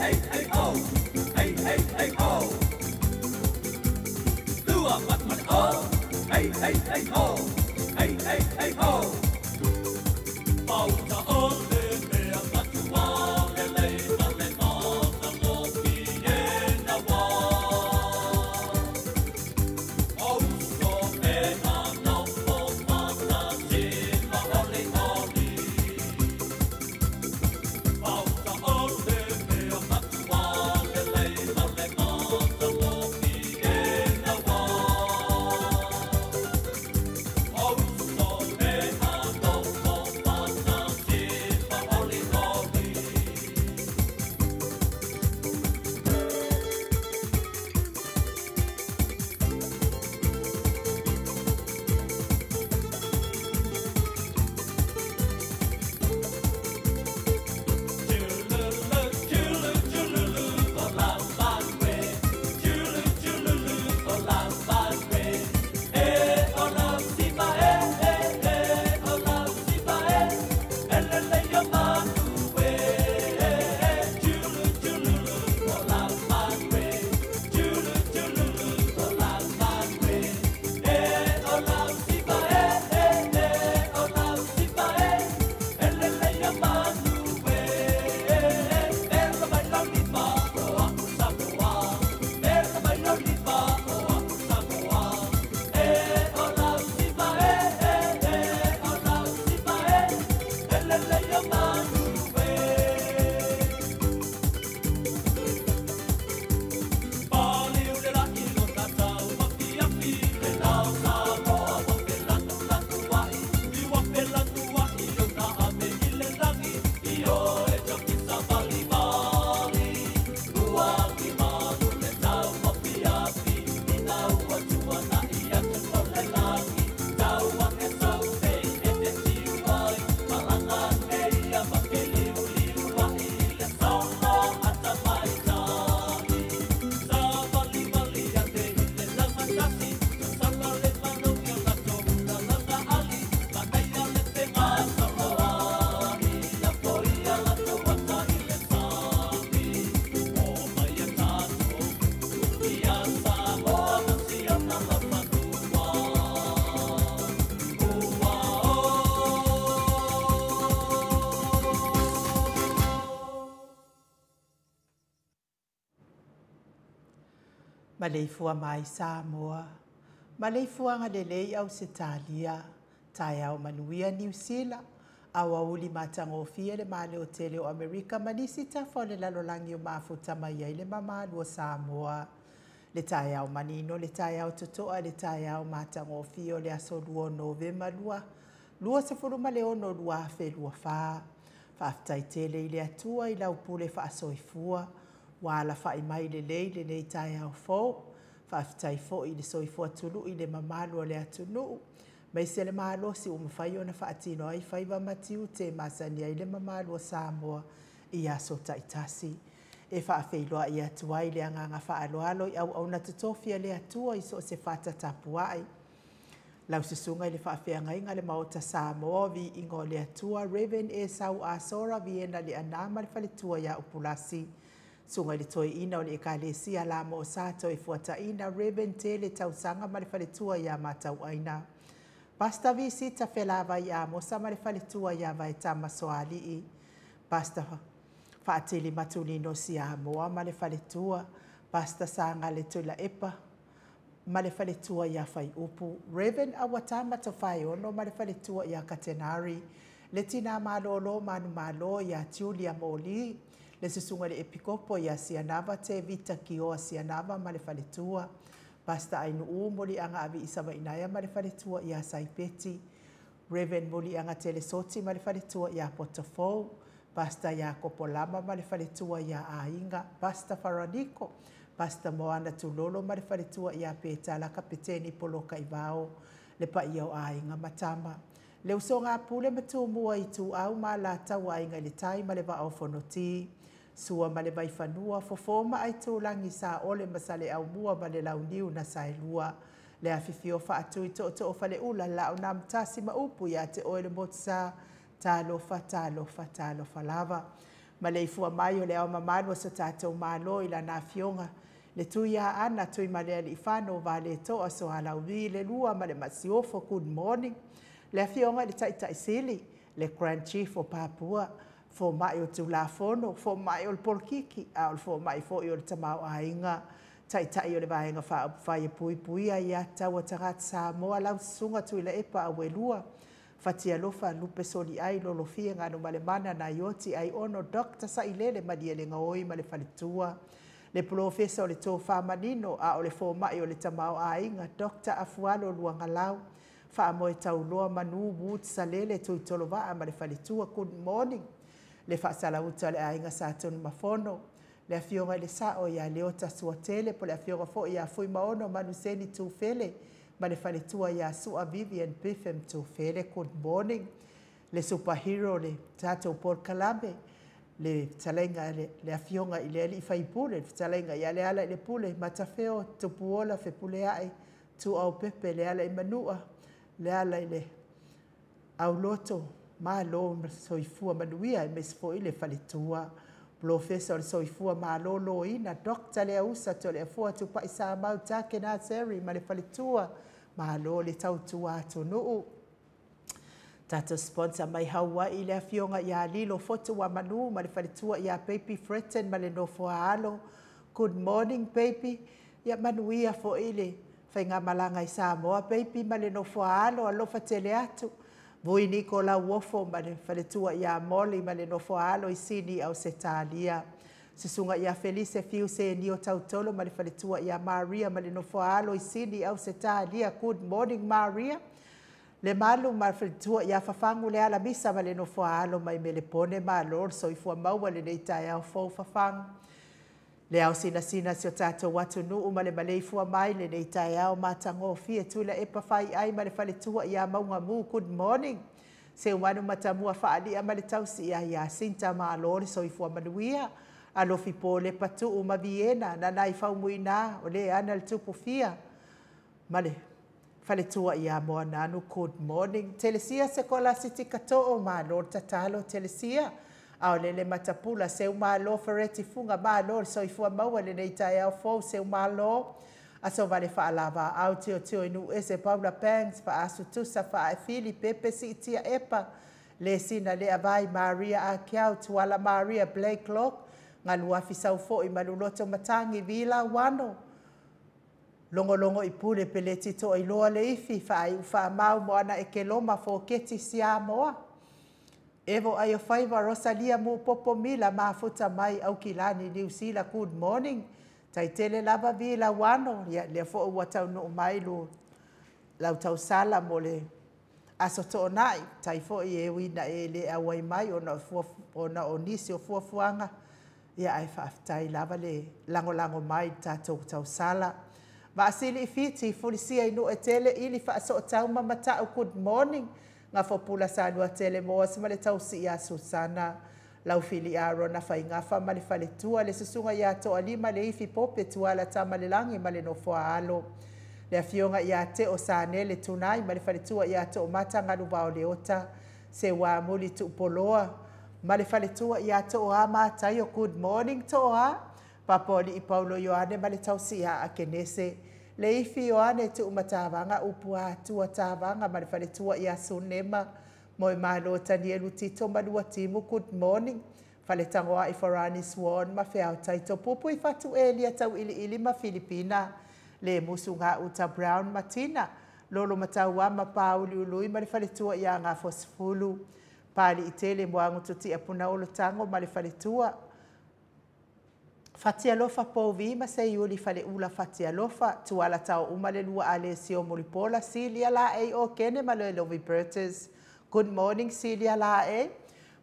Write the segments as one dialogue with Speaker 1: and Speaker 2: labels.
Speaker 1: hey, hey, ho. Hey, hey, hey, ho. Lua mat mat o. Hey, hey, hey, ho. Hey, hey, hey, ho. Pauta ole mea matua le lei male no na mo ki e na wa. O so e na no po mata si ma ole oli. Pauta ole mea matua le lei male no na mo ki e na wa. O so e na no po mata si ma ole oli.
Speaker 2: Maleifua mai Samoa, maleifua ngalelei au Setalia, tai au manuia New Zealand, awa uli matangofia le male hotele o Amerika manisi tafa le lalolangi o mafuta mai ai le mamalu o Samoa. Le tai au manino, le tai au totoa, le tai au matangofia o le aso lua Novema lua se furuma le ono lua fe lua faa. Faaftai tele ile atua ila upule fa asoifua. Wala fai mai le leile nei tai au fo, faaftai fo i le soifua tulu i le mamalu o le atunu. Mai se le malo si umawhai o na faatino ai faiva matiu te masani ai le mamalu o Samoa i aso taitasi. E faafeiloa i atua i le anganga faaloalo i au na tutofia le atua i so se fata tapuai. Lau susunga i le faafeanga inga le maota Samoa vi ingo le atua Raven e sau asora vi ena le anama le faletua ya upulasi. Sunga le toi ina o le ekalesi ala mo sato e fuata ina Raven te le tausanga ma le faletua ya matau aina. Pasta visita felava ya mosa ma le faletua ya vai tama soali i. Pasta faatili matulino si Samoa ma le faletua. Pasta sanga le toi la epa. Ma le faletua ya fai upu. Raven awatama to fai ono ma le faletua ya katenari. Le tina malolo manu malo ya Julia Moli. Le susunga le epikopo ya sianava te vita kioa sianava ma le faletua. Pasta ainu moli anga avi isama inaya ma le faletua ya saipeti. Raven moli anga telesoti ma le faletua ya Potofou. Pasta ya Kopolama ma le faletua ya Ainga. Pasta Faradiko. Pasta Moana Tulolo ma le faletua ya Petala kapiteni Poloka Ivao. Le pa iau Ainga matama. Le usonga pule matumua i tu au ma la tau Ainga le tai ma le va au fonoti. Sua ma le vai fanua fofoma ai tūlangi sa ole masale au mua ma le launiu na sailua. Le afifio fa atu i to fale ula la o na mtasi ma upu ya te oele motsa talofa lava. Ma le fua mai o le au mamalo sa tātou malo i la nā fionga. Le tui a ana tui ma le ali whāno va le toa so ala ui le lua ma le masiofo good morning. Le fionga le tai sili, le Grand Chief o Papua, fo mai o tu la fono, fo mai o le polkiki, a o fo mai fo i o le tamau a inga, tai o le vaenga whai pui a ia taua tarat sa moa lau sunga tui le epa a welua. Fatia lofa lupe soli ai lolo fia ngano male mana na yoti ai ono dokta sa ilele madia le ngaoi male falitua. Le profesa o le tō whamanino a o le fō mai o le tamau a inga dokta afualo luanga lau. Wha moe tau loa manu wut sa lele tui tolo waa male falitua good morning. Le wha sala uta le a inga sa tonu mafono. Le afionga le sa o ia leota suatele po le afionga fo ia fui maono manu seni tu fele. Ma le faletua ia sua Vivian Biffem to fele good morning. Le superhero le tato Paul Kalambe. Le talenga le afionga i le ali fai pule. Le talenga ia le ala i le pule. Matafeo to puola fe pule ai. Tu au pepe le ala i manua. Le ala i le au loto. Ma lo soifua manuia i mesfo i le faletua. Professor le soifua ma lo ina. Dokta le ausa to le afua tu pa isa mau take na seri ma le faletua. Mahalo le tautua ato nuu. Tato sponsor mai Hawaii le afionga ia lilo foto wa manu ma le faletua ia Baby Fretten ma le nofo alo. Good morning baby. Ia manuia fo ile. Whainga malanga i Samoa baby ma le nofo alo alofa tele atu. Vui niko la wofo ma le faletua ia Molly ma le nofo alo i sini au setalia. Sisunga ia Felice fiu se ni o tautolo ma le faletua ia Maria ma le nofo alo i sini au setalia. Good morning Maria. Le malu ma le faletua ia fafangu le ala misa ma le nofo alo mai me le pone ma lor so i fua maua le neita ia o fau fafangu. Le au sina si o tato watu nuu ma le malei fua mai le neita ia o matango fie tula e pawhai ai ma le faletua ia maunga mu. Good morning. Se umanu matamua faali a ma le tausi ia sinta ma lor so i fua manuia. Alofi po le patu ma Viena na nai fau muina o le ana le tupu fia. Male, faletua ia moa nanu good morning. Telesia se kola siti katoa ma lor tatalo telesia. Ao le matapula se umalo fereti funga ma lor so ifua maua le neita e au fau se umalo. Aso vale faalava au tio inu ese Paula Pangs fa asu tusa fa fili pepe si itia epa. Le sina le avai Maria Akiau tuala Maria Blakelock. Ngalua fisau fo i maluloto matangi vila wano. Longo i pule pele tito i loa le ifi fa mau moana e ke loma fo keti sia moa. Evo ai o faiva Rosalia mu popo mila ma futa mai au kilani New Zealand good morning. Tai tele lava vila wano. Le fo ua tau no mai lu lau tau sala mo le aso to nai. Tai fo i e wina e le awai mai ona onisi o fuafuanga. Ia ai whaaftai lava le lango mai tātou tau sala. Ma asili i fiti, fulisia inu e tele ili whaaso o tau mamatau good morning. Ngā whapula sānua tele moa se male tau si ia Susana. Lau fili aro na whai ngafa male whale tua le susunga ia toa lima le ifi pope tuala ta male langi male no foa alo. Le afionga ia te o sāne le tunai male whale tua ia toa mata nganu vao le ota. Se wā muli tu upoloa. Ma le faletua ia toa mātai o good morning toa. Papoli i Paulo Ioane ma le tausia a kenese. Le ifi Ioane tu umatavanga upua tua tavanga ma le faletua ia sunema. Moi malo tanielu tito malua timu good morning. Faletangoa i Farani Swan ma feau taito pupu i fatu elia tau ili ma Filipina. Le musunga uta Brown Martina. Lolo mataua ma pauli ului ma le faletua ia ngā fosfulu. Pali i tele moangu tuti apuna olo tango ma le faletua. Fatia lofa povi ma se iuli fale ula fatia lofa. Tuala tau umale lua ale sio molipola. Celia la e o kene ma le Lovi Bertes. Good morning Celia la e.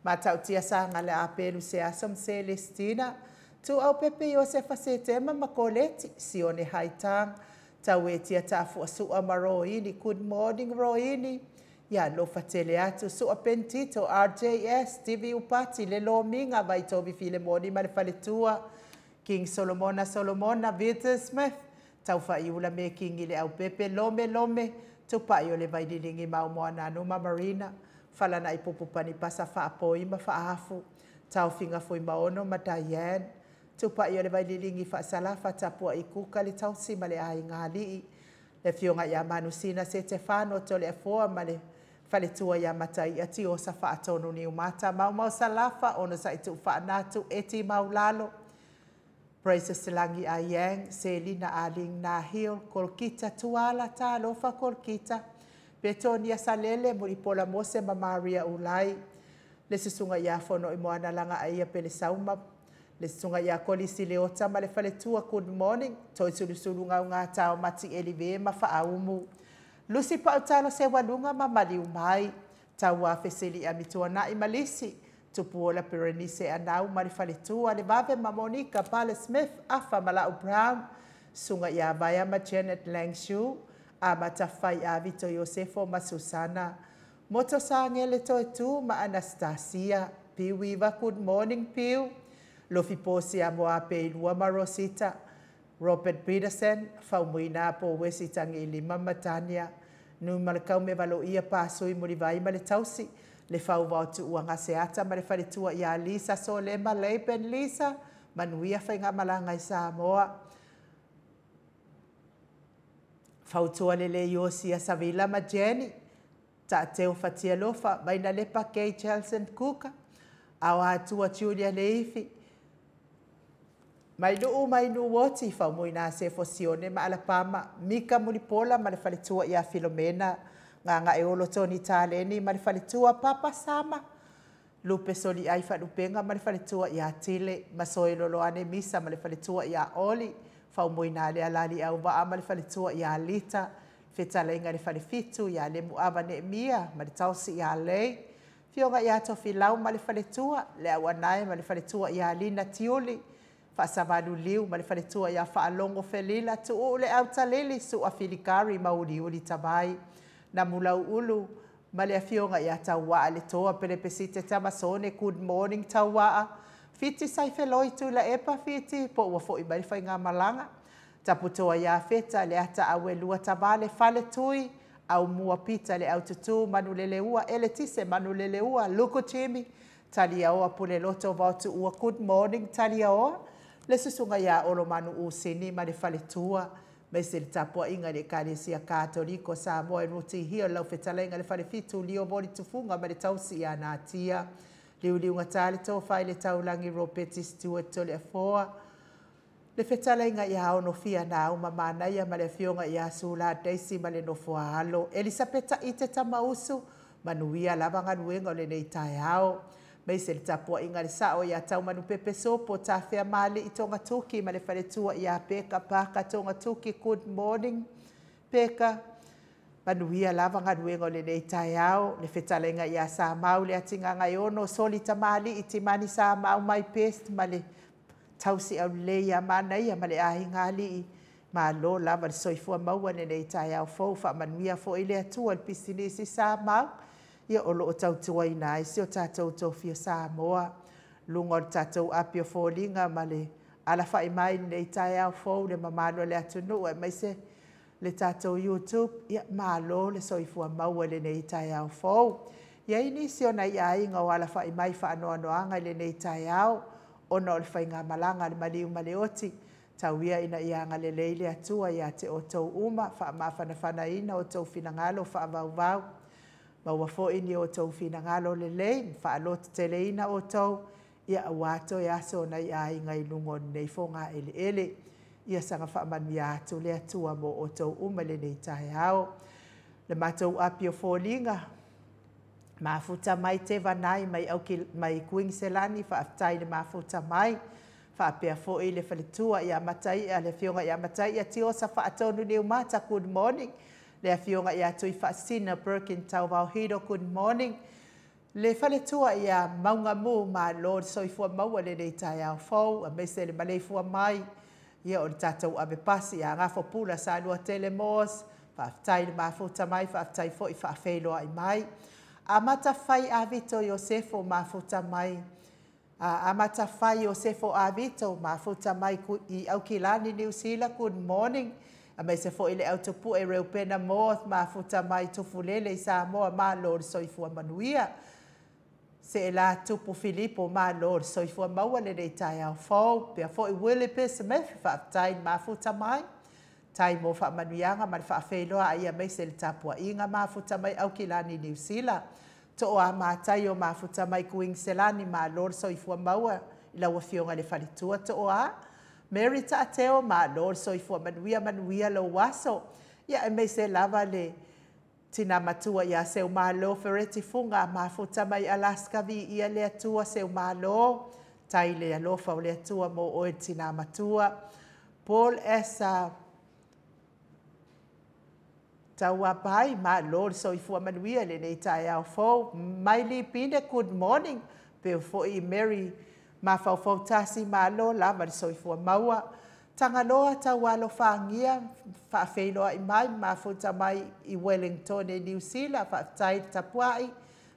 Speaker 2: Ma tau tia sanga le apelu se asam Celestina. Tu au pepe Josefa se tema ma koleti. Sione haitang. Tau e tia tafu asua ma Roini. Good morning Roini. Ia lofa tele atu su apentito RJS TV upati le lo minga vai tobi file moni ma le faletua King Solomona Victor Smith tau fa iula me King ile au pepe lome tu pa yo le vai dilingi mau moana no Marina fala na ipupu pani pasa fa apoima fa afu Tau finga foi maono ma Diane. Tupa i o le vaililingi whaasalafa tapua i kuka le tausi ma le ai ngālii. Le fionga ia manusina se te whāno to le afoa ma le whaletua ia matai ati o sa whaatonu ni umata. Mau salafa ono sa itu whaanatu eti maulalo. Praise Silangi Ayang, Selina Aling Nahil, Kolkita Tuala Ta Lofa Kolkita, Betonia Salele, Muripola Mose Ma Maria Ulai, Le Sisunga Ia Fono I Moana Langa Aia Pele Sauma, Le Sisunga Ia Kolisi Leota Ma Le Faletua Good Morning, Toi Sulusulunga Unga Tao Mati Elive Ma Faaumu, Lucy Pautalo Se Walunga Ma Mali Umai, Tawa Feseli Amituana I Malisi, Tupuola Perenise Anau Marifaletua, Le Vave Ma Monica Pale Smith, Afa Malau Brown, Sunga Ia Vaya Ma Janet Langshu, Ama Tafai Avito Yosefo Ma Susana, Moto Sangele Toitu Ma Anastasia, Piwiva Good Morning Piu, Lofi Posi Amoa Peilua Ma Rosita, Robert Peterson, Faumuina Po Wesitangi Lima Matania, Numalakau Me Valo Ia Pasui Murivai Ma Le Tausi, Le fau wautu uanga seata ma le whaletua ia Lisa so le malei ben Lisa manuia whainga malanga I Samoa. Fautua le le iosia Savila ma Jenny, ta teo fatia lofa maina lepa Kay Chelson Kuka, au hatua Julia Leifi. Mai nu woti fau muina se fosione ma alapama, Mika Mulipola ma le whaletua ia Filomena, nga e olo toni taleni ma le whaletua Papa Sama. Lupe soli ai whalupenga ma le whaletua ia Tile, ma soe lolo ane misa ma le whaletua ia Oli, whau moina le alali au waa ma le whaletua ia Lita, whetalenga le whalefitu ia le muawa ne mia ma le tausi ia Lei, fionga ia tofi lau ma le whaletua, le awanai ma le whaletua ia Lina Tiuli, whaasavanu liu ma le whaletua ia whaalongo Felila tu o le au talili su a Filikari ma uli tabai. Na mulau ulu, ma le afionga ia taua le toa pele pesite tamasone, good morning taua. Fiti sai feloi tu la epa fiti, po ua fo I mai whainga malanga. Taputoa ia feta le ata awe lua tabale fale tui, au mua pita le au tutu manu lele ua, ele tise manu lele ua, luko chimi, talia oa pule loto vautu ua good morning talia oa. Le susunga ia olo manu usini ma le fale tua. Mai se le tapua inga le Kalesia Katoliko Samoa e ruti hia lau whetalenga le whalefitu lio mori tufunga ma le tausi ia nā tia. Liu ngatale tō whai le taulangi Robert Stewart to le afoa. Le whetalenga ia ono fia nā uma mānaia ma le fionga ia Sula Daisy ma le nofua halo. Elisabeta ite tamausu manuia lavanga nuenga le nei tai ao. Mai se le tapua inga le sao ia tau manu pepe sopo ta whea mali I tonga tuki ma le whaletua ia Peka Paka tonga tuki good morning Peka manuia lavanga nuenga le nei tai ao le whetalenga ia sa mau le atinga ngai ono soli tamali iti mani sa mau mai pest ma le tausi au le ia mana ia ma le ahi ngali ma lo lava le soifua maua le nei tai ao fau wha manuia fo ile atua le pisinisi sa mau ia o loo tautua I nai si o tātou tōwhia Samoa. Lunga o tātou apio fōlinga ma le ala whai mai nei tai au fōu le mamalo le atunu e mai se le tātou YouTube ia malo le soifua maua le nei tai au fōu. Ia ini si o nai ainga o ala whai mai whaanoa noanga le nei tai au ona o le whainga malanga le maliu maleoti. Tau ia ina ianga le leile atua ia te o tau uma wha mawhana ina o tau finangalo wha vau. Maua fo ini o tau fina ngalo le lei, whaalota te leina o tau, ia awato ia so na ia ingai lungo nei fonga ele. Ia sanga whaamani atu le atua mo o tau umale nei tahe hao. Le matou apio fōlinga, mafuta mai te vanai mai Queenselani, whaaftai le mafuta mai, whaapea fo i le whaletua ia matai, le fionga ia matai, ia tio sa whaatonu ni umata, good morning. Le afionga ia tui whaasina Birkin tau Vauhido, good morning. Le whaletua ia maunga mu ma Lord soifua maua le nei tai au fau, a mese le maleifua mai, ia o le tātou abe pasi, a ngafo pula sa lua telemos, whaaftai le mafuta mai, whaaftai fo I whaafeiloa I mai. A mata whai a Vito Iosefo mafuta mai, a mata whai Iosefo a Vito mafuta mai I Aukilani New Zealand, good morning. A mai se fo ile autopu e reo pena moth ma futa mai tofulele I Samoa ma lor soifua manuia. se la tupu Filipo ma lo soifua maua le nei tai au fau pe fo I wele pe se me fa tai mafuta mai tai mo fa manuianga ma fa feiloa ia mai se le tapua inga mafuta mai au kilani New Zealand to a matai o mafuta mai Queensland ma lo soifua maua ila wa fionga le falitua to a Mary ta teo ma lo soifua manuia lo waso ia mai se lava le tina matua ia seu malo fereti funga mafuta mai Alaska vi ia le atua seu malo tai le alofa o le atua mo o tina matua Paul esa taua pai ma lo soifua manuia le nei tai au fo mai li pine good morning pe fo I Mary ma fau tasi malo lava soifua maua Tangaloa tawalo whangia, whaafeiloa I mai, mafuta mai I Wellington e New Zealand, whaafitai tapuai,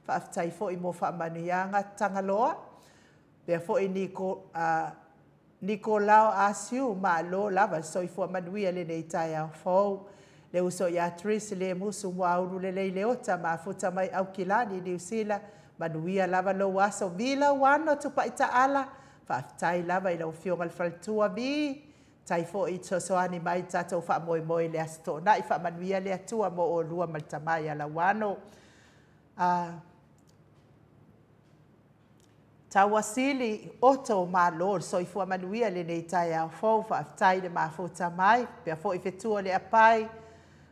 Speaker 2: whaafitai fo I mo whaamanuianga tangaloa. Pea fo I Nicolau Asiu, ma lo lava, so I fo manuia le nei tai au fau. Le uso I Atris, le musu mo auru le leota, mafuta mai au kilani New Zealand, manuia lava lo waso, vila wano tupa ita ala, whaafitai lava I lau fionga faltua vi, tai fo I tosoani mai tatou wha moe le asto. Na I wha manuia le atua mo o lua maltamai ala wano. Tawasili oto ma lor so I fua manuia le nei tai au fau wha aftai le mafuta mai. Pea fo I fetua le apai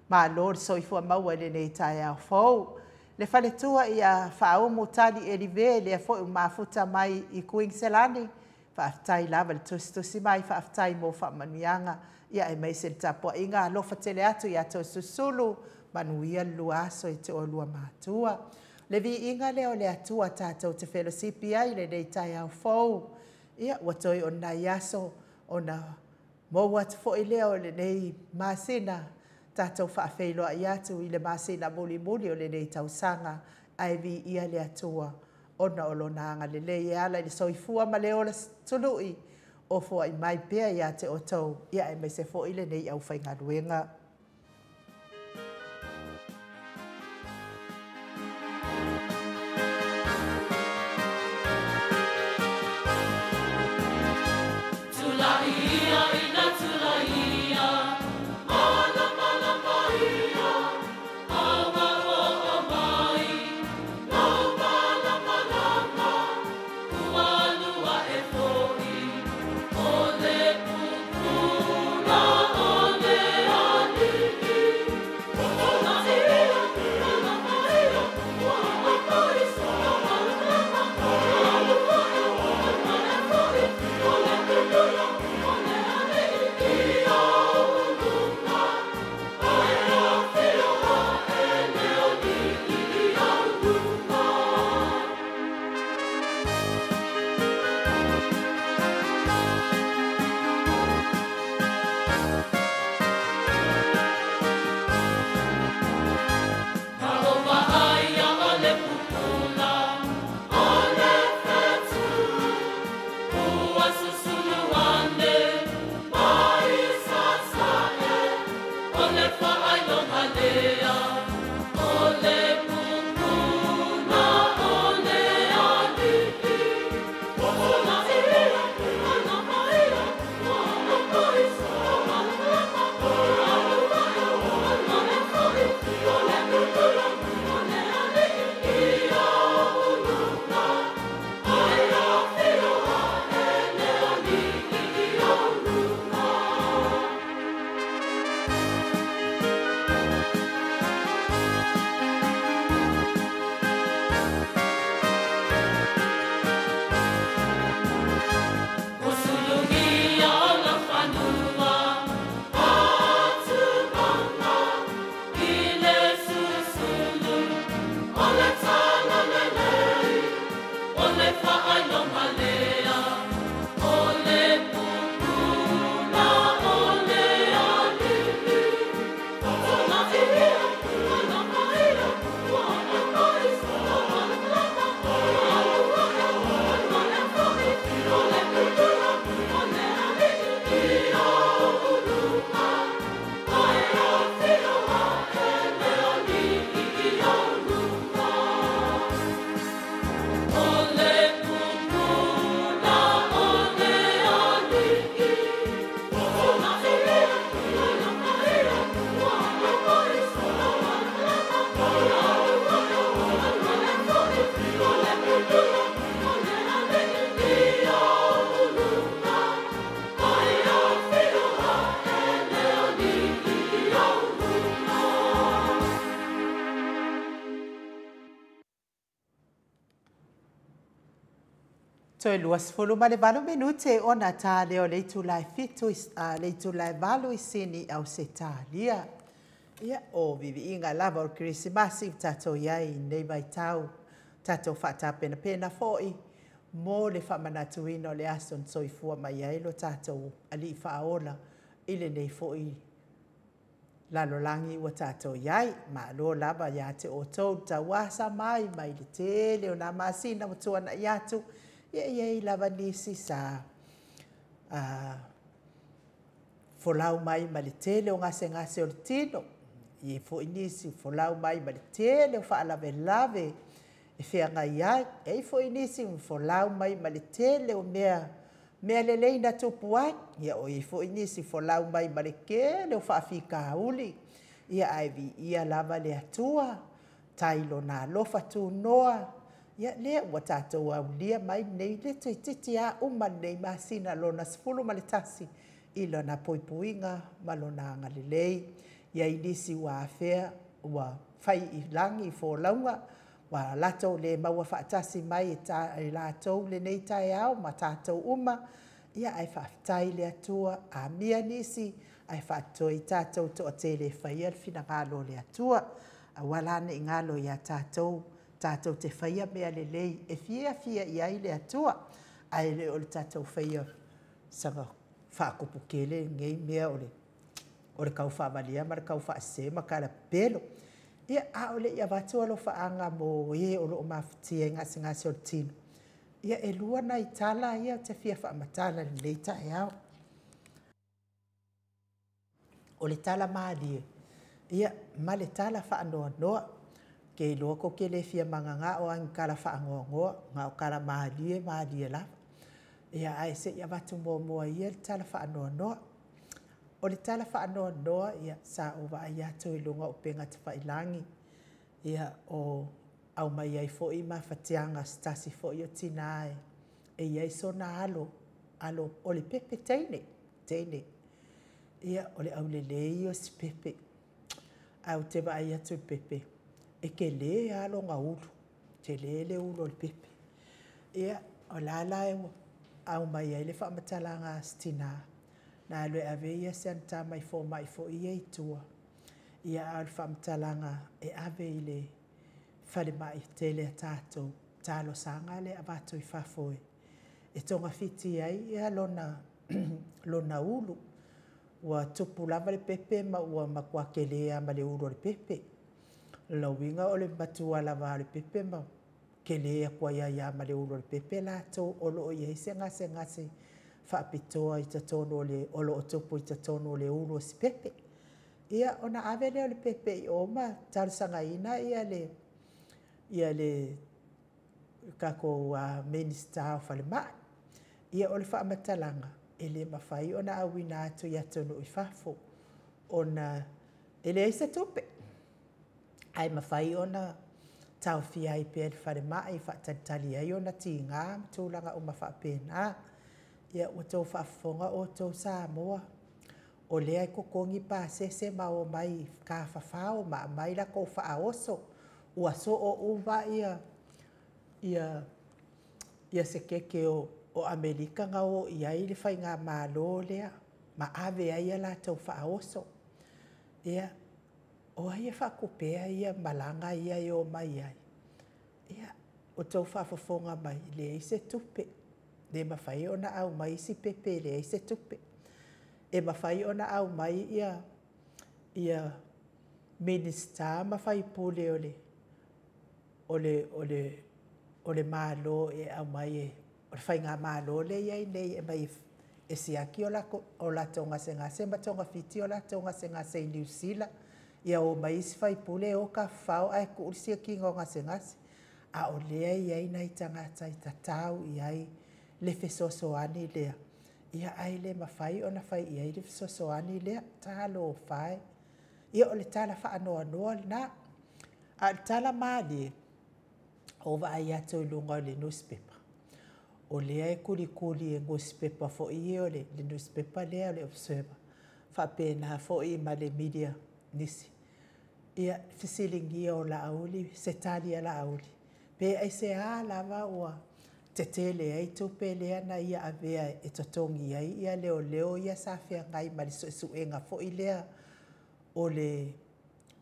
Speaker 2: ma lor so I fua maua le nei tai au fau. Le whaletua I a whaomo tali e rive le fo I mafuta mai I Queensland. Whaaftai lava le tusi mai, whaaftai mo whaamanuianga. Ia e mai se tapua inga alofa tele atu ia tau susulu. Manuia lua so I te o lua mātua. Le vi inga leo le atua tātou te fellowshipi ai le nei tai au fau. Ia watoi o na iaso o na mo wat fo I leo le nei masina. Tātou whaafeiloa I atu I le masina muli o le nei tausanga. Ai vi ia le atua. Ona olonanga le le ala le soifua ma le ola tului o fo I mai pea ia te o tau ia e mai se fo I le nei au whaingaruenga.
Speaker 1: Oh
Speaker 2: Toe luas fulu ma le valo minute ona tā leo le tu lai fitu le tu lai valo I sini au se tālia. Ia o vivi inga lava o Krismasi tato iai nei vai tau. Tato whata pena pena foi. Mo le whamanatuina o le ason soifua mai ai lo tato ali whaola. Ile nei foi lalolangi ua tato iai. Ma lo lava ia te o tau tawasa mai mai le tele o na masina mutuana iatu. Ia lava nisi sa folau mai ma le tele o ngase o le tino. Ia fo inisi folau mai ma le tele o whaalave lave e whianga iai. Ia fo inisi folau mai ma le tele o mea lelei na tupu ai. Ia o ia fo inisi folau mai ma le kele o whaafika uli. Ia aivi ia lava le atua. Tailo na lofa tu noa. Ia lea ua tātou au lia mai nei le titi a uma nei masina lona sifulu ma le tasi I lona poipuinga ma lona ngalilei. Ia inisi ua afea ua whai I langi I fōlaunga wa latou le maua whaatasi mai I latou le nei tai au ma tātou uma. Ia ai whaafitai le atua a mia nisi ai whaatoi tātou to a te le whaia fina ngalo le atua. A walane I ngalo ia tātou. Tātou te whaia mea lelei e fia I le atua. Ai le o le tātou whaia sanga whaakupu kele ngei mea o le kau whaamalia ma le kau whaase ma kara pelo. Ia a o le ia watua lo whaanga mo o lo mafutia ngasi o le tino. Ia e lua na I tala ia te fia whaamatala le leita e au. O le tala maalie. Ia ma le tala whaanoa noa. Ke loko ke le fia manganga o ang kala whaangongoa, ngā o kala maalie la. Ia ai se ia watu mua ia le tala whaanoa noa. O le tala whaanoa noa, ia sa o wa ai atu I lunga o penga te whailangi. Ia o au mai ai fo I ma whatianga stasi fo I o tinae. E iai so na alo o le pepe teine. Ia o le au le lei o si pepe. Au te wa ai atu pepe. E ke le alo ngā ulu, te le ulo le pepe. Ia, o lala e au mai ai le whaamatala ngā stina. Nā lue ave ia se anta mai fo ia I tua. Ia au le whaamatala ngā e ave I le whare mai te le tātou. Tālo sanga le avato I whafoe. E tonga fiti ai ia lona ulu. Ua tupu lava le pepe ma ua makua ke lea ma le ulo le pepe. Lauinga o le matua lava le pepe ma ke lea kua ia ma le ulo le pepe la tau olo o iei se ngase whaapitoa I tatono le olo o tupu I tatono le ulo si pepe. Ia ona ave leo le pepe I oma talusanga ina ia le kako minister o whale maa. Ia o le whaamatalanga e le mawhai ona awina atu I atono I whafo. Ona ele eisa tupe. Ai mawhai ona tau fia I pēr whare mai whaatantali ai ona ti ngā tūlanga o mawhaapena. Ia o tau whaafonga o tau Samoa. O lea I kokongi pāsese ma o mai ka whawhao ma mai la ko whaaoso. Ua so o uwa ia se keke o Amerika nga o iai le whai ngā mālo lea. Ma ave ai la tau whaaoso. Ia o ai e whakupea ia malanga ia o mai ai. Ia, o tau whaafafonga mai, le eise tupe. Le mawhai ona au mai si pepe, le eise tupe. E mawhai ona au mai ia minister mawhai pule o le malo e au mai e. O le whai ngā malo le iai nei e mai e siaki o la tonga se ngase, ma tonga fiti o la tonga se ngase I New Zealand. Ia o mai si whai pule o ka whao ai kuurisia ki ngonga se ngase. A o lea iai nai tangata I tatau iai le fesosoani lea. Ia ai le mawhai o na whai iai le fesosoani lea. Talo o whai. Ia o le tala whaanoa noa na. A le tala maali o wa ai atu I lunga o le newspaper. O lea e kuri e newspaper fo I o le newspaper lea o le observer. Whapena fo I ma le media nisi. Ia fisilingia o la auli, se tali la auli. Pe ai se a lava ua te tele ai tupe lea na ia avea e totongi ai ia leo ia safia ngai ma le suesuenga fo i lea o le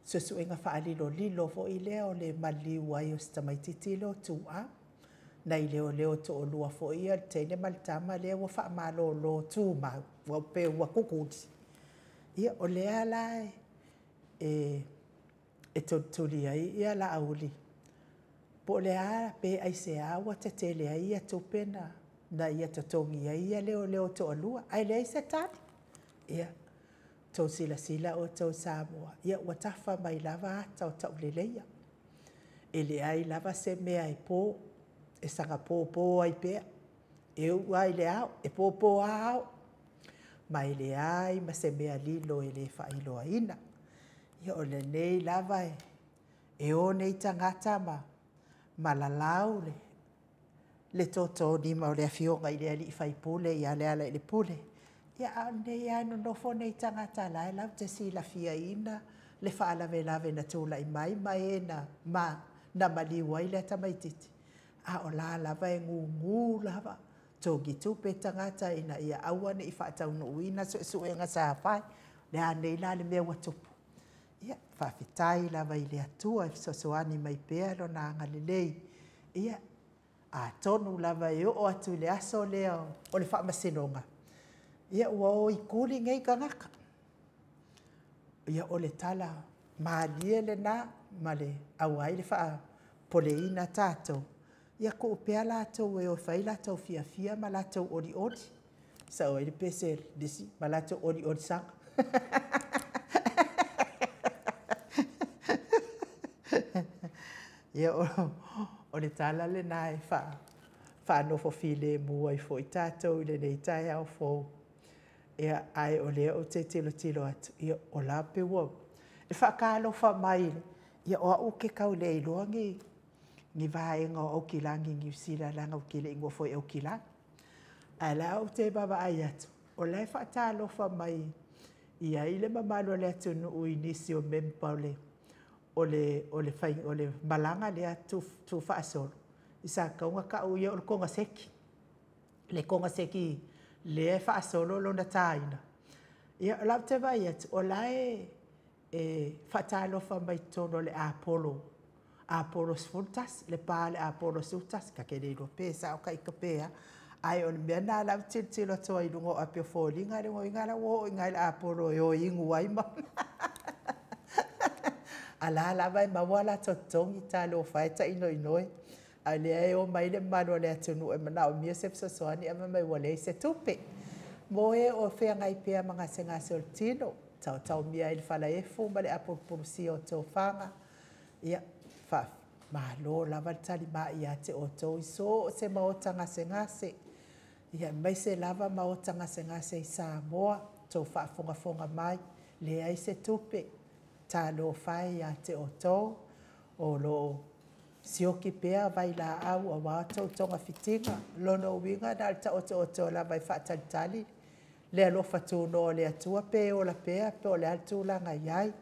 Speaker 2: suesuenga faalilo fo i lea o le maliu ai o stamaititi lo tua na i leo to o lua fo ia tene maltama lea wa faamalo lo tu ma wa pe wa kukuti ia o lea la e totuli ai ia la auli po lea pe ai se awa te tele ai ia tupena na ia totongi ai ia leo to o lua ai lea se tani ia tau sila o tau Samoa ia ua tafa mai lava ata o tau leleia e le ai lava se mea e pō e sanga pō ai pēa e ua i le au e pō au mai le ai ma se mea lilo e le whailo aina ia o le nei lava e o nei tangata ma lalau le toto ni ma o le afionga i le ali i whaipule ia le ala i le pule ia nei ano nofo nei tangata lai lau te sila fia ina le whaalave na tūla i mai e na maliu ai le tamaititi a o la lava e ngu lava togi tupe tangata ina ia awane i whaatau no uina suenga sa whai le a nei la le mea watupu ia whawhitai lava i le atua e sosoani mai pēa lo na angalelei ia a tonu lava e o atu le aso leo o le whaamasinonga ia ua o i kuli ngai kangaka ia o le tala maalie le na ma le au ai le wha poleina tātou ia ko upea lātou e o whai lātou fia ma lātou ori sa o ele pese disi ma lātou ori sanga ia o le tala le na e wha nofo file mua i fo i tātou i le nei tai au fo ia ai o lea o te tilo atu ia o la pe ua e whakalo wha mai ia o au ke kau le iloa ngi vaenga o kilangi ngi usila langa o kile ingo foi o kilangi ala o te baba ai atu o le whaatalo wha mai ia ile mamalo le atu no ui nisi o mempa o le malanga le atu tu whaasolo isa kaunga ka uia o le konga seki le konga seki le whaasolo lo na taina ia o lau te vai atu o lae whaatalo wha mai tono le Apollo Sultas le pale Apollo Sultas ka ke le pe sa o kai ka pea ai on me na la tilo to i lungo apio foli ngare mo ngara wo ngai Apollo yo ingu ai ma ala vai ma wala to tongi talo faita inoi ale o mai le mano le tunu e mana o mi se so ani ama mai wale se tupe mo e o fe ngai pea manga senga soltino tau mi ai fala e fu male apo pursi o to fanga ia fa malo la valtali ma ia te o to so se ma o tanga sengase ia mai se lava ma o tanga sengase i Samoa to fa fonga mai le ai se tupe talo fai ia te o to o lo sioki pea vai la au a wato tonga fitinga lono winga dal ta o to la vai fa tali le alo fatu no le atua pe o la pea pe o le altu la ngai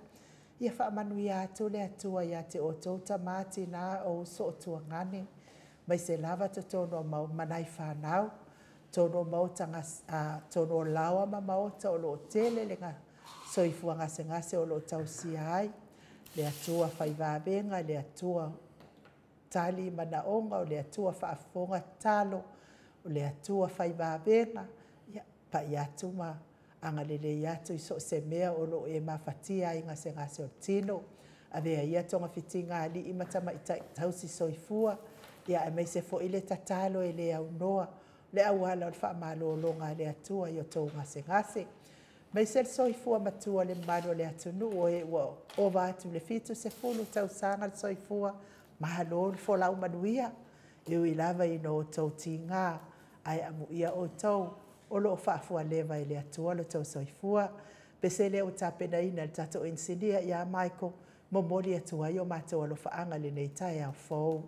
Speaker 2: ia wha manuia atu le atua ia te o tauta mati na o so tua ngane mai se lava to tono mau manai whanau tono mau tanga tono lawa ma mau ta o lo tele le nga soifua ngase o lo tau si ai le atua whaivavenga le atua tali manaonga o le atua whaafonga talo o le atua whaivavenga ia pa iatu ma angalele iatu iso se mea o lo e mawhatia inga se ngase o tino a vea ia tonga fitinga ali imatama i tausi soifua ia e mai se fo ile tatalo e le au noa le au ala o wha malo longa le atua i o tau ngase mai se soifua matua le mano le atunu o e o vatu le fitu se fulu tau sanga le soifua mahalo le fo lau manuia e ui lava i no tau tinga ai amu ia o tau o lo whaafua lewa i le atua lo tau soifua. Pese leo tapena ina le tato insinia ia Michael momori atua i o mātua lo whaanga le nei tai au fōu.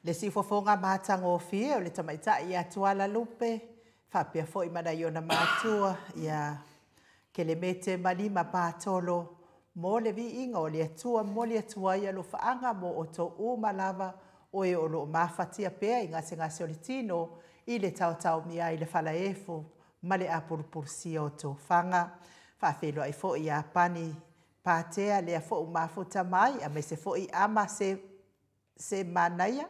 Speaker 2: Le si fofonga matanga o fia o le tamaita ia tuala lupe fa pia foi mana yona matua ia ke le mete malima patolo mo le vi inga o le atua mo le atua ia lo faanga mo o to u malava o e o lo mafatia pea inga se ngase o le tino i le tau mia i le fala efo ma le apurupursi o to fanga fa felo ai fo ia pani patea le fo mafuta mai a me se fo i ama se manaya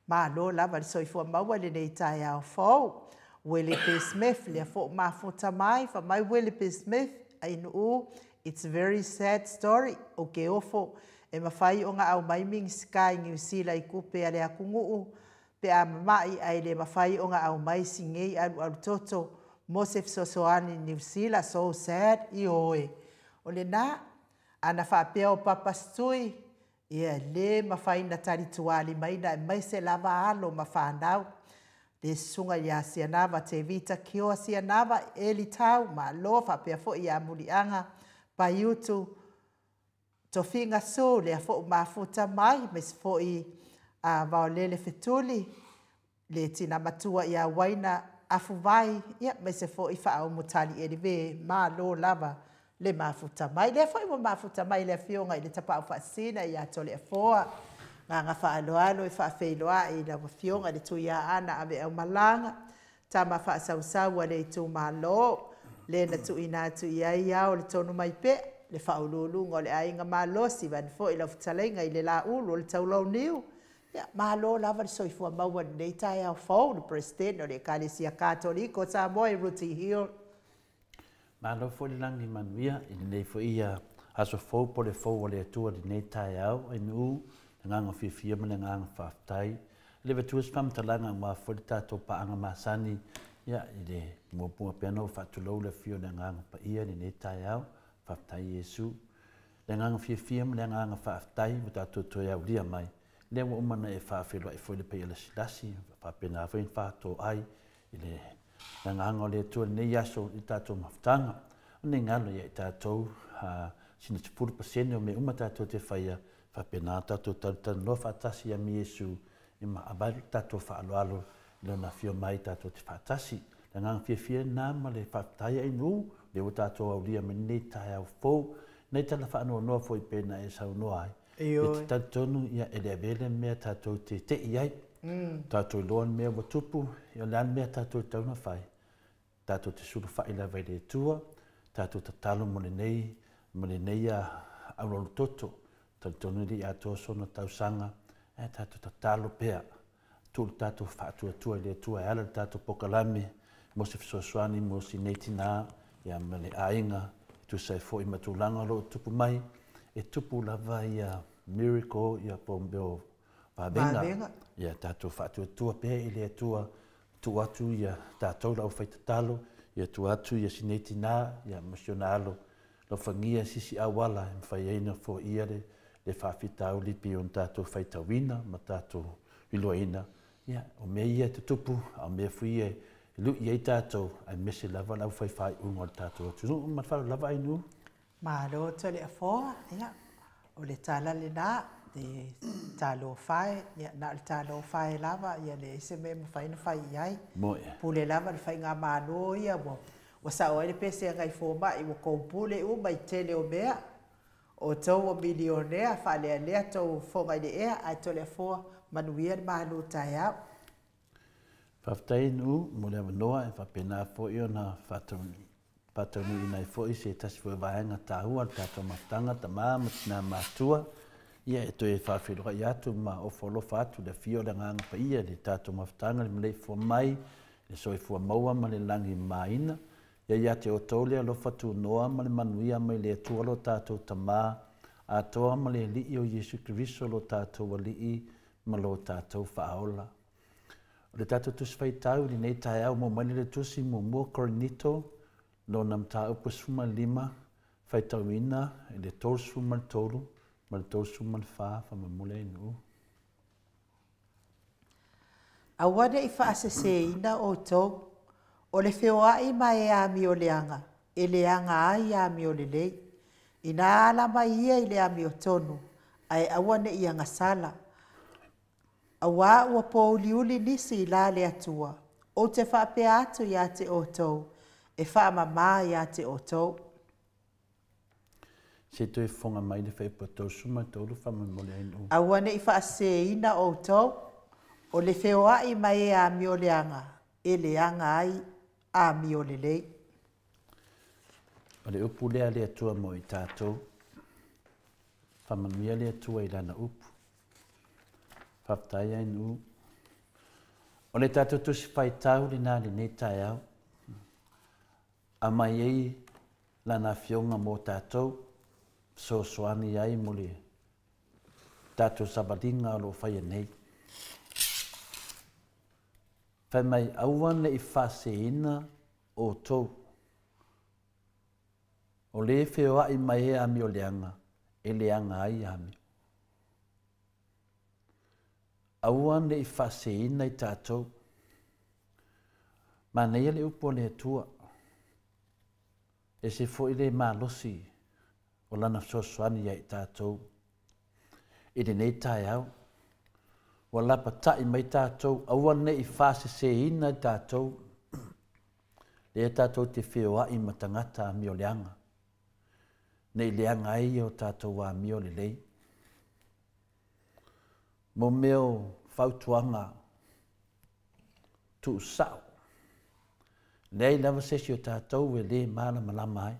Speaker 2: ma lo lava le soifua maua le nei tai au fo Willie P. Smith le fo mafuta mai fa mai Willie P. Smith ai no it's a very sad story o ke ofo e mawhai o ngā au maiming Sky New Zealand i kupe ale akungu pe a mamai ai le mawhai o ngā au mai singei alu toto Mosef Sosoani New Zealand so sad i oe o le na ana whapea o papastui ia le mawhai na tari tuali mai na mai se lava alo mawhanau le sunga ia sianava te vita kioa sianava e li tau ma loa whapea fo ia mulianga pa yutu to finga so le fo mafuta mai mes fo i vaolele fetuli le tina matua ia waina afu vai ia mes fo i fa mutali e ve ma lo lava le mafuta mai le fo i mafuta mai le fionga i le tapa fa sina ia to le fo nga fa alo i fa feiloa i la fionga le tu ia ana ave au malanga tama fa sau le tu malo le na tu ina tu ia o le tonu mai pe le faululu ngole ainga malo si van fo i la futalenga i le la ulu le taulau niu ya malo lava so i fo maua nei tai au fo le president o le kalesia katoliko sa moi ruti hill
Speaker 3: malo fo le langi manuia i nei fo ia aso fo po le fo le tu di nei tai au i nu nganga fifia me nganga faftai le vetus pam talanga ma fo tato pa anga masani ya i le mo pu piano fatulo le fio nganga pa ia ni nei tai au faftai Yesu le nganga fifia me nganga faftai buta to ya ulia mai le mo mana e fa filo e foi le pe le silasi fa pena fa in fa to ai ile nganga le to ne yaso i tato maftanga ne ngalo ya tato sina 10% me tato te faia fa pena tato tan lo fa tasi ya Yesu i ma abai tato fa alo le na fio mai tato te fa tasi le nganga fifia na ma le faftai ai nu le uta to aulia menei tai au fo nei tala fa no foi pena e sau no ai e tatonu ia ele vele me tato te iai tato lon me wa tupu ia lan me tato tauna fai tato te suru fa ila vai le tua tato tatalo mo nei au toto tatonu di ato sono tausanga e tato tatalo pea tu tato fa tu le tua ala tato pokalami mo se soani mo si netina ia mele ainga tu sai fo i matulanga lo tupu mai e tupu lava ia miracle ia pombeo pabenga ia tato fatu tua pe ile tua tu atu ia tato la faita talo ia tu atu ia sinetina ia emotionalo lo fangia sisi awala em faina fo ia le fafita uli pi on tato faita wina ma tato iloina ia o me ia tupu a me fuie lu ia tato ai mesi lava la fai un tato tu ma fa lava inu
Speaker 2: ma lo tole fo ia o le tala le na de talo fai ia na le talo fai lava ia le se me fai na fai ai pule lava le fai nga malo ia o sa o le pese ngai fo ma i ko pule u mai tele o mea o tau o milionea fa le tau fo ngai le ai tole fo manuia malo taia
Speaker 3: Faftai nu mo le noa e fa pena fo io na fatoni ina fo i se tas fo vaenga tahua tato matanga tama na matua ia e to e fa filo ia tu ma o folo fatu de fio de ngang pa ia de tato matanga le mle fo mai le so fo maua ma le langi maina ia te o tole lo fatu noa ma le manuia mai le tu lo tato tama a to ma le li o Yesu Kristo lo tato wali ma lo tato faola le tato tu sfai tau ni nei tai au mo mani le tusi mo cornito lo nam tau pusuma lima fai tauina e le torsu mal tolu mal torsu mal fa ma mule nu
Speaker 2: Awane i fa se ina o to o le feoa i mai a mi o leanga e leanga ai a mi o le lei ina ala mai ia i le a mi o tonu ai aua ne ia ngasala. Awa ua pouliuli nisi I la le atua, o te whaapea atu ia te otou, e whaamama ia te otou.
Speaker 3: Se tu e fonga mai le whaipatou suma tolu whamamole ainu.
Speaker 2: Aua ne I whaase ina otou, o le wheoai mai e a mioleanga, e leanga ai a miolelei.
Speaker 3: O le upu lea le atua mo I tātou, whamanuia le atua I lana upu, whaptai ainu. O le tātou tusi whaitau le nā le nei tai au, a mai ei lana fionga mo tātou, so soani ai mo le tātou sabalinga o lo whaia nei. Whai mai auan le I whaseina o tau. O le wheo ai mai e ami o leanga, e leanga ai ami. Auan le I whaseina I tātou. Ma nei le upo le atua. E se fo I le malosi o lana sosoani ai tātou. I le nei tai au. Wa lapa tai mai tātou. Auan le I whaseina I tātou. Le tātou te wheo ai matangata ami o leanga. Nei leanga ai o tātou wa mio le lei. Mo meo whautuanga tu sao. Nei lava sesi o tātou e le mana malama ai.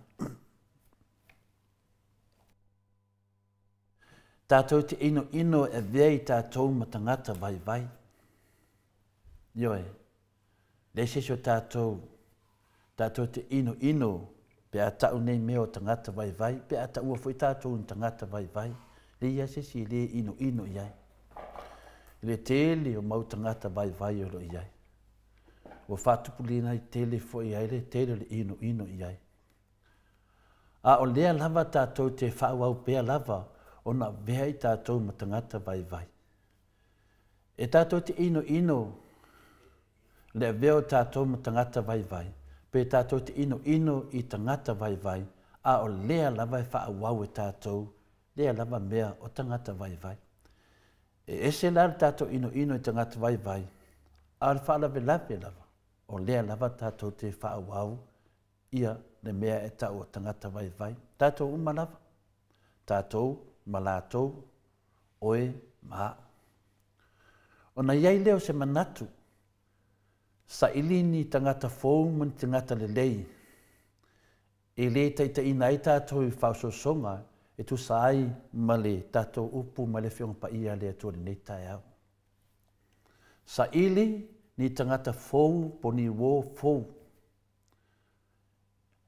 Speaker 3: Tātou te ino e vei tātou matangata vai vai. Ioe, le sesi o tātou te ino pe a tau nei meo tangata vai vai, pe a tau foi tātou tangata vai vai, le ia se si le ino iai. Le tele o mau tangata vai vai o lo iai. O whatupulina I tele foi iai, le tele le ino iai. A o lea lava tātou te whauau pea lava, o na vea I tātou ma tangata vai vai. E tātou te ino, le veo tātou ma tangata vai vai. Pe tātou te ino I tangata vai vai, a o lea lava e whaawau e tātou, lea lava mea o tangata vai vai. E ese la tātou ino I tangata vai vai, a le whaalawe lava, o lea lava tātou te whaawau, ia le mea e tau o tangata vai vai. Tātou umalava, tātou malatou, oe maa. O na iai leo se manatu, sa ilini tangata fōu man tangata le lei. E le taita ina I tātou I whausosonga, e tu sa ai ma le tātou upu ma le whionga pa ia le atua nei tai au. Sa ili ni tangata fōu po ni wō fōu.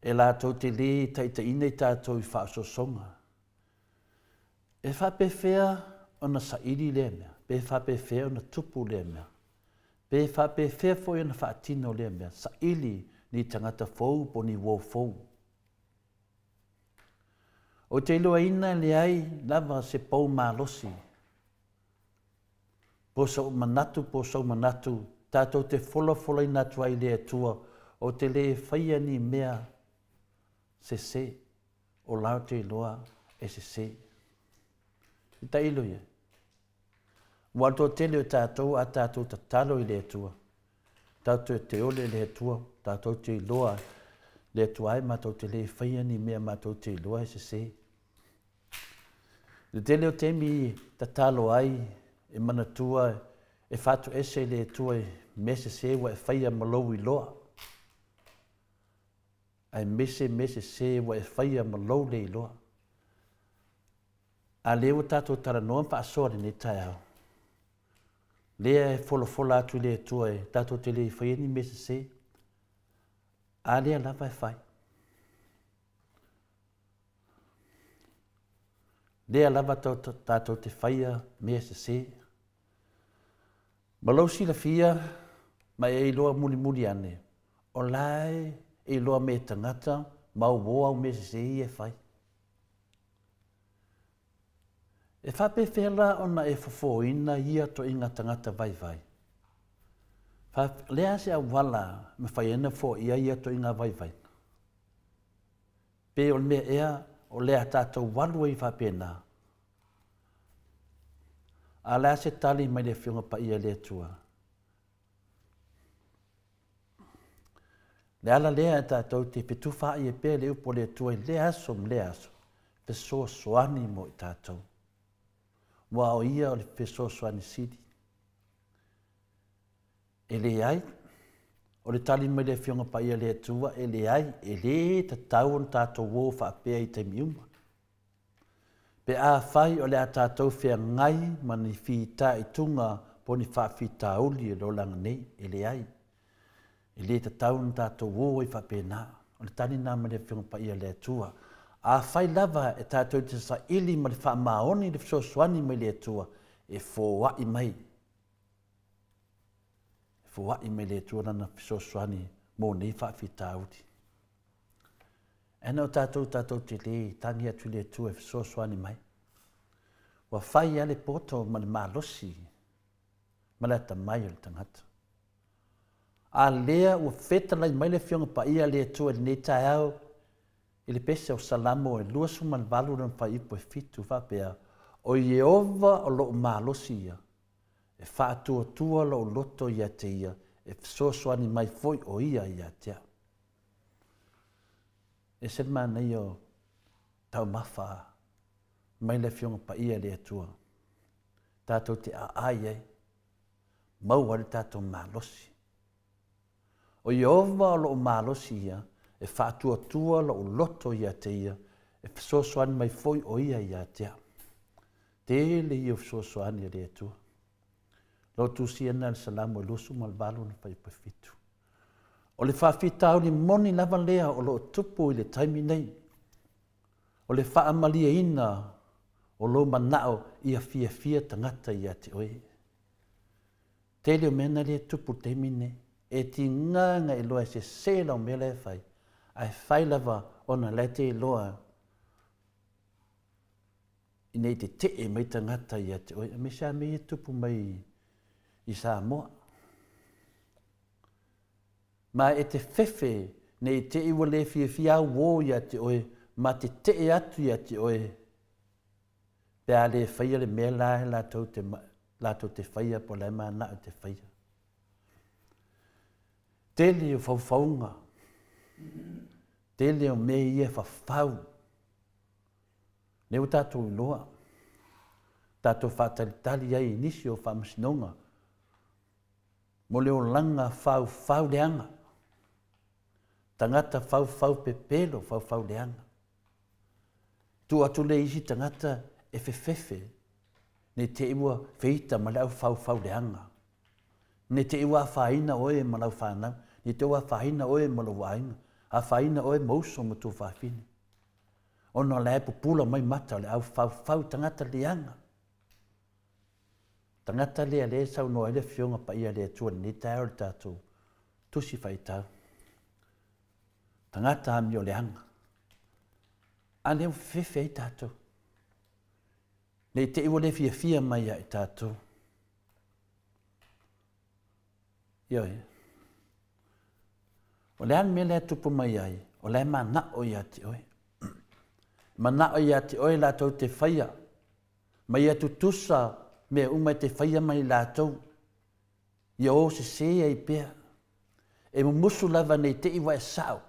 Speaker 3: E la tau te le taita ina I tātou I whausosonga. E whapewhea o na sa ili le mea, pe whapewhea o na tupu le mea. Pe whape whea fwoi ana whaatino lea mea, sa ili ni tangata fōu po ni wō fōu. O te loa ina le ai lava se pau malosi. Po sau manatu, tātou te whola ina tua I le atua, o te le whaia ni mea se, o lau te loa e se. I ta ilo ia. Wato tele o tātou a tātou ta talo I le atua. Tātou te ole le atua, tātou te loa le atua ai mātou te le whaia ni mea mātou te loa se. Le tele o temi ta talo ai e manatua e whatu ese le atua me se wa e whaia malou I loa. Ai mese se wa e whaia malou le I loa. A leo tātou taranoa pa asore ni tai au. Lea e fola atu le tua e tātou te le whaieni mese se. A lea lava e whai. Lea lava tātou te whaia mese se. Malau sila fia, mai e loa muli ane. O lai e loa me tangata, mau woa o mese se I e whai. E whape whela ona e fofoina ia to inga tangata vai vai. Lea se a wala me whaiena fo ia to inga vai vai. Pe o mea ea o lea tātou walu I whapena. A lea se tali mai le whiunga pa ia le tua. Le ala lea e tātou te petu wha i e pē le upo le tua i le aso m le aso. Pe so soani mo i tātou. Mua o ia o le pe so soani sidi. E le ai, o le tali mai le whiunga pa ia le tua, e le ai, e le ta tau on tātou wō wha pēa i te miuma. Pe a whai o le a tātou whia ngai mani whita i tunga po ni wha whita uli e lo langa nei, e le ai. E le ta tau on tātou wō i wha pēna, o le tali nā mai le whiunga pa ia le tua. A whai lava e tātou te sa ili ma le wha maoni le fsoswani mai le tua, e fōwa i mai. Fua i me le tuana fsoswani mo nei fa fitauti. Ena o tātou te le tangi atu le tu e fsoswani mai. Wa fai ale poto ma le malosi. Ma le tamai o le tangata. A lea ua fetalai mai le fionga pa ia le tu e nei tae au. I le pese o salamo e luasu ma le valu na pa ipo e fitu fa pea. O Yehova o lo malosi ia. E wha atua lo loto ia te ia, e fsoswani mai foi o ia tea. E sen mana i o tau mawha, mai le fionga pa ia le atua. Tātou te ai ai, mau ari tātou malosi. O Yehova lo malosi ia, e wha atua lo loto ia te ia, e fsoswani mai foi o ia tea. Te le i o fsoswani le atua. Lo tu siena le salamo lusu mal balu na pai fitu. O le whawhitau ni moni lava lea o lo tupu i le taimi nei. O le whaamalia ina o lo manao i a fia tangata i a te oe. Te leo mena le tupu taimi nei. E ti nganga i loa se sela o mele e whai. Ai whai lava o na lete i loa. I nei te e mai tangata i a te oe. Me sa me i tupu mai i Samoa. Ma e te whewhe nei te iwa le fia wō i ate oe, ma te e atu i ate oe. Pea le whaia le mea lae lātou te whaia po lai maa nao te whaia. Te leo whauwhaunga. Te leo me ia whawhau. Neu tātou loa. Tātou whātalitali ai nisi o whamasinonga. Mo leo langa whau leanga. Tangata whau pepelo whau leanga. Tu atu le isi tangata e whewhewe. Ne te iwa whita ma lau whau leanga. Ne te iwa whaina oe ma lau whanau. Ne te iwa whaina oe ma lau wainga. A whaina oe mauso ma tu whawhine. Ono le pupula mai mata le au whau tangata leanga. Tangata lea le sau no ele fionga pa ia le tua ni tae o tātou. Tusi whai tau. Tangata ami o leanga. A leo whewhe i tātou. Nei te iwa le fia mai i tātou. Ioi. O le an me le tupu mai ai. O le mana o ia te oe. Mana o ia te oe la tau te whaia. Mai atu tusa me umai te whaia mai lātou. Ia o se ai pēr. E musu lava nei te iwa e sao.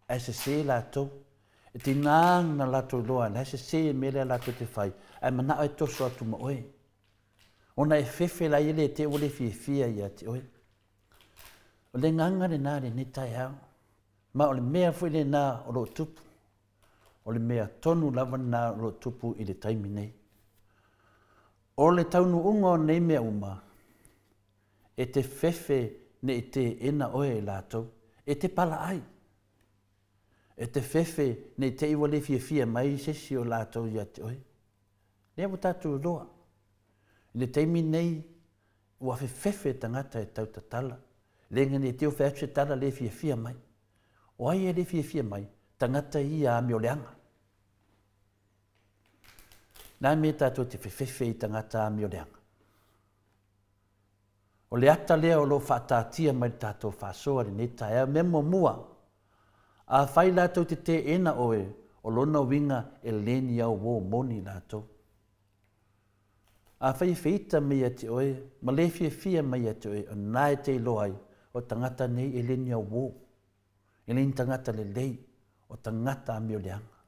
Speaker 3: E se lātou. E te nāng na lātou loa. Le se me le lātou te whai. E mana o e toso atu ma oe. Ona e whewhe la ile te ule fia ia te oe. O le nganga le nāre ne tai au. Ma o le mea fwoi le nā o lo tupu. O le mea tonu lava nā o lo tupu i le taimi nei. O le taunu unga nei mea uma, e te whewhe ne te ena oe lātou, e te pala ai. E te whewhe ne te iwa le fia mai sesi o lātou ia te oe. Lea mo tātou roa. Le teimi nei, ua whewhe tangata e tau tatala. Lenga ne teo whewhe tala le fia mai. O ai e le fia mai, tangata i a mi o leanga. Nā me tātou te whewhe i tangata a mi o leanga. O le ata lea o lo whātātia mai tātou whāsoa ni tae au memo mua. A whai lātou te ena oe o lona winga e leni au wō moni lātou. A whai whita mea te oe, ma le fia mea te oe, o nai te loai, o tangata nei e leni au wō. E leni tangata le lei, o tangata a mio leanga.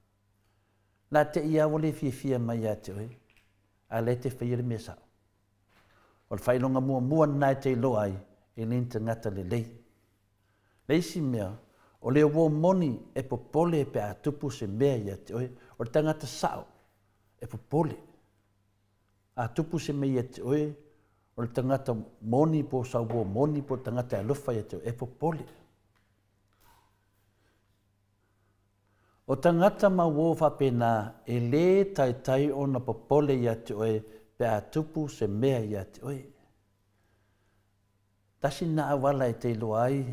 Speaker 3: Nā te ia o le fia mea te oe, a le te whaire mea sao. O le whailonga mua nai te loai, e leni tangata le lei. Leisi mea, o le wō moni e popole pe a tupu se mea ia te oe, o le tangata sao, e popole. A tupu se mea ia te oe, o le tangata moni po sau wō moni po tangata alufa ia te oe, e popole. O tangata ma wō whapena e le tai o na popole ia te oe, pe a tupu se mea ia te oe. Tasi na awala e te loai,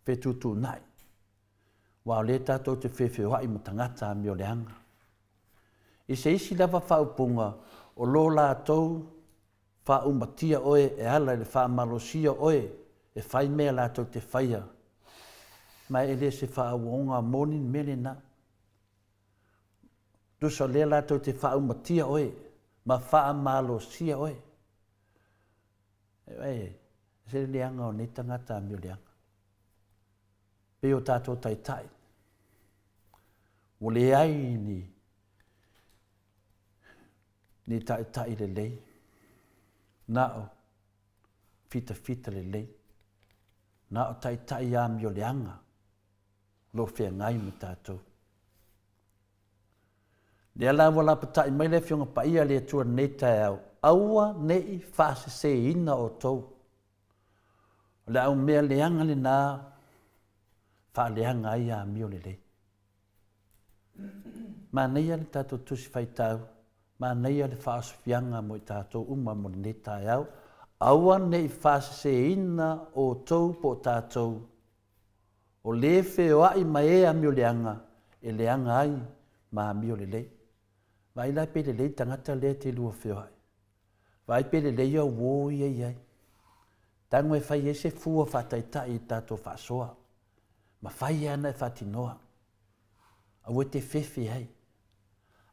Speaker 3: pe tutu nai. Wa le tātou te whewhewai mo tangata a mio leanga. I se isi lava whaupunga o lo lātou whaumatia oe e ala le whaamalosia oe e whai mea lātou te whaia. Mai e le se whaawonga moni mele na. Dusa le lātou te whaumatia oe ma whaamalosia oe. Se leanga o ne tangata a mio leanga. Pe o tātou tai. O le ai ni tai le lei. Nao fita le lei. Nao tai a mio leanga. Lo whea ngai me tātou. Le ala wala patai mai le fionga pa ia le atua nei tai au. Aua nei whaase se ina o tau. Le au mea leanga le nā wha leanga ai a mio le lei. Ma nei ale tātou tusi whai tau. Ma nei ale whaasofianga mo i tātou uma mo le tai au. Aua nei whaase se ina o tau po tātou. O le wheo ai mai e a mio leanga. E leanga ai ma a mio le lei. Vai lai pe le lei tangata le te lua wheo ai. Vai pe le lei au wō iai. Tango e whai e se fua whataitai i tātou whaasoa. Ma whai ana e whatinoa. Au e te whewhi hei.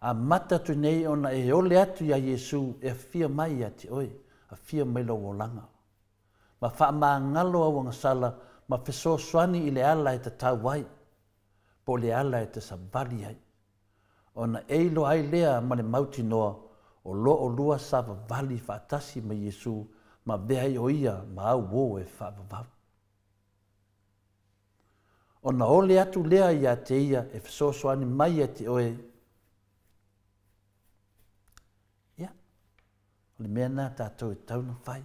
Speaker 3: A mata tu nei ona e ole atu ia Yesu e fia mai ati oe. A fia mai lo wolanga. Ma wha maa ngalo au ngasala ma wheso swani i le ala e te tau wai. Po le ala e te sabali hei. Ona eilo ai lea ma le mauti noa o lo o lua sava vali whaatasi ma Yesu ma behai o ia ma au wo e whaavavau. Ona ole atu lea ia te ia e whesosoani mai te oe. Ia, ole mea nā tātou e tauna whai.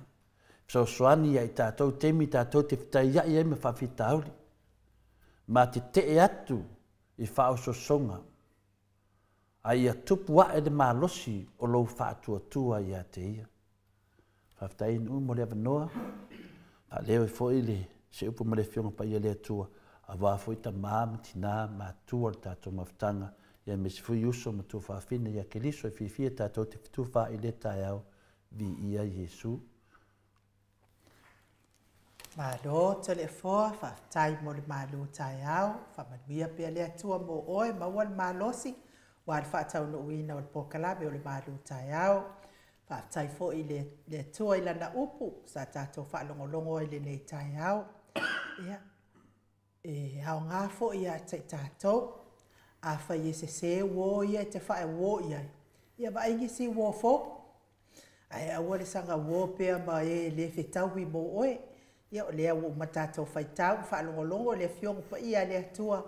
Speaker 3: Whesosoani ia i tātou temi tātou te whitai ia i me whawhita auri. Ma te te atu i whaososonga. A ia tupu a e le malosi o lou whaatua ia te ia. Whawhitai nu mo le avanoa. Pa leo e fo le se upu mo le fionga pa ia le atua. A wā fo i ta māma tina ma tua le tātou mawhtanga. Ia me se fui uso ma tu whawhina ia ke liso e whiwhia tātou te fitu wha i le tai au vi ia Yesu.
Speaker 2: Malo te le foa, whawhitai mo le malo tai au. Whamanuia pia le atua mo oe maua le malosi. Wa le whaatau no uina o le pokalawe o le malo tai au. Whaatai fo i le tua i lana upu. Sa tātou whaalongolongo i le nei tai au. Ia. E hao ngā fo i a te tātou. A whai e se wō ia te whae wō ia. Ia ba ingi si wō fo. Ai aua le sanga wō pia ma e le whetauhi mo oe. Ia o lea wō matātou whai tau. Whaalongolongo le fiongo pa ia le atua.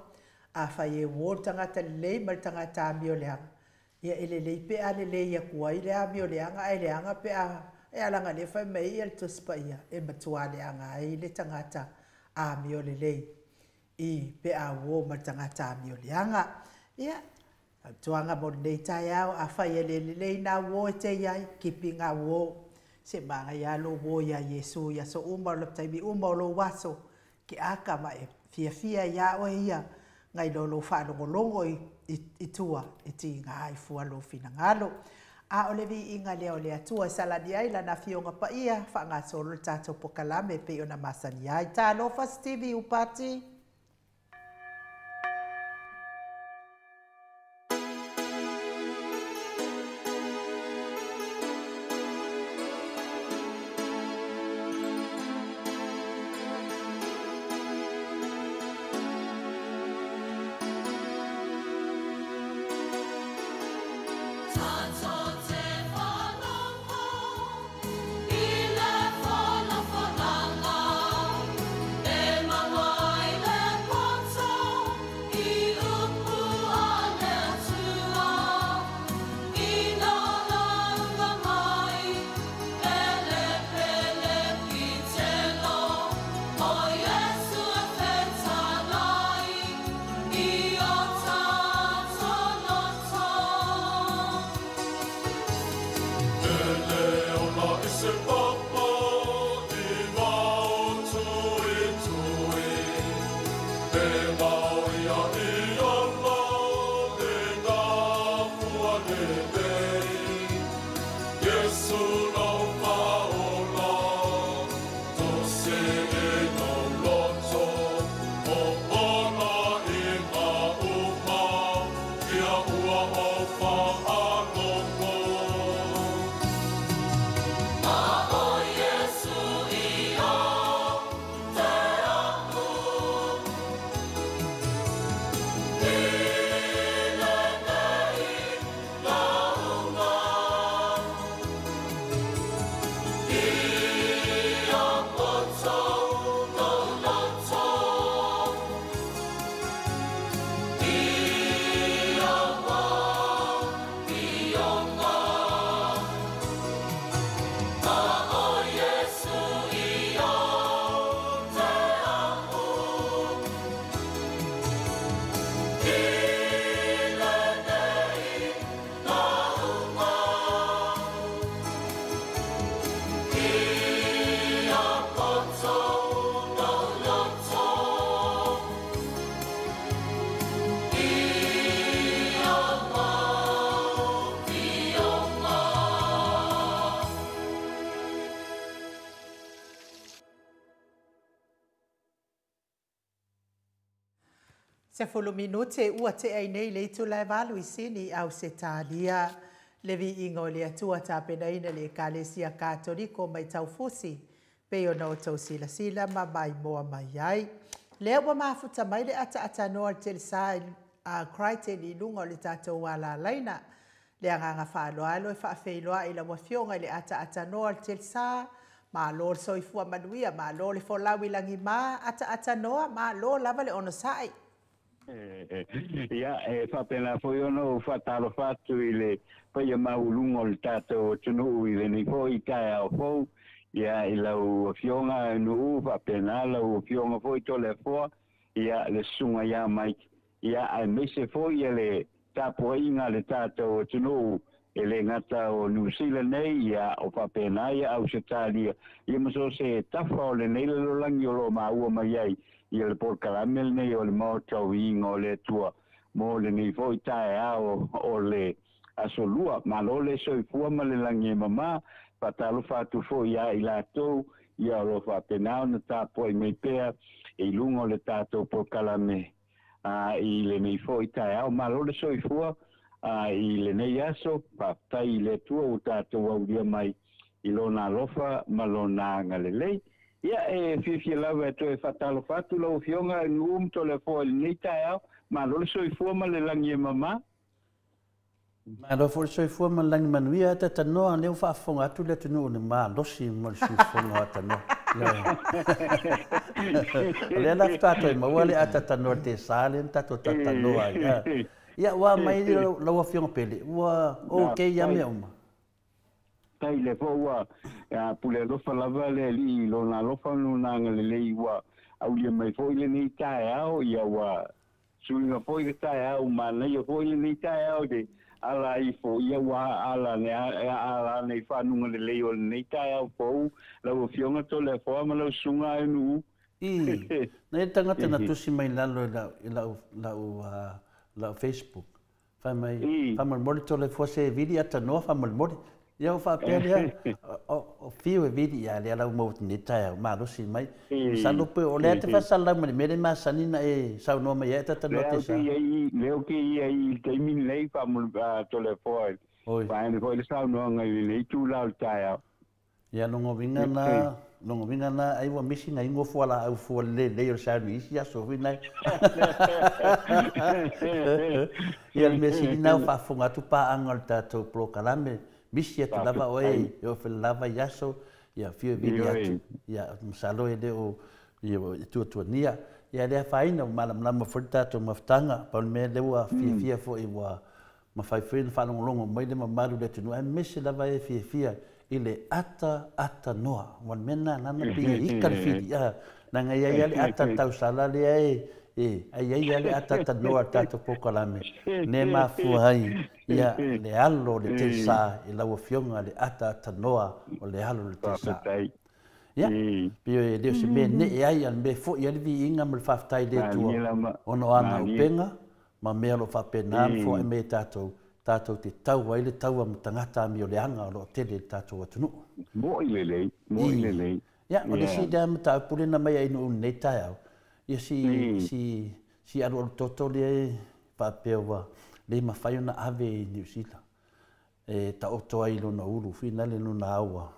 Speaker 2: A whai e wō tangata lei ma tangata amio leanga. Ia ele lei pe a le lei a kua i le amio leanga. Ai leanga pe a e alanga le whai mei i al tuspa ia. E matua leanga ai le tangata amio le lei. I pe a wō ma tangata amio leanga. Ia, tuanga mo nei tai au. A whai e le lei na wō e te iai. Kipi ngā wō. Se manga ia lo wō ia Yesu. Ia so uma o taimi uma o lo waso. Ki aka ma e fia ia o ia. Ngai lo whaanongolongo i tua e ti ngā ai fua lo fina ngalo. A o le vi inga leo le atua salani ai la na fionga pa ia wha ngā solo le tātou pokalame pe o na masani ai. Tā lofa Stevie Upati. Se fulu minute ua te ai nei le tu lai walu I sini au se talia. Le vi ingo le atua ta penaina le kalesia katoliko mai taufusi. Pe o no tau sila sila ma mai moa mai ai. Le ua mafuta mai le ata noa te sa kraite ni lungo le tatou wala laina. Le anganga whaaloa alo e whaafeiloa I la wafionga le ata noa te sa. Ma lo soifua manuia, ma lo le folawi langi ma ata noa, ma lo lava le ono sai.
Speaker 4: Ia fa pena foi ono fatalo fatu ile foi maulungo il tato tunu ile ni foi ka o fo ia ila o fionga no fa pena la o fionga foi tole fo ia le sunga ia mai ia ai mese foi ele tapo inga le tato tunu ele ngata o New Zealand nei ia o fa pena ia Australia ia mo se tafa le nei lo langi lo ma o mai ai ia le por caramel nei o le moto ingo le tua mo le ni foi tae o le asolua ma lo le soi fua ma le langi mama patalo fatu foi ia I lato ia lo fa pena na tapo I me pea I lungo le tato por calame I le ni foi tae ma lo le soi fua I le nei aso pa tai le tua o tato au dia mai I lona lofa ma lona ngalelei ia fifi lava to fatalo fatu lo fionga to le fo ni tae ma lo soi fua ma le langi mama
Speaker 3: ma lo fo soi fua ma langi manuia ta no le fa fonga tu le tunu ne ma lo si mo si fonga ta no le la tato ma wale ata no te salen tato no ia wa mai lo fionga pele wa okay ya me uma
Speaker 4: tai le fo wa pule lo fa lava le li lo na lo fa no na le wa au ia mai fo ile ni tae au ia wa suinga fo ile tae au ma na ia fo ile ni tae au de ala I fo ia wa ala ne fa no le o ni tae au fo lo fionga to le fo ma lo sunga nu
Speaker 3: nei tanga tena tusi mai lalo la Facebook fa mai monitor le fo se video ta no fa monitor ia fa pele o fio video ya le la mo ni tae ma lo si mai sa lo pe o le te fa sala me ma sanina sa no mai ta no te sa
Speaker 4: leo ki ai te min lei fa mo to le fo fa ni ko le sa no ngai ni tu la tae
Speaker 3: ia no vinga na ai wa misi na ingo fo la au fo le o sa ni ia so vina ia le mesi na fa fonga tu pa angol ta to pro kalame misi tu lava oi yo fe lava yaso ia fio video tu ia salo de o ia tu nia ia le faina malam lama furta to maftanga pa me le wa fia fo I wa ma fai fin fa longo mai le maru de tu no misi lava fia ile ata noa wan mena nana pia ikal fidi na ngai ai le ata tau sala le ai le ata noa tato pokalame ne ma fuai ia le alo le tesa I la fionga le ata noa o le alo le tesa Ya. Pio le se me ne ai al me fo ia le vi inga me whaftai le tua. Ono anga upenga, ma mea lo whapena fo e me tātou. Tātou te tau ai le tau am tangata mi o le anga o lo tele tātou atunu.
Speaker 4: Mo i le lei.
Speaker 3: Ya, o le si dam ta pule na mai ai no nei tai au. Ia si aro toto le papewa le mawhai ona ave i New Zealand. E ta oto ai lo na uru fina le no na aua.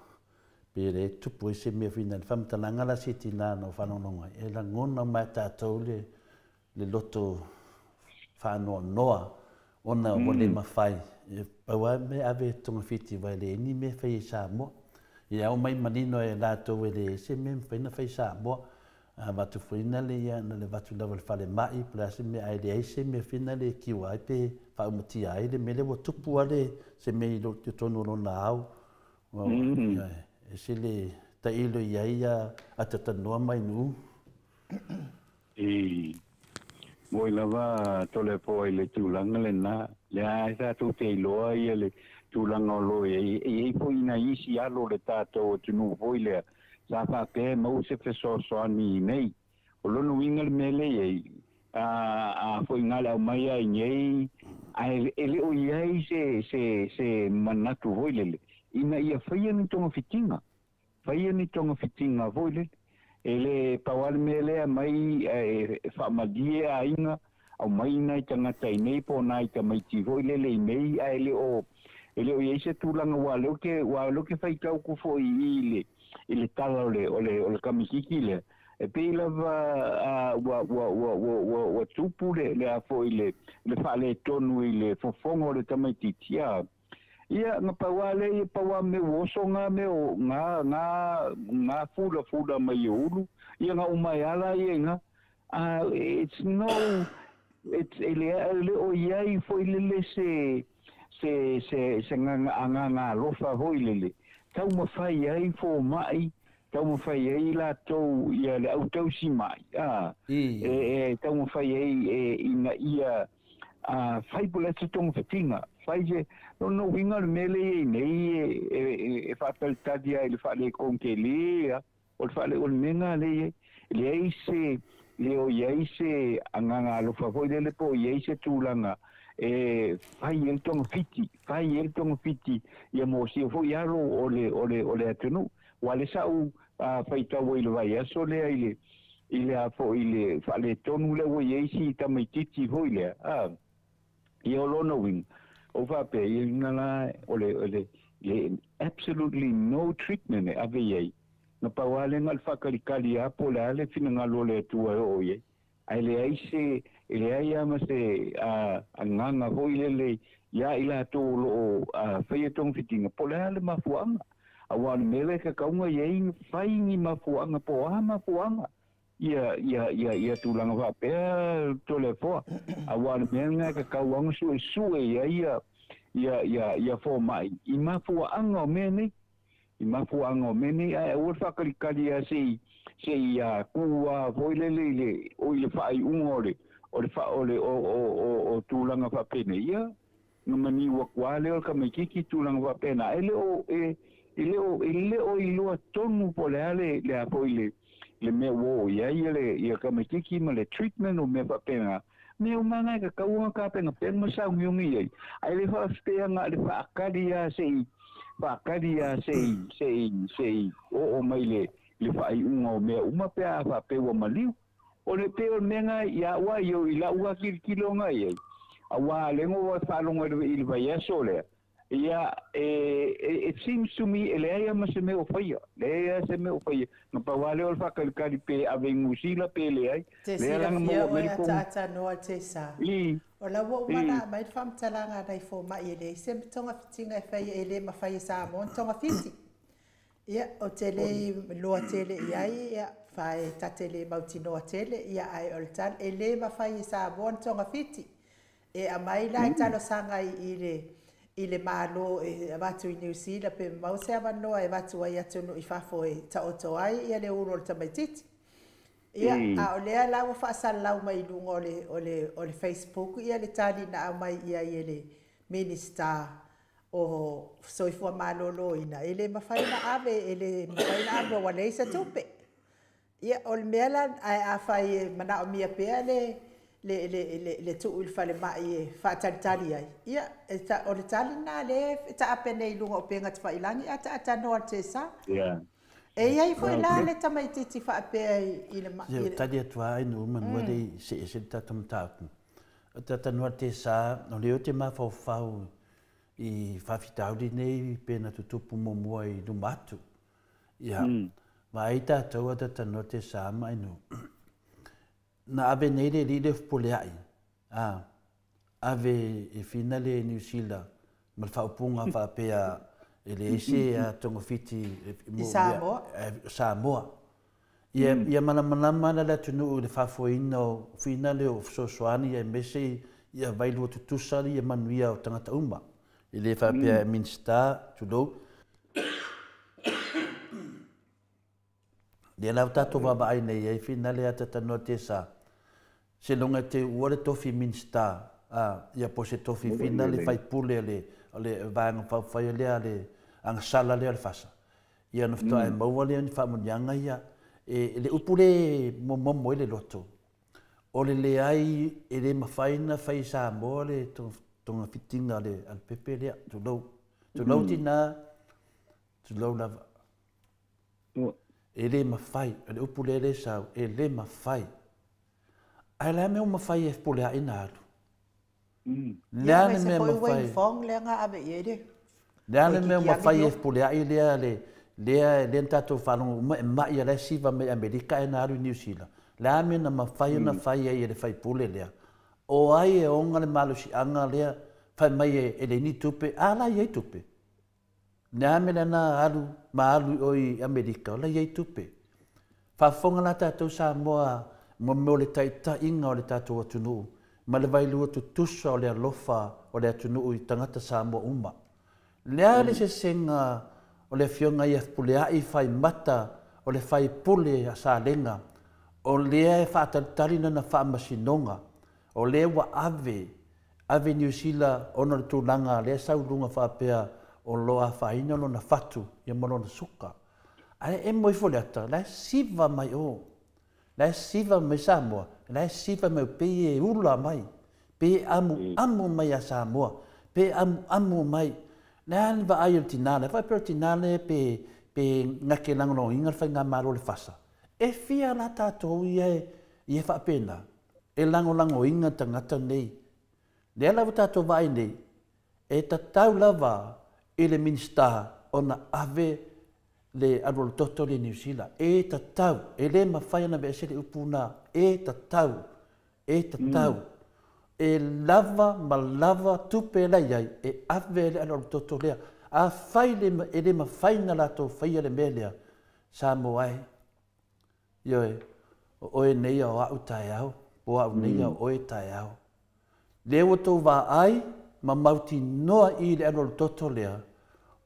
Speaker 3: Pere tupu e se mea fina le whamtalanga la si tina no whanononga. E la ngona mai tātou le loto whanoa noa ona o le mawhai. E paua me ave tonga fiti vai le ni me whai sa mo. Ia o mai manino e lātou e le se me whaina whai sa mo. Watu whaina le ia na le watu lawa le whale mai. Pela se me ai le ai se me whina le kiwa ai pe whaumati ai le me le wa tupu ale se me ilo te tonu rona au. E se le ta ilo ia ia a te tanoa mai nu.
Speaker 4: Mo i lava tole po i le tūlanga le nā. Le ai sa tū te iloa ia le tūlanga o lo e po ina isi alo le tātou o tunu po i lea. Sa whake mau se whesoani nei. O lono winga le mele ei. A fo ingale au mai ai nei. Ele o iai se manatu voilele. Ina ia whaia ni tonga fitinga. Whaia ni tonga fitinga voilele. Ele pawale mele mai whamadie a inga. Au mai nai tangata i nei po nai ta mai ti voilele i nei a ele o iai se tūlanga wa loke whaikau kufo i ile tala ole kamikiki le e pe lava wa tupu le afo le fale tonu ile fofongo le tamaititia ia nga pawale pawa me wosonga me o nga fula mai ulu ia nga umayala ia nga it's ele o iai fo ile se nga lofa hoilele tau mawhai ai fō mai, tau mawhai ai la tau ia le au tau si mai. Tau mawhai ai ina ia whai pula te tonga whatinga. Whai je, no winga le mele e nei e whapel tadia e le whale konke lea, o le whale o le menga lea, le eise, le o iaise anganga alofa hoi le po iaise tūlanga. Fai el tonga fiti ia mo si fo ia ro ole atunu wale sau fai tau ile vai aso le ile a fo ile fale tonu le wo yesi tamai titi fo ile ia lono wing o va pe ngala ole absolutely no treatment ave ye na pa wale ngal fakali apo le ale fina ngalo le tua o ye ele aise ele ai ama se anganga hoilele ya ila to lo fai tong fitinga polale mafuanga awan mele ka kaunga ye fai ni mafuanga po ama fuanga ia tulanga va pe tole po awan mele ka kaunga su ia fo mai I mafuanga mene ai o fakali asi se ia kua voilele le o ile fai ungore o tulanga fa pene ia no mani wa kwale o kamikiki tulanga fa pena ele o ilo tonu polale le apoile le me wo ia kamikiki ma le treatment o me fa pena me o mana ka kaunga ka pena pena sa ngiungi ai le fa speanga le fa kadia sei o maile le fai unga me uma pe a pe wa maliu o le pe o menga ya wa yo ila wa kilonga ye awa le ngo wa fa longa il va ya sole ya it seems to me ele ya ma se me o faya no pa wale o fa kali pe ave ngusila pe le ai
Speaker 2: le lang mo ameriko ta no te sa o la wo mana mai fam talanga dai fo mai ele se tonga fitinga fa ele ma fa sa mo tonga fiti ia o tele loa tele ia fai tatele mautino tele ia ai oltan ele ma fai sa bon tonga fiti e a mai la talo sanga ile malo e vatu I New Zealand pe mau se avano e vatu ai atunu I fafo e ta oto ai ia le uro ta maititi ia a ole la wa fa sala mai lungo ole Facebook ia le tali na mai ia ele minister o soifua malolo ina ele mafaina ave ele mafaina ave wa leisa tupe ia o le mela a fai mana o mia pea le tu il fale mai e fa tali ai ia ta o le tali na le ta apene i lunga o penga te failangi ata no te sa
Speaker 4: Yeah.
Speaker 2: e ia foi la le tamai titi fa pe i le
Speaker 3: Ia tadi atua ai no manua le se tatum taku. Tata noa te sa, no leo te mawhau i whawhitauri nei pēna tutupu momua i lumatu. Ia, ma ai tātou a tata noa te sa mai no. Na ave nei le li le fpole ai. Ave e whina le New Zealand, ma le whaupunga whapea e le ese a tongofiti
Speaker 2: I Samoa.
Speaker 3: Samoa. Ia mana le tunu le whafoina o whina le o sosoani e mese ia vailu o tutusari ia manuia o tangata uma. I le whapea Minster, tulou. Le lau tato waba ai nei e whina le atata no te sa. Se longa te uare tofi Minster, ia po se tofi whina le whaipule le vanga whawhai lea le angasala lea le whasa. Ia naftoa e maua lea ni whamunianga ia. E le upule momo le loto. O le ai e le mawhaina whai Samoa le tonga fitinga le al pepe lea. Tulau tina, tulau lava. E le mawhai, le upule le sau, e le mawhai. Ai la mea mawhai e pule a ina alu. Leane mea mawhai.
Speaker 2: Fong le nga abe yede.
Speaker 3: Leane mea mawhai e pule a i lea le tatou whanonga uma e mai a le siva me Amerika e naru New Zealand. Lea me na mawhai na whai e le whai pule lea. O ai e onga le malusi anga lea whai mai e le ni tupe, la iei tupe. Lea me na alu, ma alu o i Amerika, la iei tupe. Whafonga la tatou Samoa, mo le taita inga o le tatou atunu. Ma le vailua tutusa o le alofa o le atunu i tangata Samoa uma. Lea le se senga o le fionga i afpuleai whai mata o le whai pule a sālenga, o lea e whātaritarina na whaamasinonga, o lea wa ave New Zealand ona le tūlanga, lea saurunga whapea o loa whaina no na whatu, ia mono na suka. Ai e moi foliata, lea siva mai o, lea siva mai Samoa, lea siva mai pei e ula mai, pei amu mai a Samoa, pei amu mai, Nea ni va ai o tinale, vai per tinale pe ngake langono inga fai ngā maro le fasa. E fia la tātou i e whapena, e lango inga tangata nei. Lea lawa tātou vai nei, e tatau lava i le Minster o na ave le arolo toto le New Zealand. E tatau, e le mawhai ana vese le upuna, e tatau. E lava ma lava tupe la iai e ave le alo toto lea a fai le ma faina la to fai le melea Samoa ai ioe o e nei o au tai au o au nei o e tai au le o to va ai ma mauti noa i le alo toto lea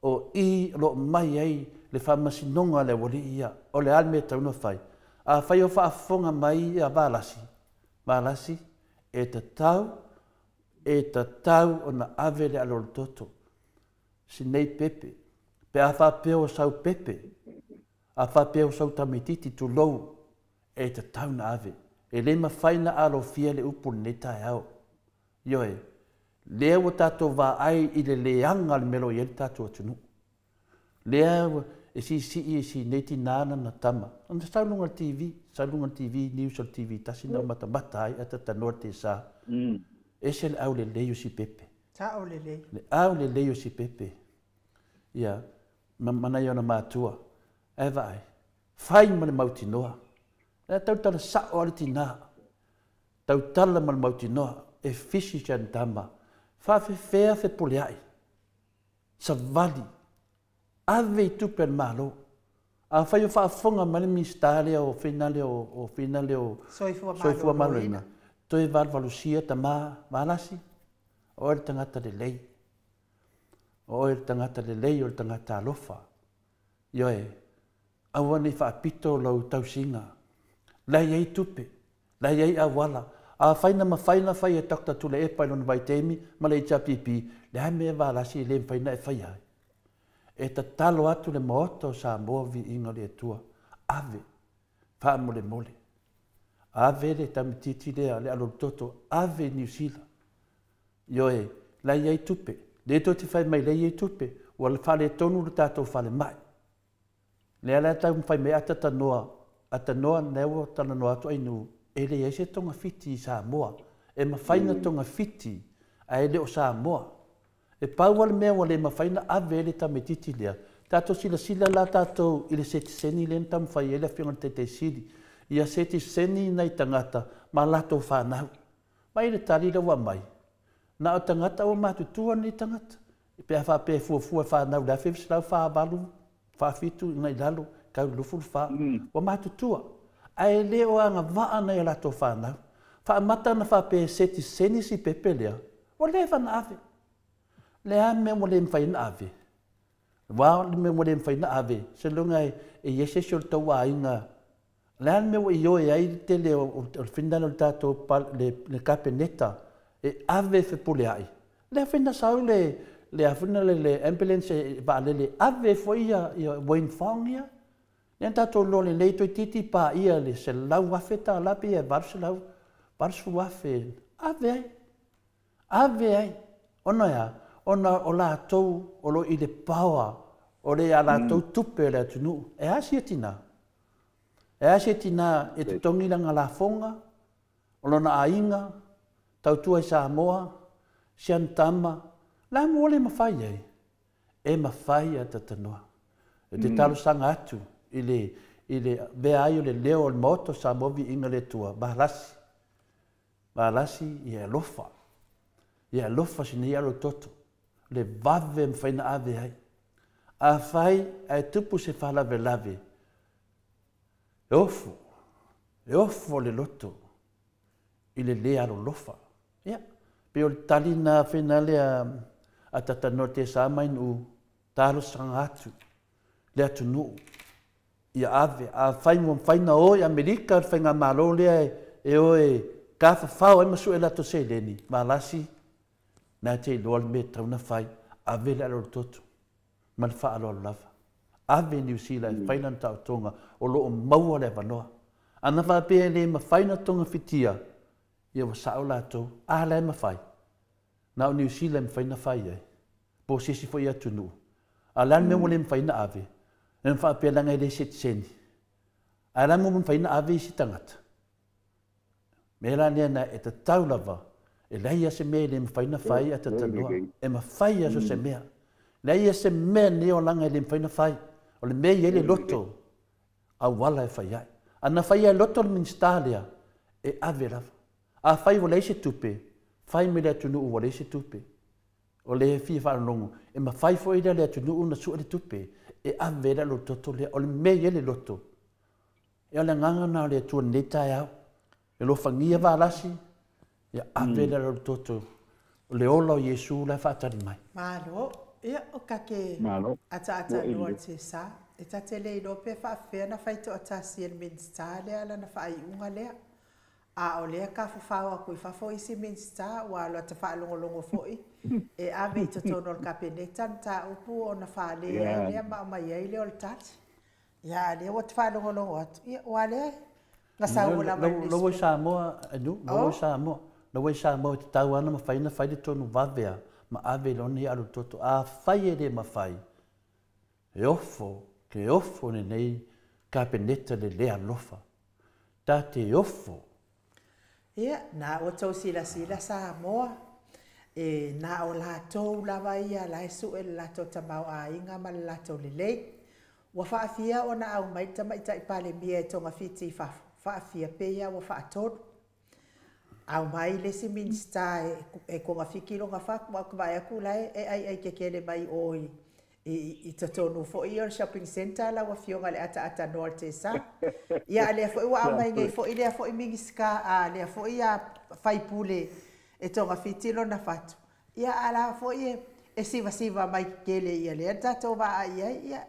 Speaker 3: o i lo mai ai le whamasinonga le wali ia o le alme tauna fai a fai o whaafonga mai a valasi e tatau o na ave le alolo toto. Si nei pepe. Pe a whapeo sau pepe. A whapeo sau tamititi tu lou. E tatau na ave. E le mawhaina alo fia le upu ne tai au. Ioe, lea o tato wā ai i le leanga le melo i ele tato atunu. Lea e si neti nana na tama. Ana saulunga TV, News TV, tasi na mata ai ata tanoa te sa. E se le au le leio si pepe.
Speaker 2: Ta au le lei.
Speaker 3: Le au le leio si pepe. Ia, mana i ona mātua. E vai, whai ma le mauti noa. E tau tala sa o ale tina. Tau tala ma le mauti noa. E fisi jan tama. Whawhewhea fe puleai. Sa vali. Ave i tupe malo. A whai o whaafonga ma le Minster o whina leo soifua malo ina. Toi valvalusia ta malasi. O e tangata le lei. O e tangata le lei o le tangata alofa. Ioe, awane whaapito lau tausinga. Lai ei tupe. Lai ei awala. A faina ma faina fai e Dr. Tule e pai lona vaitemi ma le ita pipi le hai mea valasi le faina e fai ai. E ta talo atu le mooto sa movi inga le tua. Ave, wha mole mole. Ave le tamititi lea le alo toto, ave New Zealand. Ioe, la iei tupe. Le to te fai mai le iei tupe, ua le fale tonu le tātou fale mai. Le ala tau fai mai ata noa neua tana noa atu ainu. E le eise tonga fiti i Samoa. E mawhaina tonga fiti a ele o Samoa. E pau wale mea wale mawhaina ave ele tamititi lea. Tātou sila la tātou i le seti seni le ntam whai ele whionga te siri. Ia seti seni nei tangata ma lato whanau. Mai le tarira wa mai. Na o tangata o matutua ni tangata. Pe a wha pe fuafua whanau la whiwis lau whaavalu. Whaafitu ngai lalo. Kau lufuru wha. Wa matutua. Ai leo anga waa nei lato whanau. Whaamata na wha pe seti seni si pepe lea. O le whana ave. Le a me mo le mwhaina ave. Wao le me mo le mwhaina ave. Se lunga e yese sio le tau a inga. Le a me mo i oe ai te le o whindana le tato le kapeneta. E ave fe pule ai. Le whina sau le awhina le ambulance va le ave fo ia Wayne Fong ia. Le tato lo le leito i titi pa ia le se lau wafeta lapi e varsu lau. Varsu wafe. Ave ai. Ave ai. Ono ia. Ona o la tou o lo i le paua o le a la tou tupe le atunu. E asia tina. E asia tina e te tongi langa la fonga, o lona ainga, tautua i Samoa, Siantama, la mo le mawhai ai. E mawhai a tatanoa. E te talo sanga atu i le vea ai o le leo o le moto Samovi inga le tua. Bahalasi. Bahalasi i e lofa. I e lofa sini i alo toto. Le vave mwhaina ave ai. A whai ai tupu se whalave lave. E ofo le loto. I le lea alo lofa. Ia. Pe o le tali na whena lea a tatano te sa main u talo sanga atu. Le atu nuu. Ia ave. A whai mo mwhaina o i Amerika whainga malo lea e oe ka whawhau e masu e lato se leni. Malasi. Nā te loa le me tauna whai, ave le alo toto, ma le wha alo lava. Ave New Zealand, whainan tau tonga, o loo maua le wanoa. Ana wha pēr le ma whaina tonga whitia, ia wa sao lātou, a le ma whai. Nā o New Zealand whaina whai ai, po sisi fo ia tunu. A lan me mo le mwhaina ave, e ma wha pēr langa le seti seni. A lan mo mwhaina ave i si tangata. Me la nea na e ta tau lava, e leia se mea le mwhaina whai a tatanoa. E ma whai aso se mea. Leia se mea neo langa le mwhaina whai. O le mea i ele loto. A wala e whai ai. Ana whai ai loto le ministalia. E ave lava. A whai wale se tupe. Whai me le atunu u wale se tupe. O le fia whanongo. E ma whai fo ida le atunu u na sua le tupe. E ave la lo toto le. O le mea i ele loto. E o le ngangana le atua netai au. E lo whangia waalasi. Ia ave le ro toto le ola o Yesu le whaatari mai.
Speaker 2: Malo, ia o kake ata noa te sa. E ta te lei lope whaafea na whaito a tasi el minsta lea la na whaai unga lea. A o lea ka whawhau a kui whafo isi minsta wa alo ata whaalongolongo foi. E ave i totono o kapenetan ta upu o na whaalea lea ma o mai ei leo le tati. Ia lea wat whaalongolongo atu. Ia wa lea. Ngasa ula mai nisu.
Speaker 3: Lowo Samoa, anu, lowo Samoa. Na wai sa mo te tau ana ma whaina whai le tonu wawea ma ave loni alu toto a whai e re ma whai. E ofo ne nei ka peneta le lea lofa. Ta te ofo.
Speaker 2: Ia, na o tau sila sa moa. E na o la tau lawa ia la esu e la tau tamau a inga ma la tau le lei. Wa whaafia o na au maita maita i pale mia e tonga fiti fafu. Whaafia peia wa whaatonu. Au mai le si minsta e konga whikilo ngā whakua ku vai aku lai e ai ke kele mai oi i tatonu fo i o shopping center la wa fionga le ata noa te sa. Ia lea fo i wa au mai ngai fo i lea fo i mingiska a lea fo i a whaipule e tonga whitilo na whatu. Ia ala fo i e siva mai kele ia lea tato wa ai ia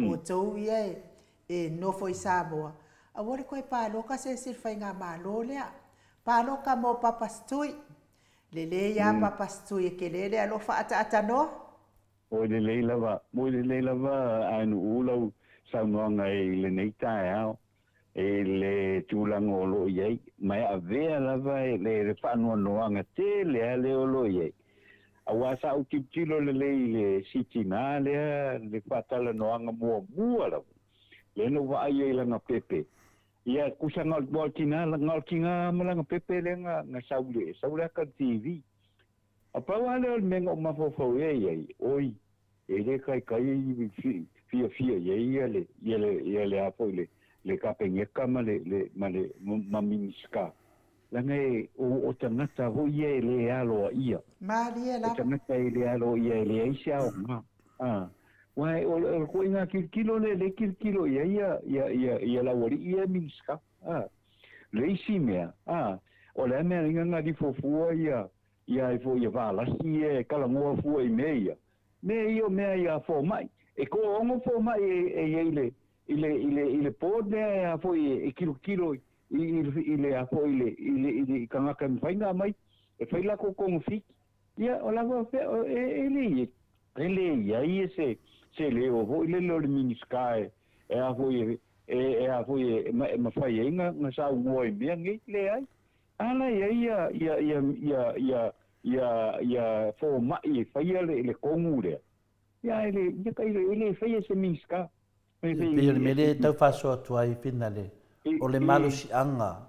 Speaker 2: o tau ia e no fo i Samoa. A wale koe pā loka se sirwhai ngā malo lea. Paloka mo papastui. Lele ya papastui ke lele alo ata no.
Speaker 4: O le leila va anu ulau sa ngonga le neita ao. E le tulango lo ye mai ave lava le fa no noanga te le lo ye. Awasa o kitilo le sitina le fatala noanga mua la. Le no va ye la pepe. Ia kusanga boltina la ngalkinga malanga pepe le nga saule ka TV. Apa wale mengo mafofo ye oi. Ele kai fia ye apo le kapengeka le maminiska. Lange o tangata ho ye le alo ia.
Speaker 2: Maria la.
Speaker 4: Tangata le alo ia le aisia o Wai o ko inga kilo le kilo ia la wori ia miniska. Le isimea. O le mea inga di fofua ia fo ia vala si kala ngoa fua I meia. Mea ia fo mai. E ko ongo fo mai ile pode a foi kilo ile a foi ile kanga kan fainga mai e faila ko fik ia ola go ele ia se le o ile lo miniskai e a foi ma fai inga na sa ngoi bia ngi le ai ala ia fo mai faia le kongure ia ile faia se miniskai
Speaker 3: Pia mele tau faso atuai finale. O le malusi anga.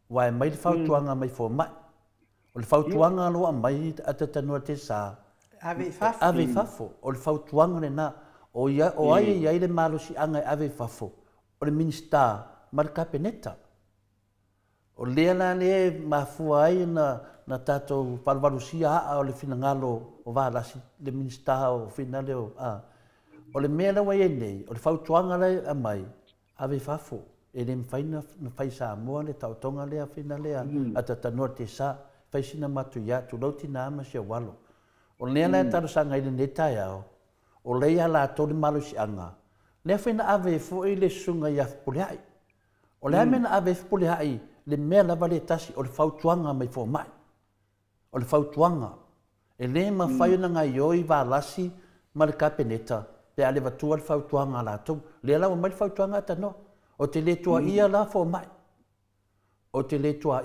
Speaker 3: Wai mai le fautuanga mai fo mai. O le fautuanga loa mai atatanua te sa. Ave fafo. O le fautuanga le na. O ai le malusi anga ave fafo. O le minista marka peneta. O lea la le mafua ai na tatou palvalusia o le finangalo o valasi le minista o finale o O le mea lawa e nei, o le fautuanga lai a mai, ave fafo, e le mwhaina na whai Samoa le tautonga lea whina lea, a tatanua te sa, whaisina matu ia, tu lauti na ama se walo. O lea lea tarasanga i le netai au, o leia la tole malo si anga, lea whina ave fo i le sunga i afpuleai. O lea mena ave afpuleai, le mea lawa le tasi, o le fautuanga mai fo mai. O le fautuanga, e le ma whaina ngai oi va lasi, ma le kapeneta, pe ale vatua le fautuanga la tau. Le ala o mai fautuanga tano. O te le tua ia la fo mai. O te le tua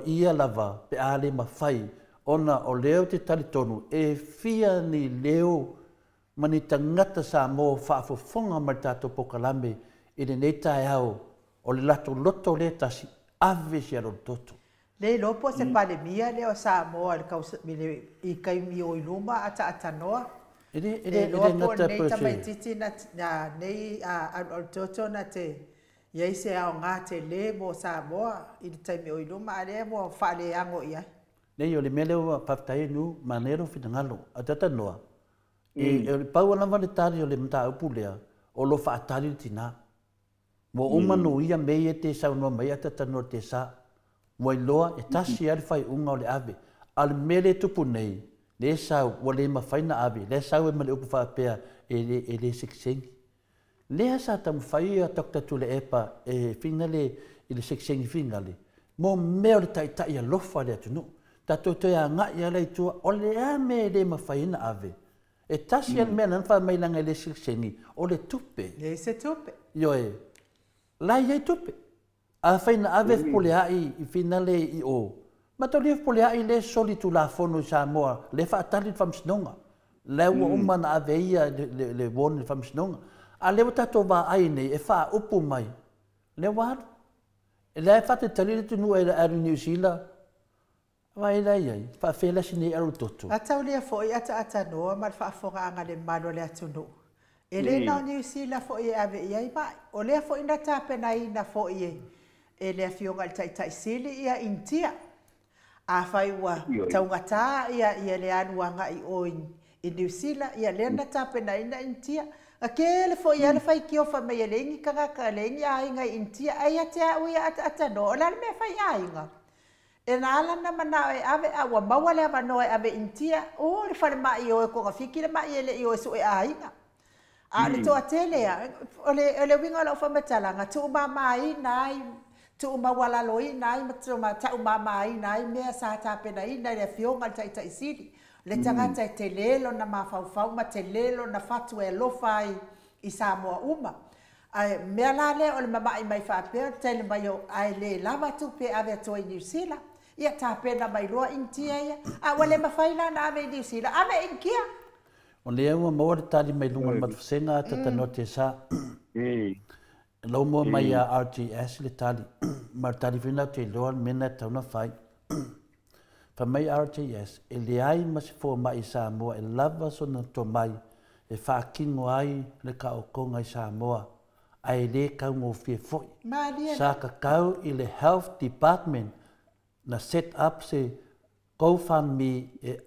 Speaker 3: ia lava pe ale mawhai. Ona o leo te talitonu e fia ni leo mani tangata sa mo whaafofonga mai tato pokalame i le netai au o le lato loto le tasi ave si alo toto.
Speaker 2: Le lopo se palemia leo sa mo al i kaimi o iluma ata noa.
Speaker 3: Ele
Speaker 2: ngata po se. Nei titi na nei al toto na te ia se ao ngā te le mo sa moa i taimi o iluma ale mo whale ango ia.
Speaker 3: Nei o le mele o paftai nu manero finangalo a tata noa. E le pau ana vale tari o le mta upulea o lo whaatari tina. Mo umanu ia mei e te sau noa mai a tata noa te sa. Mo i loa e tasi ari whai unga o le ave. Al mele tupu nei. Le sau o le mawhaina ave, le sau e male upu whaapea e le siksengi. Lea sa tamu whai a taktatu le epa e whingale i le siksengi whingale. Mo mea o le taitai a lofa le atunu. Tato toi a ngai a lei tua o le a me le mawhaina ave. E tasi an mea nan wha mailanga i le siksengi o le tupe.
Speaker 2: Le se tupe.
Speaker 3: Yo e, lai ei tupe. A whaina ave pule ai i whingale i o. Ma tau lef pole ai le soli tu la fono i Samoa, le whaatari whamsinonga. Le ua umana ave ia le wone whamsinonga. A le tato wa ai nei e wha upu mai. Le waru. E le whate talire tu nua e le aru New Zealand. Wai lai ai, wha whelasi nei aru toto.
Speaker 2: A tau lea fo i ata noa ma le whaafonga anga le malo le atunu. E le nao New Zealand fo i ave i ai mai. O lea fo i na tāpena i na fo i e lea fionga le taitai sili ia intia. A whai ua taungata ia le anuanga i o i New Zealand, ia le na tāpena ina intia. A kele fo ia le whai ki o wha mea lengi kangaka lengi a inga intia, ai a te au ia ata no, o lale mea whai a inga. E na ala na manao e ave a ua maua le amanoa e ave intia, o le whare mai o e konga whiki le mai e le i o e so e a inga. A le toa tele a, o le winga lau whametalanga, tu umamai nai tu mawala loi nai ma ta mai nai me sa ta pe nai nai le fionga tai sili le tangata te lelo na mafau ma te lelo na fatu e lofai i Samoa uma ai me la le o le mamai mai fa pe te le mai ai le lava tu pe ave to i New Zealand ia ta pe na mai loa intia ia a wale mafaila na ave New Zealand ave inkia
Speaker 3: o le ua mo le tali mai lunga matufsenga tatano te sa lo mo mai a RTS le tali ma tali fina te loa mena tauna fai fa mai RTS e le ai ma se fo mai Samoa e lava sona to mai e fa kingo ai le ka o konga i Samoa ai le ka ngo fie foi sa ka kau i le health department na set up se GoFundMe e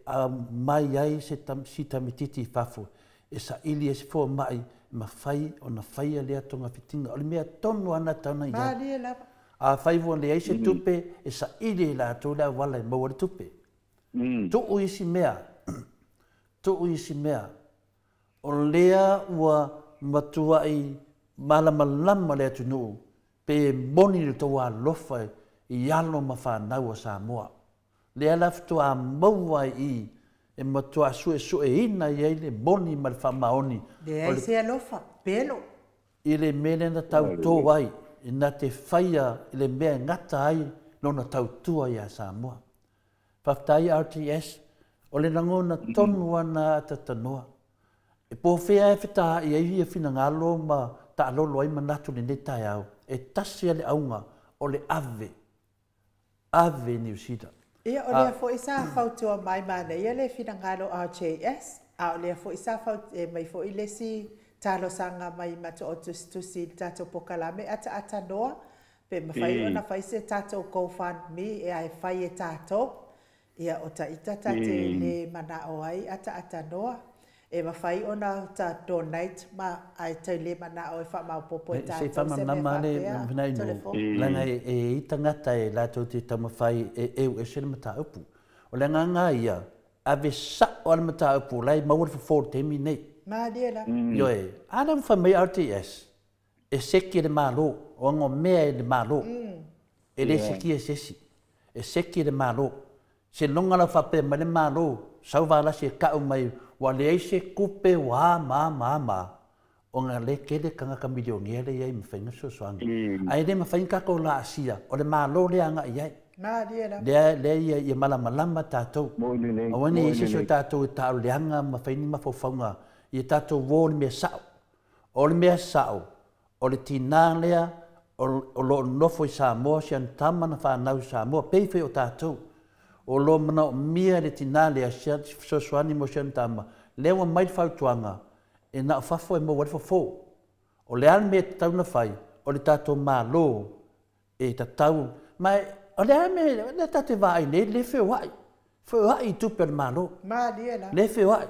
Speaker 3: mai ai se sita mititi fafu e sa ili e se fo mai ma fai ona fai le atonga fitinga o le mea tonu ana tauna ia a fai vo le aise tupe e sa ili la to la wala mo le tupe tu isi mea o lea ua matua i malama le atunu pe moni le toa lofa i alo ma whanau o Samoa lea laftu a maua i e matua sue ina i le moni ma le whamaoni
Speaker 2: le aise alofa pelo
Speaker 3: i le mele na tau tō ai i na te whaia i le mea ngata ai lona tau tua i a Samoa. Whaftai RTS o le nangona tonu ana tatanoa. E po whea e whita i ei hia whina ngalo ma ta alolo ai manatu le netai au. E tasi le aunga o le ave New Zealand.
Speaker 2: Ia o lea fo isa fautua mai mana ia le whina ngalo RJS. A o lea fo isa fautua mai fo i lesi talo sanga mai mato o tusi tato pokalame ata noa pe mawhai ona whai se tato GoFundMe e ai whai e tato ia o ta itata te le mana o ai ata noa e mawhai ona ta donate ma ai te le mana o e whamau popo e tato
Speaker 3: se whamau male langa e itangata e lato te tamawhai e sele mata upu o langa ngā ia ave sa o ala mata upu lai mawar for 4 temi nei yo e ana fa mai RTS e seki le malo o ngo mea le malo e le seki e sesi e seki le malo se longa la fa pe ma le malo sauva la se ka mai wa le se kupe wa ma o nga le ke le kanga ka milioni le ai mfenga so swang ai le mfenga ko la asia o le malo le anga ia le ia malama tatou o wani se so tatou ta le anga mfenga mafofonga i tatou wō le mea sao, o le tina lea, o lo nofo i Samoa, si an tamana whanau Samoa, peiwhi o tatou. O lo mana o mia le tina lea, si an sosuani mo si an tama, lewa mai whautuanga, e na whafo e mo warifa fō. O le an mea tatau na whai, o le tatou mālo, e tatau, mai, o le an mea, le tatou vai ne, le whiwai i tupe le mālo. Le whiwai.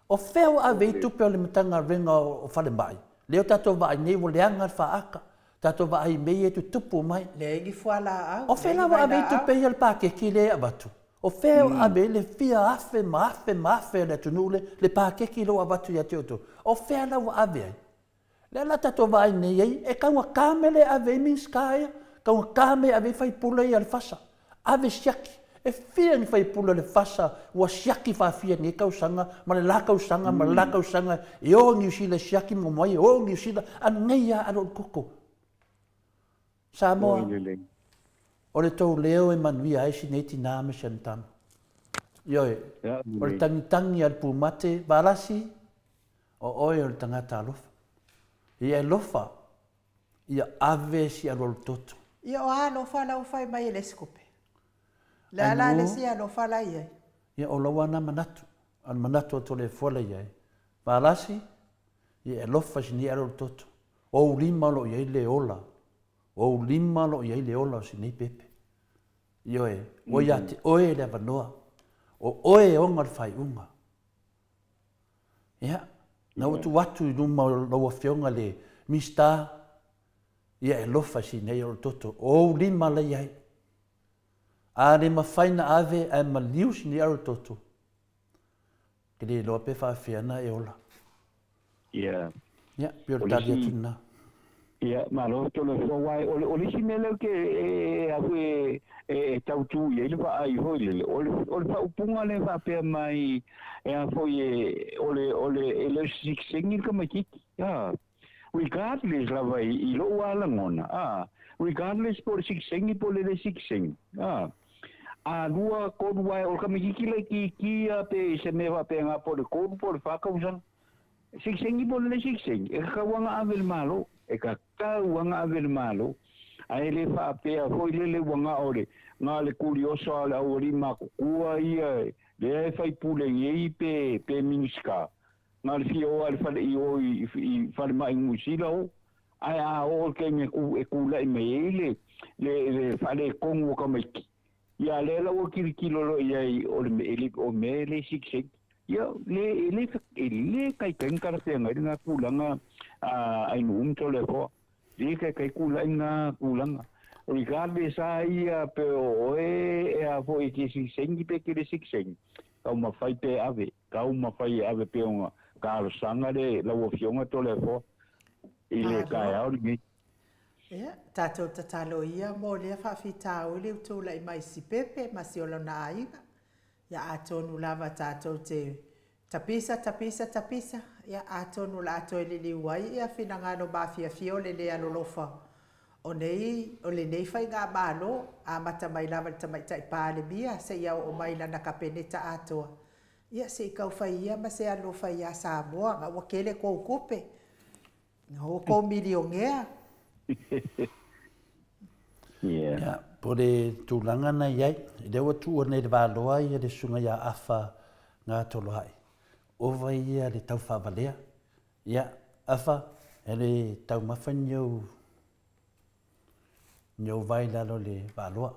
Speaker 3: O feo a vei tupe o le matanga renga o whale mai. Leo tato vai nei wo leanga whaaka. Tato vai mei e tu tupu mai.
Speaker 2: Le ingi fuala au.
Speaker 3: O feo a vei tupe i al pake ki le abatu. O feo a vei le fia afe le tunule le pake ki lo abatu ya te oto. O feo la wa a vei. Le la tato vai nei ei e kaunga kamele a vei minskaya. Kaunga kame a vei fai pula i al fasa. A vei siaki. E fia ni fai pula le fasa ua siaki fa fia ni kausanga ma le la kausanga e o New Zealand siaki mo mai o New Zealand aneia alo koko Samoa o le tau leo e manuia ai si neiti nā me siantam ioe o le tangitangi al pumate balasi o oe o le tangata alofa ia lofa ia ave si alo toto
Speaker 2: ia o alofa lau fai mai le skope la le sia no fala ia.
Speaker 3: Ia o lawa na manatu. An manatu to le fola ia. Balasi ia lofa sini aro toto. O lima lo ia le ola. O lima lo ia le ola sini pepe. Io e o ia te oe le vanoa. O oe onga fai unga. Ia na o tu watu numa lo fionga le mista ia e lofa sini aro toto. O lima le ia. A le mawhaina ave a malius ni aro toto. Ke le lope whawhiana e ola.
Speaker 4: Ia.
Speaker 3: Ia, pio tali atina.
Speaker 4: Ia, malo to le wai ole sinele ke tau tu ia le vai hoi le ole fa upunga le va pe mai foi ole le singing ka mai kiki regardless la vai I lo wala ngona regardless por singing por le singing lua ko wai o ka mai kiki le ki pe se me va pe nga por por fa ka usan singing por le singing e ka wanga avel malo e ka wanga avel malo ai le fa pe foi le wanga ore nga le curioso ala ori ma kua ia le fai pule i pe minska nga le fio al fa I fa mai musila o ai o ke me ku la me le fa le kongo ka me ia le la o kilo lo ia o me le sik ia le kai ken kar te nga kulanga ai num to le ko le kai kulanga kulanga regardless ia pe a foi que sengi pe que sing kau ma fai pe ave pe nga ka sanga de la wo fionga to le fo ile kai au ni
Speaker 2: ia tato tatalo ia mo le fa fita o le tu lai mai si pepe ma si ola na ainga ia atonu lava tato te tapisa ia atonu la to le liwai ia fina ngano ba fia le alolofa o le nei fai ngā mālo a mata mai lava le tamaitai pāle mia se iau o mai lana ka peneta atoa. Ia se I kau fai ia ma se alo fai ia Samoa ngā wakele kou kupe. Ngā kou miliongea.
Speaker 3: Ia, po le tūlanga na iai, I lewa tū o nei le wāloa ia le sunga ia afa ngā toloai. Ova ia le tau whavalea. Ia, afa, ele tau mawhanyau Nyo vai lalo le waloa.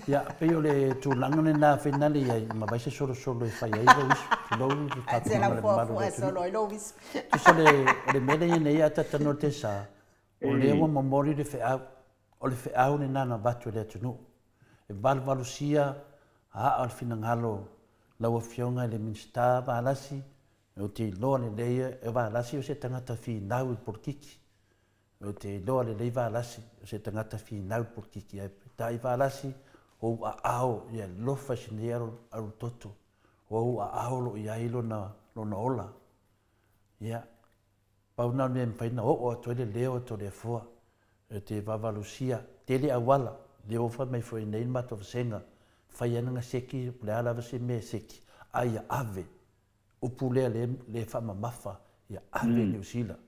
Speaker 3: Ia, peo le tūlanga ne nā whenale ia ma vai se solo I whai ai lo wisu. Lo wisu.
Speaker 2: Te lau fua solo I lo wisu.
Speaker 3: Tusa le mele ia nei ata tano te sa. O le ewa mamori le wheau. O le wheau ne nana batu le atunu. E walu sia a al fina ngalo laua fionga le minsta waalasi. O te loa le leia e waalasi o se tangata fi nau I porkiki. O te loa le lei waalasi, o se tangata fi nau por kiki ai. Tai waalasi, o a ao ia lofa sine aru toto. O a ao lo ia ilo na ola. Ia, pau nau me mpaina o ato ele leo to le fua. O te wavalusia, te le awala, le ofa mai fo nei mato vasenga. Fai ananga seki, le alawa se me seki. Ai ave, upulea le whama mafa, ia ave New Zealand.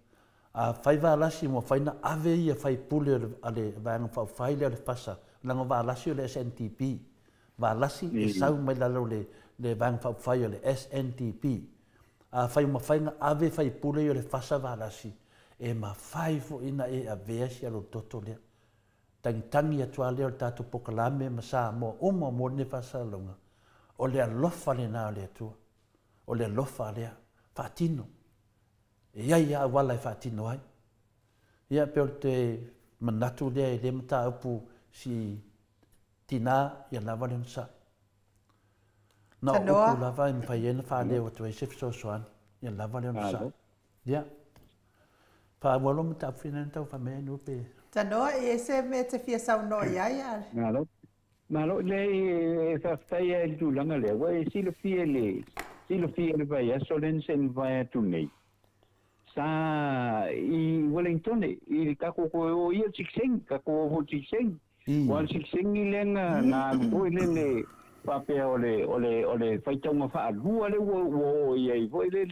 Speaker 3: A fai waalasi mo faina ave ia fai pule ale vanga fa fai le pasa langa waalasi le SNTP waalasi e sau mai lalo le vanga fa fai le SNTP a fai mo faina ave fai pule le pasa waalasi e ma fai fo ina e ave si alo toto le tangi atua le tato pokalame ma sa mo mo ne pasa longa o le alofa le na le tu o le alofa le fatino ia wala fatino ai. Ia pe te manatu le mata upu si tina ia lava le sa. Na upu lava I mpaiena fa le o tu sef so soan ia lava le sa. Ia. Fa walo mata fina tau fa me no pe.
Speaker 2: Tanoa e se me te fia sau no ia ia.
Speaker 4: Malo le fa fai el tu langa le wa si lo fie le vai solen sen vai tu nei. Sa I Wellington I kako ko ia chikseng kako ho chikseng wal chikseng I lenga na ko le pape ole fai tonga fa lua le wo ia I voi le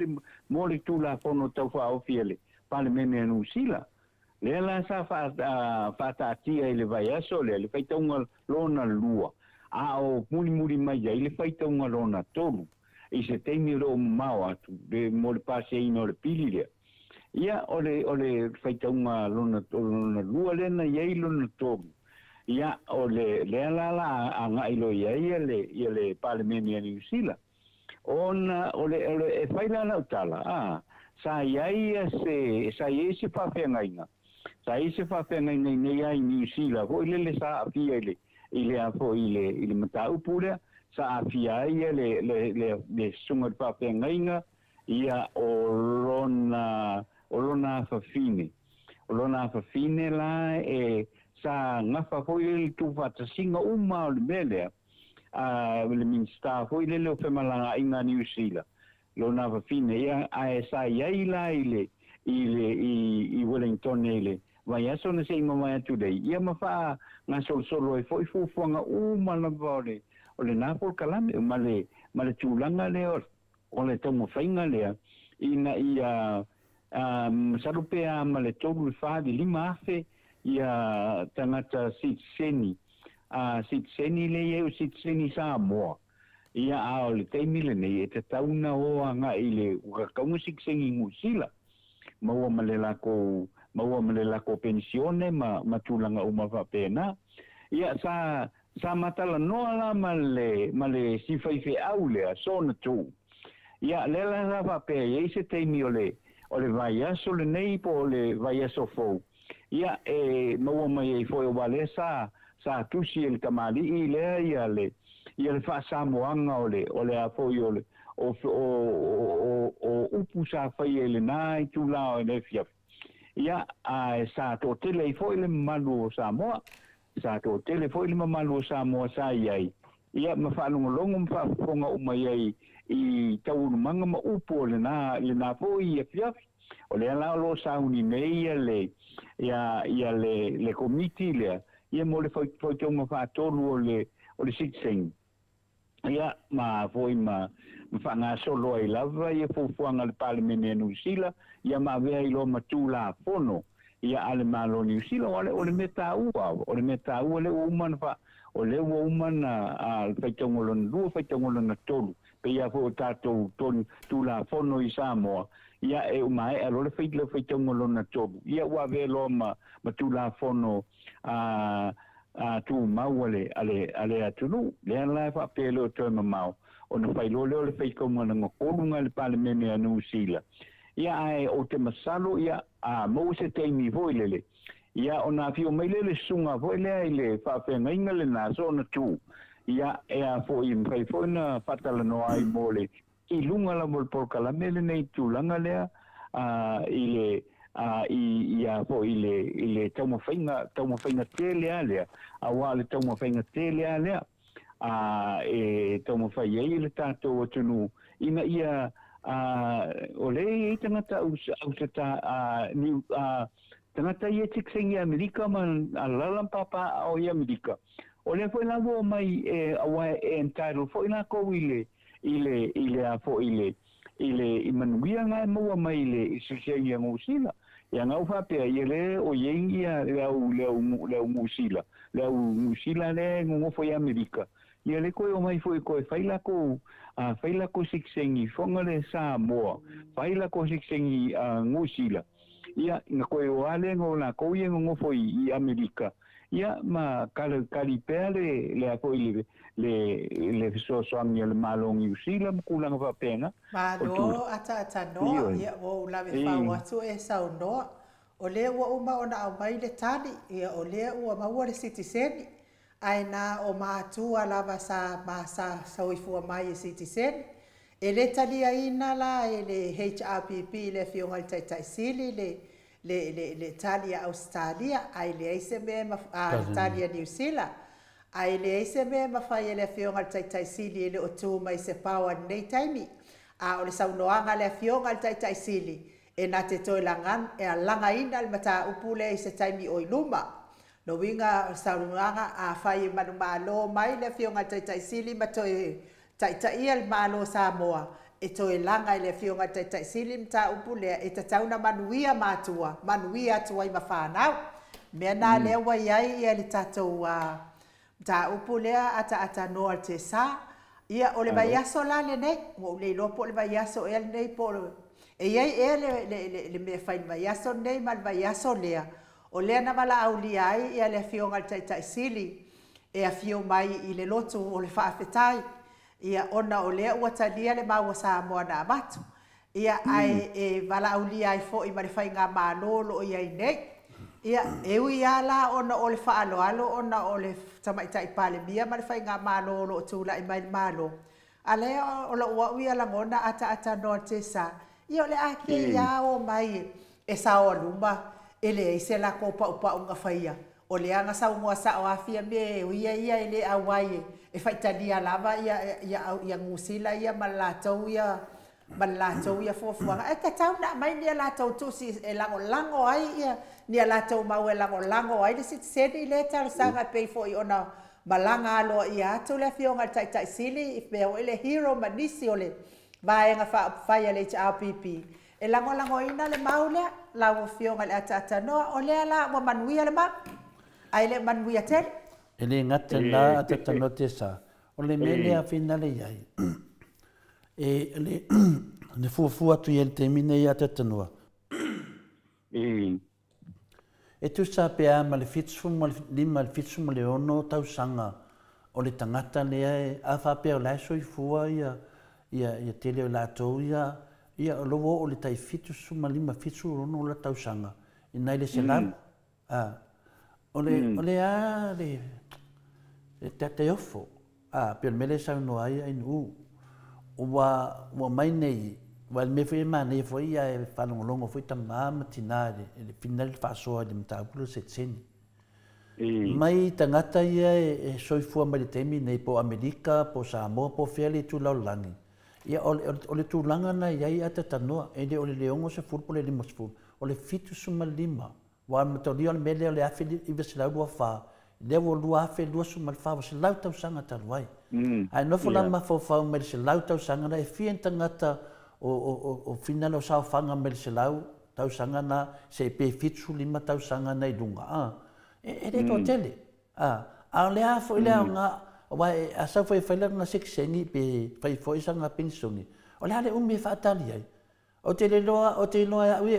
Speaker 4: mo le tula fono tau fa ofiele pale mene no sila le la sa fa ta tia le vai aso le fai tonga lona lua a o muri mai le fai tonga lona tolu I se temi ro mau atu de mo le pase ino le pili le ia ole faitaunga lona lua lena ia lona tomu ia ole la anga ilo ia le parlemenia New Zealand ona ole e faila na utala sa ia se fafengainga nei ai New Zealand ko ile sa afia ile afo ile matau pula sa afia ia le sunga fafengainga ia olona fafine o lona fafine la e sa ngafa foi le tu fatasinga uma o le mele le minsta foi le femalanga inga New Zealand lona fafine ia a sa iai la i Wellington ele vai aso na sei mama today ia mafa nga solo e foi fuanga uma na vole o le napol kalame male tulanga le o le tomo fainga le ina ia salupea male tolu fa di lima afe ia tangata sitseni le ia sitseni sa mo ia ao le teimile nei e te tauna o anga ile ukakaunga sitseni ngusila maua male lako pensione ma tulanga uma fa pena ia sa matala noa la male sifaife aule so na tu ia lela la fa pe ia se teimi ole vai aso le nei po le vai aso fo ia maua mai foi o vale sa tusi el kamali ile ia le fa samoanga ole a foi ole o upu sa fai ele nai tu la ele fia ia a sa to tele foi le malu Samoa sa to tele foi le malu Samoa sa iai ia ma fa longo fa fonga uma iai i tau manga ma upu le na foi ia fia o le la lo sa uni nei le ia le committee le ia mo le foi tonga fa tolu o le sixing ia ma foi ma fanga solo ai lava ia fuanga le parliament New Zealand ia ma vea i lo matula fono ia ale malo New Zealand ole meta le uman fa ole uman al feitongolo lu feitongolo na tolu pe ia fo tato ton tula fono i Samoa ia mai ale feitongolo na tolu ia wa ve lo matula fono tu mauale ale atunu le la fa pelo to mau ona fai le fai como na ngolunga le parliament ya New Zealand ia ai o te masalo ia mo se te mi voilele ia ona fio mai le sunga voile ile fa fenga ingale na zona tu ia fo im fai fo na fatala no ai mole i lunga la mol por kala mele nei tu langa le ile ia fo ile tamo fainga tele ale awale tamo fainga tele ale tomo fai ai le tatou atunu ina ia ole tangata ausata ni tangata ia tiksengi Amerika man alalam papa o ia Amerika ole foi la vo mai awa entitle foi la ko ile fo ile imanuia nga mo mai ile sisiai ngusila ya ngau fa pe ile o yengia le ngusila le ngo foi Amerika ia le koe o mai foi koe faila ko siksengi fonga le Samoa faila ko siksengi ngusila ia nga koe o ale ngo la ko ia ngo foi i Amerika ia ma kalipele le foi le so angi le malong usila mkula nga pena
Speaker 2: malo ata no ia o la ve fa watu sa no o le wa uma ona au mai le tani ia o le ua maua le citizen aina o mātua lava sa sauifua mai e citizen e le talia ina la e le HRPP le fionga taitaisili le talia Australia ai le aise me talia New Zealand ai le aise me mafai le fionga taitaisili le otu mai se pawa nei taimi o le saunoanga le fionga taitaisili e na te toi langan e a langa ina le mata upule se taimi o iluma no winga saurunga fai malo mai le fionga taitaisili matoi taitai al malo Samoa e toi langa le fionga taitaisili mta upule e tatauna manuia manuia tuai mafana me na le wa yai ia le tatou mta upule ata no te sa ia ole vai aso la le nei mo le lopo le vai aso el nei po e iai le me fai vai aso nei mal vai aso lea o lea na mala auli ai ia le fionga taitaisili e a fio mai i le lotu o le whaafetai ia ona o lea ua talia le maua Samoa na amatu ia ai e wala auli ai fo i mare whai ngā mānolo i ai nei ia ui ala ona o le whaaloalo ona o le tamaitai pale mia mare whai ngā mānolo o tūla i mai malo a lea o la ua ui ala ngona ata no te sa ia o le ake ia o mai e sa o luma ele i se la ko pa unga faia o le anga sa unga sa o afia me ia ele awai e faitalia lava ia ngusila ia malatou ia fofuanga e tatau na mai ni latou tusi e lango ai ia ni latou mau e lango ai le sitini le talasanga pe fo i ona malanga alo ia atu le fionga tai sili if me o le hero manisi ole vaenga fa le HRPP e lango ina le maule la o fionga le ata no o le la mo manuia le ma ai le manuia tel
Speaker 3: ele ngata na ata no te sa o le mele a finale ai e le fu atu il termine ia ata no e tu sa pe ama le fitsu mal lima le fitsu le ono tau sanga o le tangata le a fa pe o la so i fua ia tele la to ia lovo o le tai fitu suma lima fitsu ono la tau sanga ina le selam ole a le te ofo pe mele sa no ai nu wa mai nei wal me foi mane foi ia e falongo foi tamama tinare e final fa so de mtabulo setsen mai tangata ia e soifua mai temi nei po Amerika po Samoa po feli tu laulangi ia ole tu langa na ia ata tanoa e de ole leongo se furpo le limos fu ole fitu suma lima wa matodio le mele ole afili i vesla do fa le wo lua fe lua suma fa se lauta sanga talwai ai no fola ma fo fa me se lauta sanga e fien tangata o final o sa fanga me se lau tau sanga na se pe fitu lima tau sanga nei lunga e de totele a le a foi le nga wa a sa foi fela na sekseni pe fai foi sanga pensioni o le umi fatali ai o te loa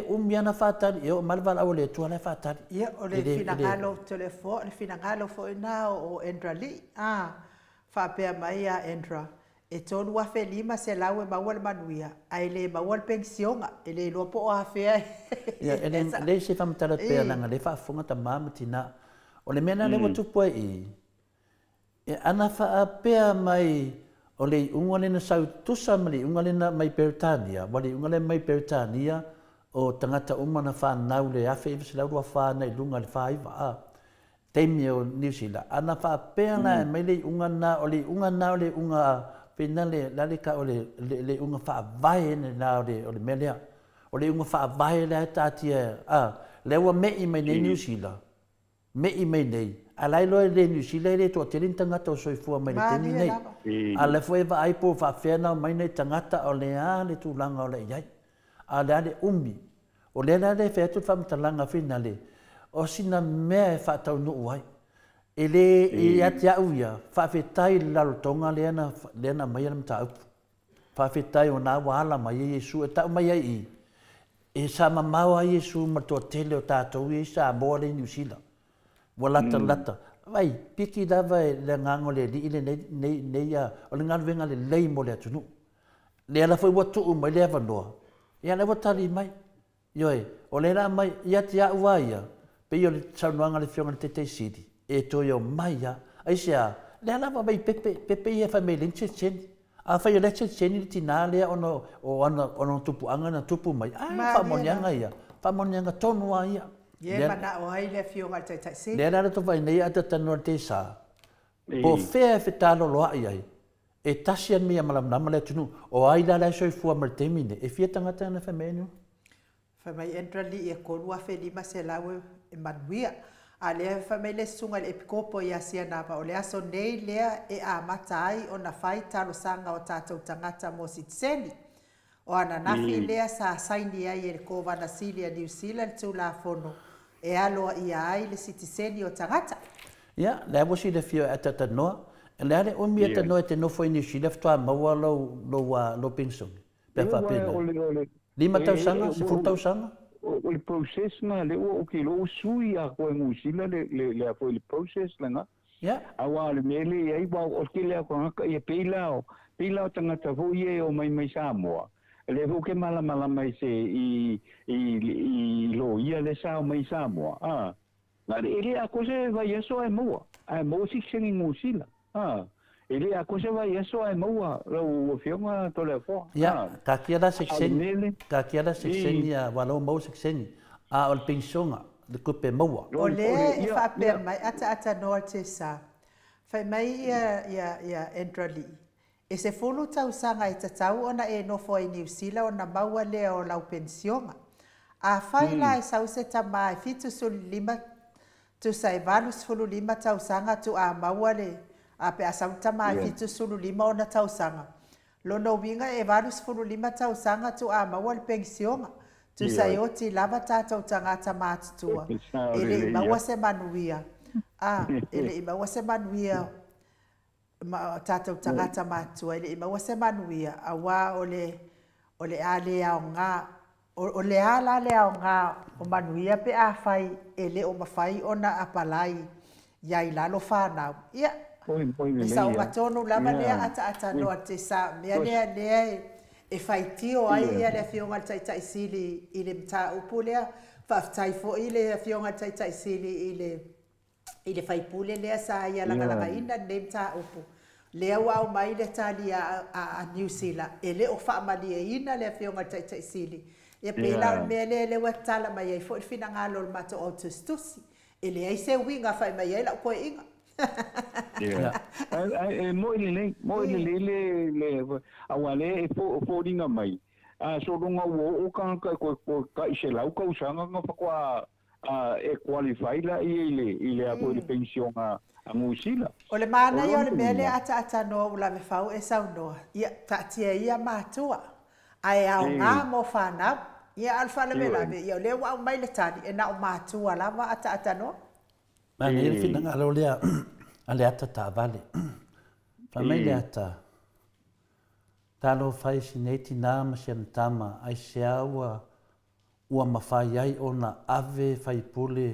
Speaker 3: umi ana fatali e o malvala o le tu ana fatali
Speaker 2: ia o le finangalo telefo le finangalo foi na o Endra Lee fa pe mai a Endra e tonu wa felima se lawe mawal manuia ai le mawal pensionga ele lo po a fe
Speaker 3: ia ele se fam tala pe langa le fa funga ta mamatina o le mena le motu po e ana fa pe mai o le ungole na sau tusa mali ungole na mai Peritania wali ungole mai Peritania o tangata umana fa nau le afe se lawa fa na lunga le fa iva temi o New Zealand ana fa pe na mai le ungana o le unga penale la le ka o le unga fa vai na o le melia o le unga fa vai la tatia le wa me i mai New Zealand me i mai nei alai lo le New Zealand le to telin tangata o soifua mai le teni nei ala foi va ai po fa fena mai nei tangata o le le tu langa o le iai ala le umi o le la le fe tu fam talanga finale o sina me fa tau no wai ele ia tia uia fa fetai la tonga lena mai am ta fa fetai ona wala mai Yesu ta mai ai e sa mama Yesu ma to tele o tato i sa bo le New Zealand wala lata vai piki dava le ngango le di ile nei ya o le ngal venga le lei mo le tunu le ala foi watu mai le vanoa ia le watali mai yoi o le la mai ia tia uaia pe yo le sauanga le fionga te city e to yo maia ai sia le ala va mai pepe ia fa melin chen a fa yo le chen ti na le ono tupu anga na tupu mai fa monianga ia fa monianga tonu ia
Speaker 2: ye mana o ai le fionga tai se
Speaker 3: le ala to vai nei ata tano te sa po fe talo lo ai e tasia mi amalam na le tunu o ai la so fu amal temine e fietanga tana fa menu
Speaker 2: fa mai Endra Lee e ko lua fe lima se lawe e manuia ale fa mai le sunga le pikopo ia sia na pa ole aso nei lea e a matai ona fai talo sanga o tatou tangata mo sitseni o ana nafi lea sa saini ai e ko vana silia New Zealand tu la fono e alo ia ai le sitseni o tangata
Speaker 3: ia le mo si le fio atata no le ale o mi ata no te no foi ni si le ftua maua lo pension pe fa pe lima tau sanga si fu tau sanga
Speaker 4: o le process na le o ke lo sui a ko New Zealand le a foi le process langa
Speaker 3: ia
Speaker 4: awa le mele ai ba o ke le ko ka e pila o tangata fu ye o mai Samoa le fu ke mala mai se i lo ia le sa mai Samoa na ele a ko se va yeso ai mo si sing New Zealand ele a ko se va yeso ai mo lo fionga to le fo
Speaker 3: ia ka kia da sekseni ia walo mo sekseni ol pensionga le kupe maua.
Speaker 2: O le e whaapea mai ata noa te sa. Whai mai ia Endrali. E se fulu tausanga e tatau ona e nofo ai New Zealand ona maua lea o lau pensionga. A whai la e sau se tamai fitu suli lima tu sa e valus fulu lima tausanga tu a maua le a pe a sau tamai fitu sulu lima ona tausanga. Lono winga e valus fulu lima tausanga tu a maua le pensionga. Tu sa e oti lava tātou tangata mātutua. Ele I maua se manuia. Ele I maua se manuia tātou tangata mātua. Ele I maua se manuia. A wā o le a lea o ngā. O le a la lea o ngā o manuia pe a whai. Ele o mawhai ona apalai. Iai lalo whānau. Ia. Me sa o matonu lava lea ata noa te sa. Mea lea e fai tio ai ia le fionga tai sili I le mta upu lea whaftai fo I le fionga tai sili I le fai pule lea sa ia langa ina le mta upu lea wau mai le tali a New Zealand e le o whaamali e ina le fionga tai sili e pela mea le watala mai e fo I fina ngalo le mato o tustusi e le ai se winga fai mai e la koe inga
Speaker 4: mo le awale fo dinga mai so longa o ka se lau ka usanga nga fa e qualify la ile a po pension a musila
Speaker 2: o le mana yo le mele ata no la me fau e sau no ia tatia ia matua ai au nga mo fana ia alfa le mela ia le wa mai le tani e na matua la va ata no
Speaker 3: Mani e fina ngā rau lea, a lea ata tā vale. Whamei lea ata. Tālo whai si neiti nā masiana tāma, ai se aua ua mawhai ai o na ave whai pule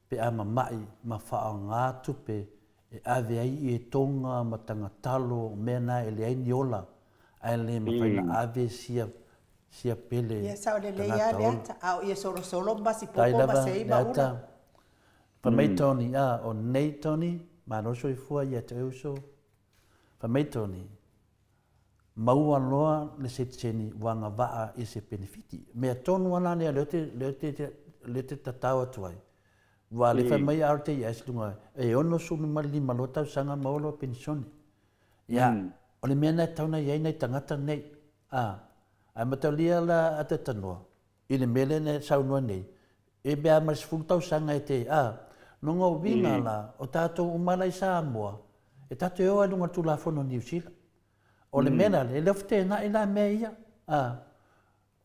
Speaker 3: pe a mamai, ma whao ngā tupe, e ave ai e tonga ma tangatalo, mena e le aini ola, ai le ma whai na ave sia pele.
Speaker 2: Ia sao le leia le ata, au ia solo masi popo masi ima una.
Speaker 3: Whamei toni o nei toni, ma roso I fua ia te euso. Whamei toni, maua loa le se tini wanga waa I se benefiti. Mea tonu ana nea le te tatau atuai. Wa le whamei arte I asilunga, e ono sunu mali malota usanga maolo pensione. Ia, o le mea nei tauna iei nei tangata nei. Ai mataulia la ata tanoa. I le mele ne saunua nei. E bea mas fultau sanga e te nonga winga la o tātou umala I Samoa. E tātou eo ai lunga tula fono New Zealand. O le mena le lefte na I la mea ia.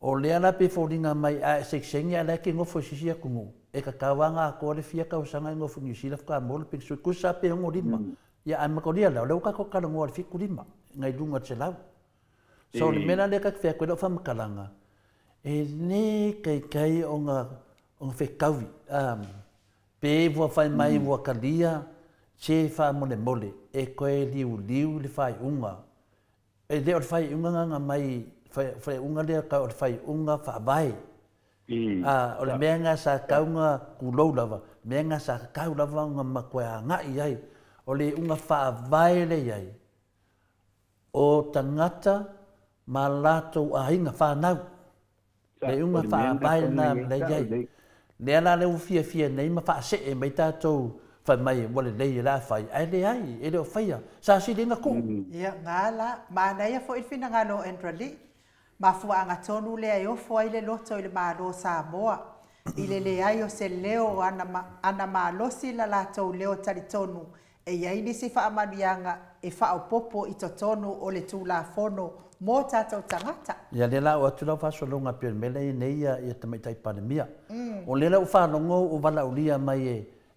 Speaker 3: O le ala pe fōringa mai a seksengi ala ke ngofo sisia kungu. E ka kawanga a kore fia kausanga I ngofo New Zealand ka mole pe so kusa pe ngo lima. Ia ai makoria la le ka ko kala ngo fi kulima ngai lunga te lau. So le mena le ka fia ko lo fa makalanga. E ne kai o nga fe kawi. Pe vua fai mai vua kalia, che fa mole, e koe liu le fai unga. E leo le fai unga nga mai, fai unga lea ka o le fai unga fa vai. O le mea nga sa kaunga kulou lava, mea nga sa kau lava nga makoe a ngai ai, o le unga fa vai le ai. O tangata ma lato a hinga fa nau. Le unga fa vai na le ai. Lea la leo fia nei ma fa se e mai tātou whai mai wale lei la whai. Ai le ai, e leo whaia. Sa si ringa ko.
Speaker 2: Ia ngā la, ma nei a fo I whina ngā lo Endrali. Ma fua anga tonu lea I ofo ai le loto I le mālo Samoa. I le ai o se leo ana mālosi la lātou leo tali tonu. E iai nisi wha amanianga e wha o popo I to tonu o le tū la fono mō tātou tangata.
Speaker 3: Ia le lau atu lau whasolonga pia mele I neia I tamaitai pandemia. O le lau whanongo o wala ulia mai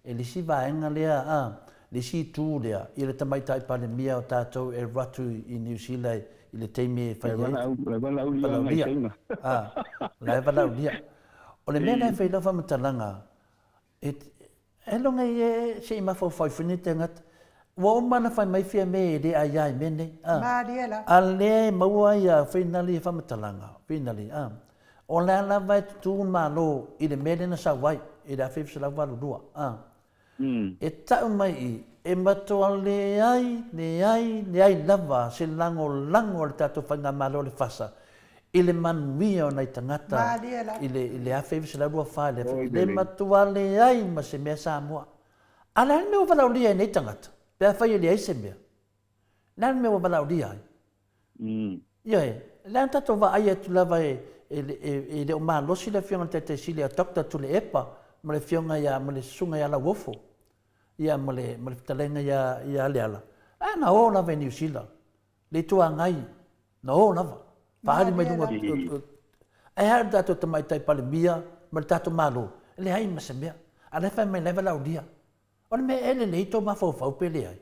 Speaker 3: e lisi vaenga lea lisi tū lea I le tamaitai pandemia o tātou e ratu I New Zealand I le teime e whaiei.
Speaker 4: Le wala ulia.
Speaker 3: Le wala ulia. O le mea nei whailau whamatalanga e longa I se I mawhau whaifuni te ngata. Wa o mana whai mai whia me le ai ai mene.
Speaker 2: Mariela.
Speaker 3: A le maua ia whainali e whamatalanga. Whainali. O le ala vai tu malo I le mele na sa wai. I le awhiwhi sa lau walu rua. E tau mai I. E matoa le ai lava. Se lango le tato whainga malo le whasa. I le manuia o nei tangata.
Speaker 2: Malia la.
Speaker 3: I le awhi se la rua whae le matua le ai ma se mea Samoa. A le ane mea o walau lia nei tangata. Pea whai le ai se mea. Le ane mea o walau lia ai. Ia e, le ane tato wa ai atu lava e le o maa losi le fionga te sili a dokta tu le epa. Ma le fionga ia, ma le sunga ia la wofo. Ia ma le talenga ia le ala. Na o lava e New Zealand. Le tua ngai. Na o lava. Pahari mai dunga. Ai haru tato tamai tai pale mia. Ma le tato malo. Le hai ma se mea. A le whai mai lewa lau dia. O le mea ele le ito mawhau pe le ai.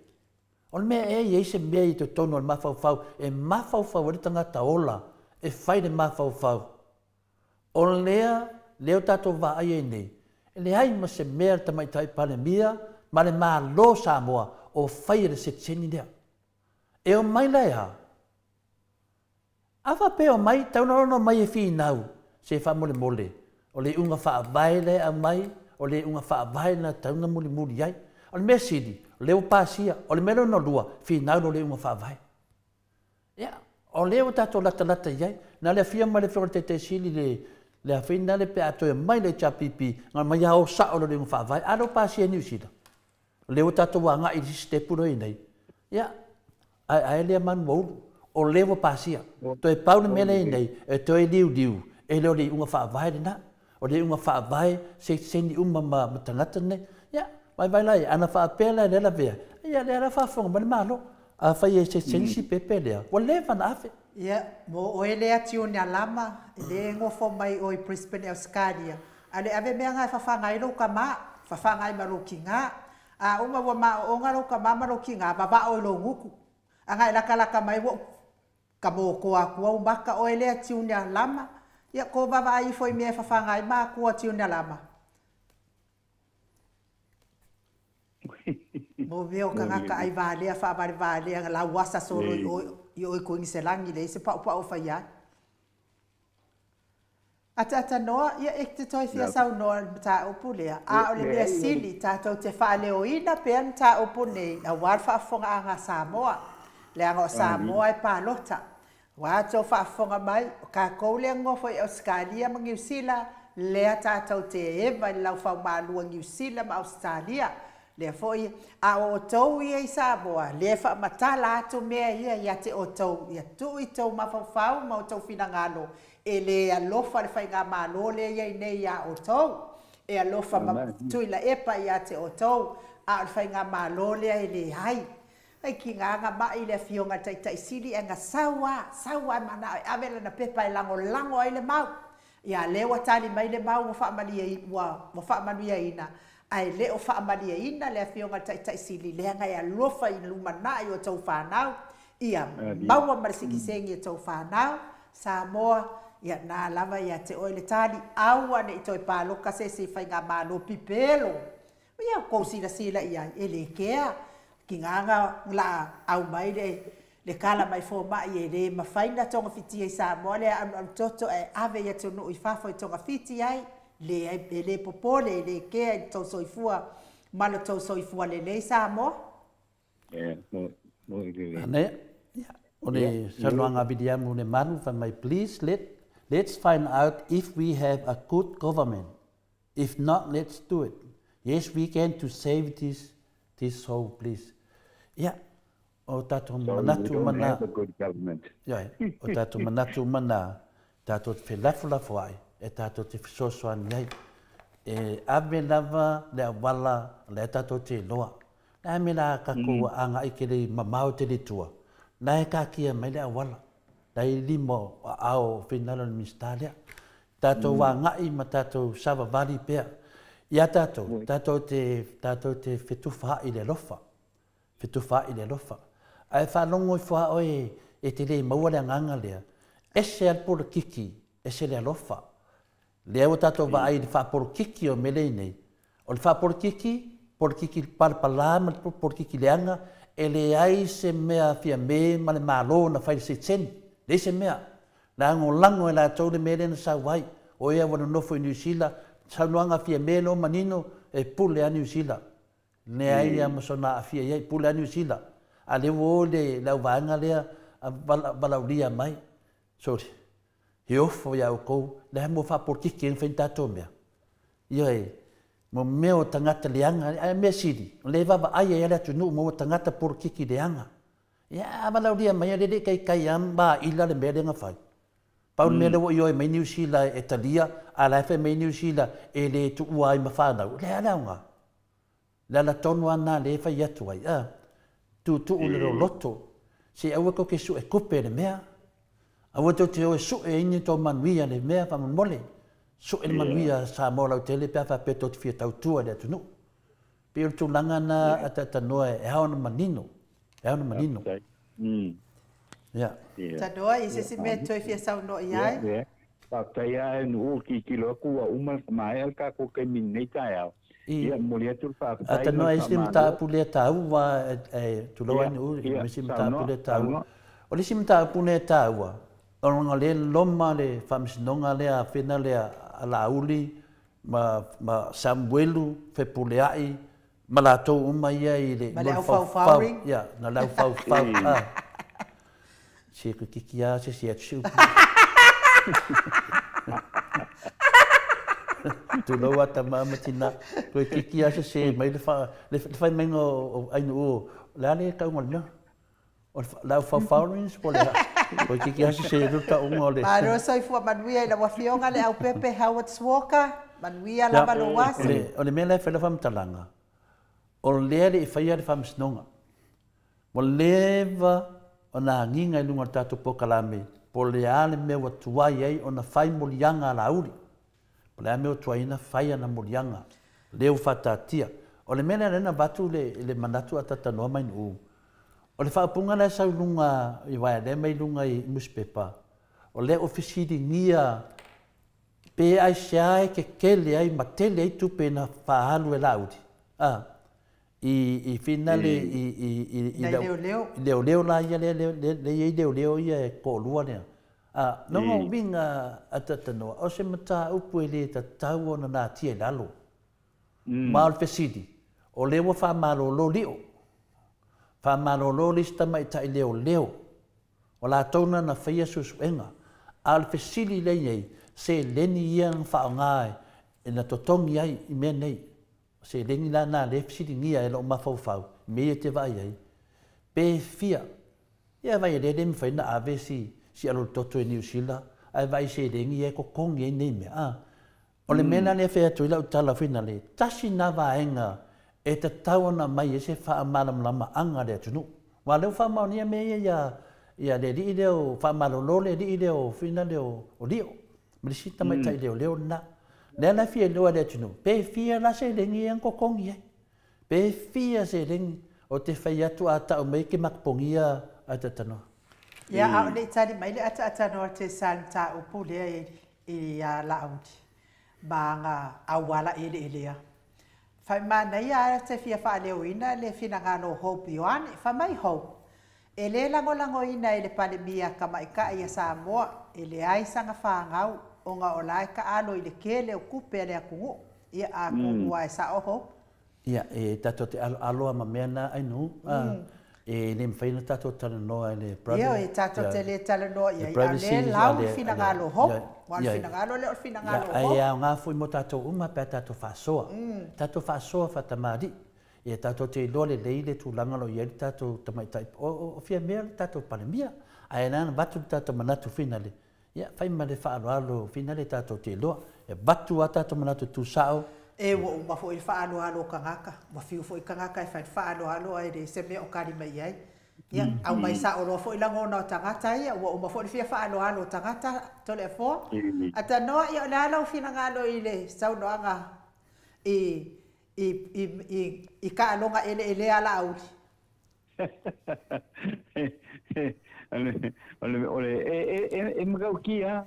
Speaker 3: O le mea e se mea i to tono le mawhau. E mawhau e tangata ola. E whai le mawhau. O leo tato wa ai e nei. Le hai ma se mea tamai tai pale mia. Ma le maa lo Samoa. O whai le se tseni lea. E o mai lai ha. Awa pe o mai, tauna mai e whi nau. Se wha mole. O le unga wha vai le a mai. O le unga wha vai na tauna muli ai. O le mea sidi, leo pasia. O le mea no lua, whi nau no le unga wha vai. Ia, o leo tato lata iai. Na le fia ma le whiora te sili le a whina le pe ato e mai le chapipi. Nga mai hao sa o le unga wha vai. Aro pasia New Zealand. Leo tato wa nga i te puro i nei. Ia, ai lea manu maulu. O leo pasia. To e paune mele i nei. E to e liu. E leo le unga wha vai le na. O le unga wha vai se sendi ma tangata ne. Ia, mai vai lai. Ana wha pela le la vea. Ia, le ara wha fonga mani malo. A whai e se sensi pepe lea. Wa le vana afe.
Speaker 2: Ia, mo o e lea tiu ni alama. Le ngofo mai o i Brisbane Euskadia. Ale ave mea ngai whawhangai lo ka maa. Whawhangai maro ki ngā. A uma wa ma o ngaro ka mama lo ki ngā. Baba o lo nguku. Angai laka mai wo. Ka mo koa umaka o e lea tiu ni alama. Ia ko baba ai foi me whawhangai ma kua tiu ni alama. Mo veo ka ngaka ai valea whaabare valea la wasa solo i oi ko se langi le se pa o whai ai. Ata noa, ia ek te toi fia sau noa ta upu lea. A o le mea sili, tātou te whaaleo ina pean ta upu nei, a warwha afonga a ngā Samoa. Le anga o Samoa e pālota. Wātou whaafonga mai, o ka koule ngofo i Australia ma New Zealand, lea tātou te eva i lau whau maalua New Zealand ma Australia. Lea foi, a o tau ia i Samoa, lea wha matala atu mea ia te o tau, ia tu i tau mawhau ma o tau whina ngalo. E le alofa le whai ngā mālo le ia i nei ia o tau. E alofa tui la epa ia te o tau, a le whai ngā mālo le i le hai. Ai ki ngā mai le fionga tai sili e ngā saua mana avela na pepa e lango ai le mau. Ia lewa tali mai le mau mo whaamalia ina. Ai le o whaamalia ina le fionga tai sili le ngai alofa i lumana i o tau whanau. Ia maua marisikisengi e tau whanau. Samoa, ia nā lava ia te oile tali aua ne i toi pāloka se whai ngā mālo pipelo. Ia kou sila ia e le kea. Ki nganga la au mai le kala mai fo mai e le mawhaina tonga fiti ai Samoa le am toto e ave ia tonu i whafo i tonga fiti ai le popole le kea i tau soifua malo tau soifua le Samoa.
Speaker 3: Ane, o le sanuanga vidiamu le manu wha mai please let's find out if we have a good government. If not, let's do it. Yes, we can to save this whole please. Ia, o tātou manatu mana. Ia, o tātou manatu mana, tātou te whelafulafo ai, e tātou te whesosoani ai. E ame lava le awala, le tātou te loa. Nā me la kako anga ike le mamau te le tua. Nā e kākia mai le awala. Nā i limo ao whenala ni mistalia. Tātou wā ngai ma tātou sawa wari pea. Ia tātou te whetuwha i le lofa. Whetuwha i le lofa. Ai whanongo i wha oe e te le maua le nganga lea. Ese al pora kiki, ese le lofa. Lea o tātou wa ai le wha pora kiki o melei nei. O le wha pora kiki palapala, ma pora kiki leanga, e le ai se mea fia me ma le malo na whai se tsen. Le se mea. Nā lango e la tau le mele na sa wai. O ea wana nofo i New Zealand, saunoanga fia melo manino e pule a New Zealand. Ne ai a masona a fia iai pule a New Zealand. A le wo le lau vaanga lea a balauria mai. Sorry. He ofo ia o kou, le mo fa por kiki en fenta to mea. Ia e, mo meo tangata leanga, ai mea siri. Le vava ai e ala tunu mo tangata por kiki leanga. Ia, malau dia mai ale kai amba ila le mea lenga fai. Pau mea lewo i oi mai New Zealand e talia, a la fe mai New Zealand e le tu uai ma whanau. Le ala unga. Le ala tonu ana le fai atu ai. Tu ule ro loto. Se aua ko ke su e kupe le mea. Aua tau te oe su e ini tau manuia le mea wha mole. Su e le manuia sa mola o tele pia wha peto te fia tau tua le atu nu. Pio tu langa na ata noa e hao na manino. E hao na manino. Ya.
Speaker 2: Ta noa i se si mea toi fia sau no i ai.
Speaker 4: Tai ai no ki lo ku uma mai al ka ko ke min nei tai au. Ia molia tu fa.
Speaker 3: Ata no ai sim ta pule ta wa tu lo ai u sim ta pule ta. O le sim ta pule ta wa. O nga le loma le famsinonga le a fena le a la uli ma Samuelu fe pule ai ma la to uma ia i le.
Speaker 2: Ma le au fau
Speaker 3: ya na la fau. Se ko kikia se atu. Tu lo ata mama tina ko kiki asa se mai le fa mai no ai no la le ka ngol o la fa foreigners po le ko kiki asa se ruta ngol le
Speaker 2: pero sai fu manuia la wa fionga le au Pepe Howard Walker manuia la balowasi
Speaker 3: o le mele fa la fam talanga o le fa ia le fam snonga mo leva ona nginga i lunga tatu po kalame po le ale me wa tuai ai ona fai molianga la uri. Po le ame o tuaina fai ana molianga. Leo fatatia. O le mena rena batu le manatu atata noa mai nu. O le whaapunga na sau lunga i wai le mai lunga i newspaper. O le ofisiri ngia pe ai seae ke kele ai matele ai tupe na whaahalu e la uri. I finale i leo la ia leo ia e ko lua lea. Nongo winga atatanoa, o se mata upu e le ta tau ona nā tia lalo. Ma al fesidi, o lewa wha malolo leo. Wha malolo lista mai ta i leo. O la tauna na whaia susuenga. Al fesidi le iei, se leni iang wha o ngai, e na totongi ai i mea nei. Se lengi la nā le fesidi ngia e lo mawhauwhau, mea te vai ai. Pe fia, ia vai e le mi whaina ave si alo toto e New Zealand, ai vai se lengi e ko kongi e nei mea. O le mena ne whea tuila utala whina le, tasi na vaenga e te tauana mai e se wha malam lama anga le atunu. Wa leo wha maunia mea ia le li leo, wha malolo le li leo, whina leo o leo. Merisita mai tai leo na. Nea na fia leo le atunu, pe fia la se lengi e ko kongi e. Pe fia se lengi o te whai atu a tau mai ke makpongia a te tanoa.
Speaker 2: Ia au le tani mai le ata no te san ta upu le i la auti. Banga awala ele a. Fai mana ia te fia fa le uina le fina ngano hope yoan fa mai hope. Ele lango ina ele pale mia kama ika ia Samoa ele ai sanga fa ngau o nga ola ka alo ile kele o kupe le akungu ia a kungu ai sa o hope.
Speaker 3: Ia e tato te aloa ma mena ai nu. E le mwhaina tato tala noa e le brother.
Speaker 2: Ia e tato te le tala noa ia a le lau fina ngalo hop. Wan fina ngalo le o fina ngalo hop.
Speaker 3: Ai au ngā fui mo tato uma pe tato whasoa. Tato whasoa whatamari. Ia tato te lole leile tu langalo ia tato tamaitai. O fia mea tato palemia. Ai nana batu tato manatu fina le. Ia whaima le whaaloalo fina le tato te loa. E batu a tato manatu tu sao.
Speaker 2: E wo ma foi whaaloalo kangaka. Ma fiu foi kangaka e whai whaaloalo ai re se mea o kari mai ai. Ia, au mai sa o loa foi lango na o tangata ia. Wo ma foi fia whaaloalo tangata tole fo. Ata noa ia o le alau fina ngalo i le sau noanga i ka alonga ele ala auli.
Speaker 4: E makau kia,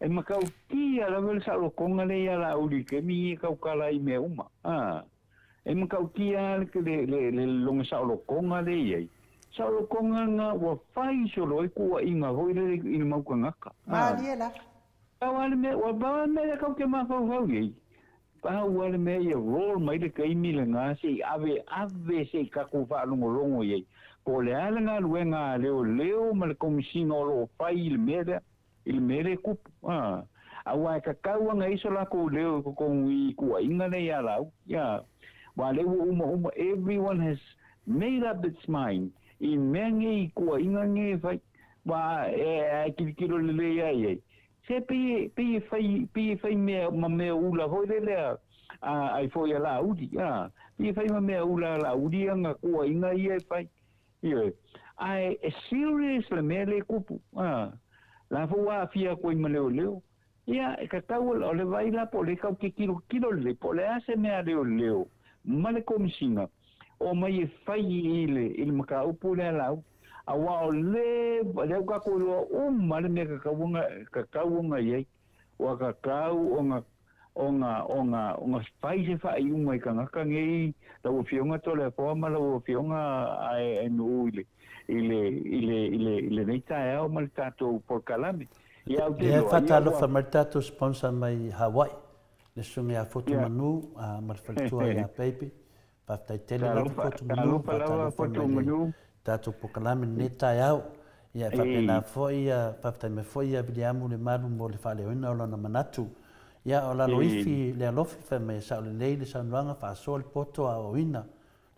Speaker 4: e makau kia la vel sa lo konga le ala auli ke mi kau kala i me uma. E makau kia le longa sa lo konga le ai. Sa lo konga nga wa fai so lo ku inga hoi le i mau ngaka.
Speaker 2: Ma liela.
Speaker 4: Awale me wa ba me kau ke ma fau ye. Pa wale me ia role mai le kai mi le nga si ave se ka ku fa longo ye. Ko le ala nga luenga leo ma le komisino lo fai le meda il mere kupu awa ka kauanga iso la ko leo ko i ku inga nei ala ya wa le uma everyone has made up its mind in mengi ku inga nge vai wa kilo le ya se pi fai me ula ho le ai fo ya la udi ya pi fai me ula la udi nga ku inga ia fai ia ai serious le mele kupu la fo wa fia ko i leo ia ka tau o le vai la po le kau ke kilo le po le ase mea leo male komisinga o mai fai ile maka upu le lau a wa le ka ko lo male me ka kaunga ye wa ka kau onga fai se fai mai ka ngaka ngi lo fionga to le po ma lo fionga ai no ile nei tae o mal tato por kalame
Speaker 3: ia fatalo famartato sponsor mai Hawaii le sunga a foto manu a marfaltua ia baby patai tele la foto manu tato por kalame nei tae au ia fatena foi ia patai me foi ia biamu le manu mo le fale ona o na manatu ia o la loifi le lofi fa me sa le leile sa nuanga fa sol poto a oina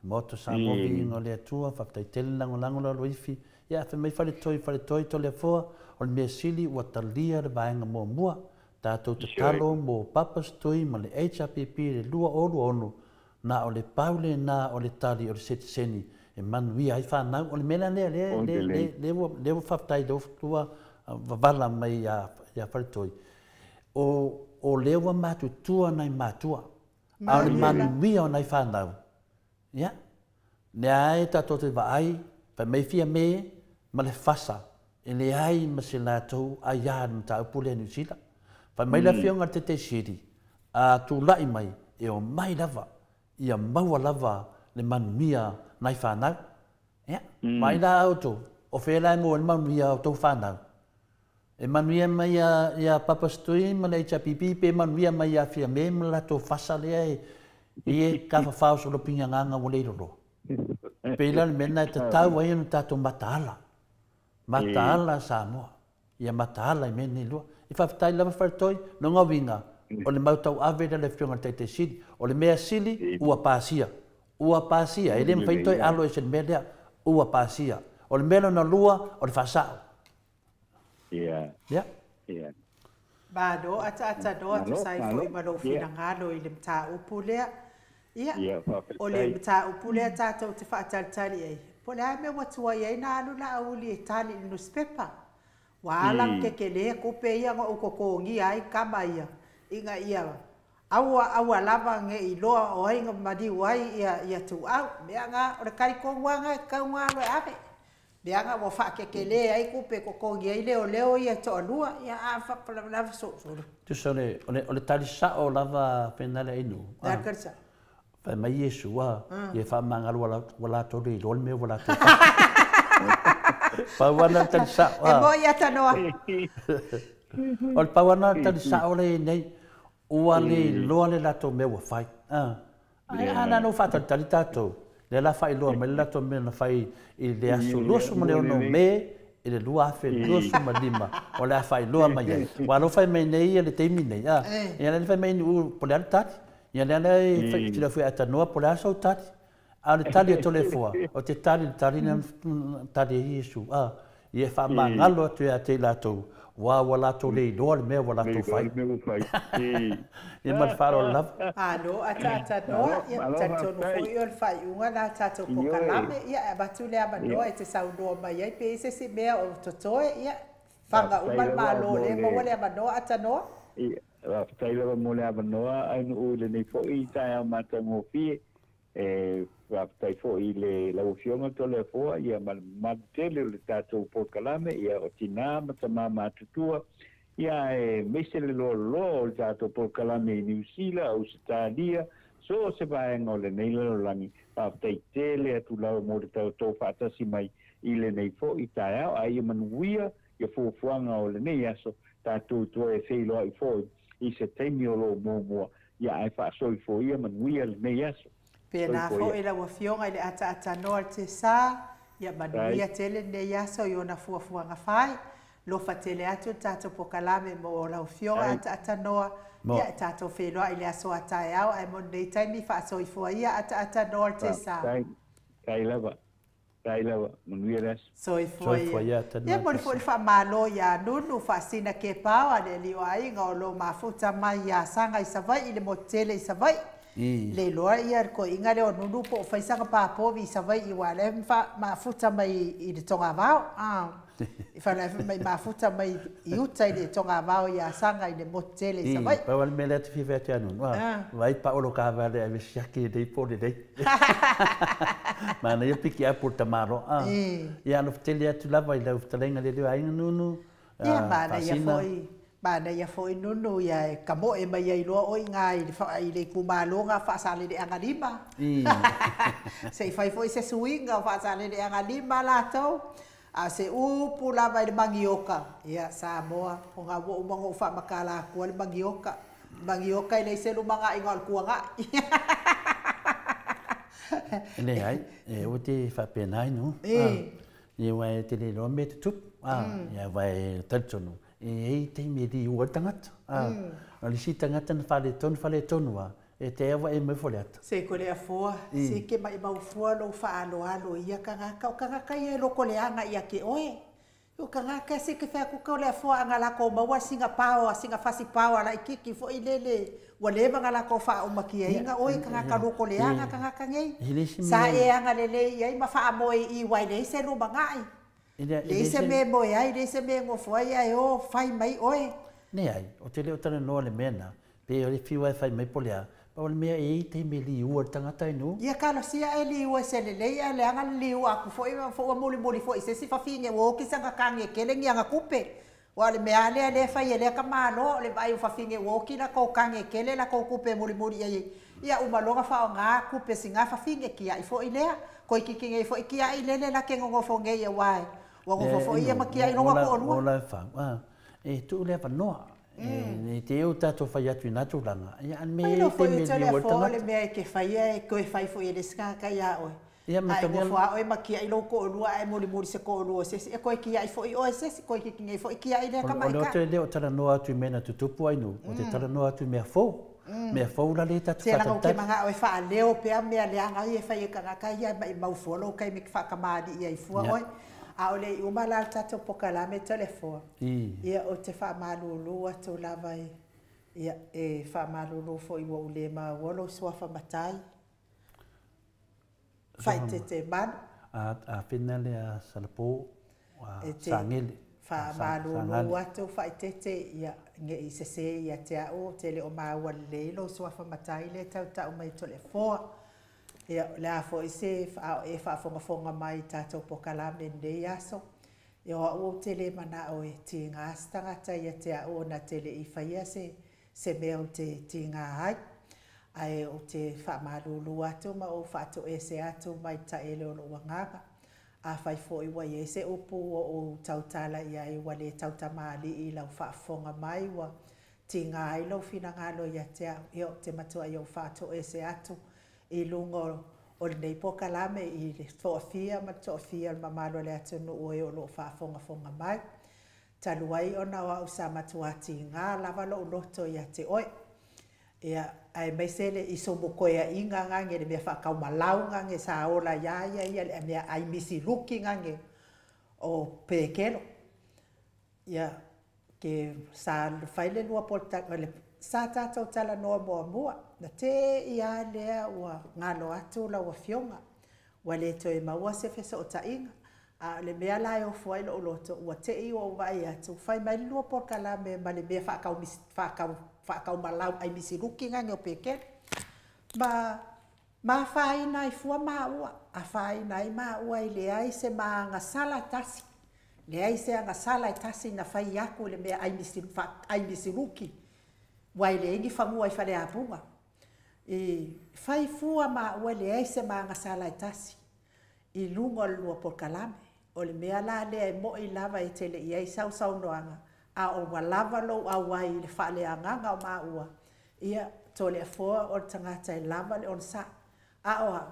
Speaker 3: moto sa mo vingo le tua fa tai tele lango la loifi ia fa me fale toi to le fo o me sili o talia de bainga mo mua tato te talo mo papas toi ma le HPP le lua ono na o le paule na o le tali o le seni e manui ai fa na o le mena le fa tai do tua vala mai ya fale toi o lewa matutua nai matua. Au manui o nai whanau. Ia? Nea ai tato te waai, pa mei fia me, ma le fasa. E le ai ma se lātou a ia na ta upule New Zealand. Pa mei la fionga te siri. A tu lai mai, e o mai lava, ia maua lava le manuia nai whanau. Ia? Mai la auto, o whelai mo le manuia o tau whanau. E manuia mai ia papastui ma le HPP pe manuia mai ia fia me ma la to fasa lea e ka fa so lo pinga nganga o leiro. Pe la mena te tau ai no tato mataala. Mataala Samoa. Ia mataala me ni lo. I fa tai lava fartoi no ngawinga. O le mautau ave le fionga te sili. O le mea sili ua pasia. Ua pasia. E le mfaitoi alo e sen mea ua pasia. O le melo na lua o le fasao.
Speaker 4: Yeah.
Speaker 2: Bado ata do atu sai foi ma lo fina ngalo i le mta upulea. Ia. O le mta upulea tato te fa tali ai. Po le ai me watu ai na alu la uli e tali no spepa. Wala kekele ko pe ia ngo ko ngi ai kama ia. Inga ia. Awa lava nge i loa o ai ngomadi wai ia tu au. Meanga o le kai ko wanga ka wanga ave. Bianga mo fa kekele ai kupe ko ngi ai leo ia to lua ia a fa la so.
Speaker 3: Tu sole ole tali sa o lava penale inu.
Speaker 2: Da kersa.
Speaker 3: Fa mai Yesu ia fa manga wala to ri lol me wala to. Pa wana tali sa.
Speaker 2: E mo ia tanoa.
Speaker 3: Ol pa wana tali sa ole nei ua le loa le lato me wa fai. Ai ana no fa tali tato. Le la fai loa me la to me na fai i le aso loso mo le ono me i le lua afe loso ma lima o le fai loa mai ai wa lo fai me nei le teimi nei ia le fai me ni po le tati ia le fai tira fai ata noa po le aso tati a le tali to le foa o te tali na tali Yesu ia fa mangalo te lato wala to le do le me wala to fai ia mal faro love
Speaker 2: no ata no ia tato no foi o fai unha na tato ko kalame ia batule aba no e te saudo mai ai pe se me o totoe ia fanga o malo le mo wale aba no ata no
Speaker 4: ia tai le mo le aba no ai no le nei foi tai mata mo fi va tai foi le la opción to le fo ia mal tele le tato por kalame ia o tina mata mama tutua ia mesele lo tato por kalame New Zealand Australia so se vai ngole nei lo langi va tai tele tu la mo to fata si mai ile nei fo itaia ai manuia ia fo fuanga o le nei aso tato to e sei lo i fo i se temio lo mo ia ai fa so i fo ia manuia le nei aso
Speaker 2: pena fo ila wa fionga ile ata no te sa ia manuia tele ne yaso yo na fuanga fai lo fatele atu tato pokalame mo la fiora ata noa ia tato whenua i le aso atai au ai mo nei taimi whaaso i fua ia ata noa te sa.
Speaker 4: Kai lava, manuia ras.
Speaker 2: So i fua ia. Ia mo fua wha malo ia nunu whaasina ke paua le liwa ai ngā lo mafuta mai ia sanga i savai i le motele i savai. Le loa ia ko inga leo nunu po whaisanga pāpovi i savai i wale mafuta mai i le tonga vau. I whanau mai mafuta mai i uta i le tonga vau i a sanga i le motele i savai.
Speaker 3: Pa wale mele ati whiwhea te anu. Vai pa olo ka wale a wisiaki e dei pōre dei. Mana ia piki a pōr tamaro. Ia alo whtele atu lava i lau whtalenga le leo ainga nunu.
Speaker 2: Ia mana ia foi. Mana ia foi nunu ia e kamo e mai ai loa o inga i le kumalonga whaasale le anga lima. Se i whai foi se suinga whaasale le anga lima la tau. A se upu lava i le mangioka. Ia Samoa. O ngā wo umango uwha makala kua le mangioka. Mangioka i le selu manga i ngā kua ngā.
Speaker 3: Nei ai, o te whapenai no. Ia wai te le roa me te tup. Ia wai taltonu. E te me di ua tangata. Li si tangata na whale tonu wa. E te ewa e mai fole ata.
Speaker 2: Se ko le afoa, se ke mai mau fua lo whaalo alo ia kangaka. O kangaka ia loko le anga ia ke oe. O kangaka se ke whea kuka o le afoa anga lako maua singa pao, singa fasi pao ala ikiki fo i lele. Wa lewa nga lako wha o makia inga oe kangaka loko le anga kangaka ngei. Sa e anga lele ia ima wha amoe i wai le se luma ngai. Le se me moe ai, le se me ngofo ai ai o whai mai oe.
Speaker 3: Ne ai, o te leo tana noa le mena. Pe o le whiwa e whai mai polea. Paul mea e te me liua tangata inu. Ia
Speaker 2: kalo sia e liua se lelei a le anga liua aku fo muli muli fo i se si fafinge wo ki sanga kange kele ngi anga kupe. Wa le mea le fai ele ka malo le vai fafinge wo ki la ko kange kele la ko kupe muli muli ai. Ia umalonga fa nga kupe singa fafinge ki ai fo ilea ko ikikinge fo ki ai lele la ke ngo fo nge ia wai. Wa ngo fo ia ma ki ai no ko no.
Speaker 3: Ola fa. E tu le pa no. Ne te o tato whai atu i natu langa. Ia me te me li o tangata.
Speaker 2: Le mea ke whai e koe whai fo i le skaka ia oe.
Speaker 3: Ia me
Speaker 2: tangia. Ai mo wha oe ma kia i lo ko olua e mori mori se ko olua se e koe kia i fo i oe se koe ki kinga i fo i kia i le ka maika.
Speaker 3: O te leo tala noa atu i mena tutupu ainu. O te tala noa atu i mea fou. Mea fou la le tatu
Speaker 2: whatatata. Te langa o ke manga oe wha leo pea mea leanga i e whai e kangaka ia i maufualo kai me ki whakamadi ia i fua oe. A ole i umala tato pokala me telefona. Ia o te whamalulu atu lava ia e whamalulu fo i wo ule ma wolo swafa matai. Whai te manu.
Speaker 3: A whina le a salapo a sangele.
Speaker 2: Whamalulu atu whai te ia nge i sese ia te au te le o maua leilo swafa matai le tau tau mai telefona. Ia le a fo i se e whaafonga mai tātou pokala me nei aso. Ia o te le mana o e ti ngā stangata ia te a o na te le i whaia se mea o te ti ngā ai. Ai o te whaamalulu atu ma o whaato e se atu mai ta e leo lo wanganga. A whai fo i wai e se upu o tautala ia e wale tautamali i lau whaafonga mai wa ti ngā ai lau whina ngalo ia te a ia o te matua i o whaato e se atu. I lungo o le nei pokalame i le toafia ma toafia ma malo le atunu o e o lo whaafonga mai. Taluai o na wau sa matuati ngā lava lo loto ia te oe. Ia ai mai sele i somo koea inga ngange le mea whakau malau ngange sa ola ia le mea ai misi luki ngange o pekelo. Ia ke sa whaile lua poltaka le sa tātou tala noa mua. Na te ia lea ua ngalo atu la ua fionga. Wa le toi maua se fesa o tainga. A le mea lai o fuai lo loto. Ua te i o vai atu. Whai mai lua porkala me ma le mea whaakau malau ai misi ruki ngange o peke. Ma whai nai fua maua. A whai nai maua i le ai se maa ngasala tasi. Le ai se ngasala tasi na whai aku le mea ai misi ruki. Wai le ingi whamua i whare apunga. Whai fua ma ua le eise ma ngasala i tasi. I lunga lua porkalame. O le mea la lea e mo i lava e tele i ei sau noanga. A o wa lava lo a wai le whale anganga o ma ua. Ia to le fua o tangata i lava le on sa. A oa,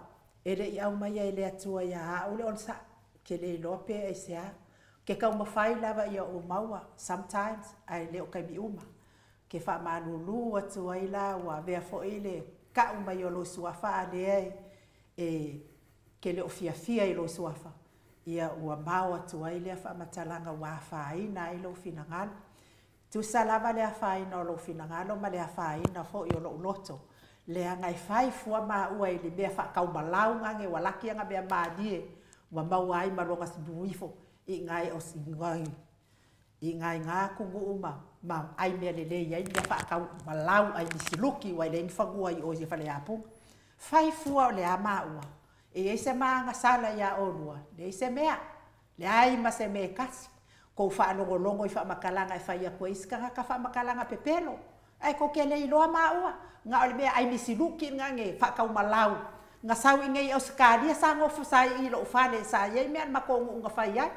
Speaker 2: ere i au mai e le atua ia a ule on sa. Ke le lope e se a. Ke kau mawhai lava ia o maua, sometimes, ai leo kai mi uma. Ke wha manulu atu ai la, wa vea fo ile, ka uma i o lo suafa a le ke leo fia i lo suafa. Ia ua mau atu ai lea wha matalanga wa whaina i lo finangalo. Tu sa lava lea whaina o lo finangalo, ma lea whaina fo i o lo loto. Lea ngai whai fua maa ua i le mea wha kau malau ngange, wa laki anga mea maadie, wa mau ai maronga sibuifo. I ngai o si ngai ngā kungu uma ma ai mea lele iai mea whaakau malau ai misiluki wai le ngwhangua i o si whale apunga. Whai fua o le a maua. E eise maanga sala ia onua. Le eise mea. Le ai ma se me kasi. Kou whaanongolongo i whaamakalanga e whai a koe iskanga ka whaamakalanga pepelo. Ai ko ke le iloa maua. Ngā ole mea ai misiluki ngā nge whaakau malau. Ngā sau ingai o skaria sa ngofu sa i lo ufane sa iei mea makongu unga whai ai.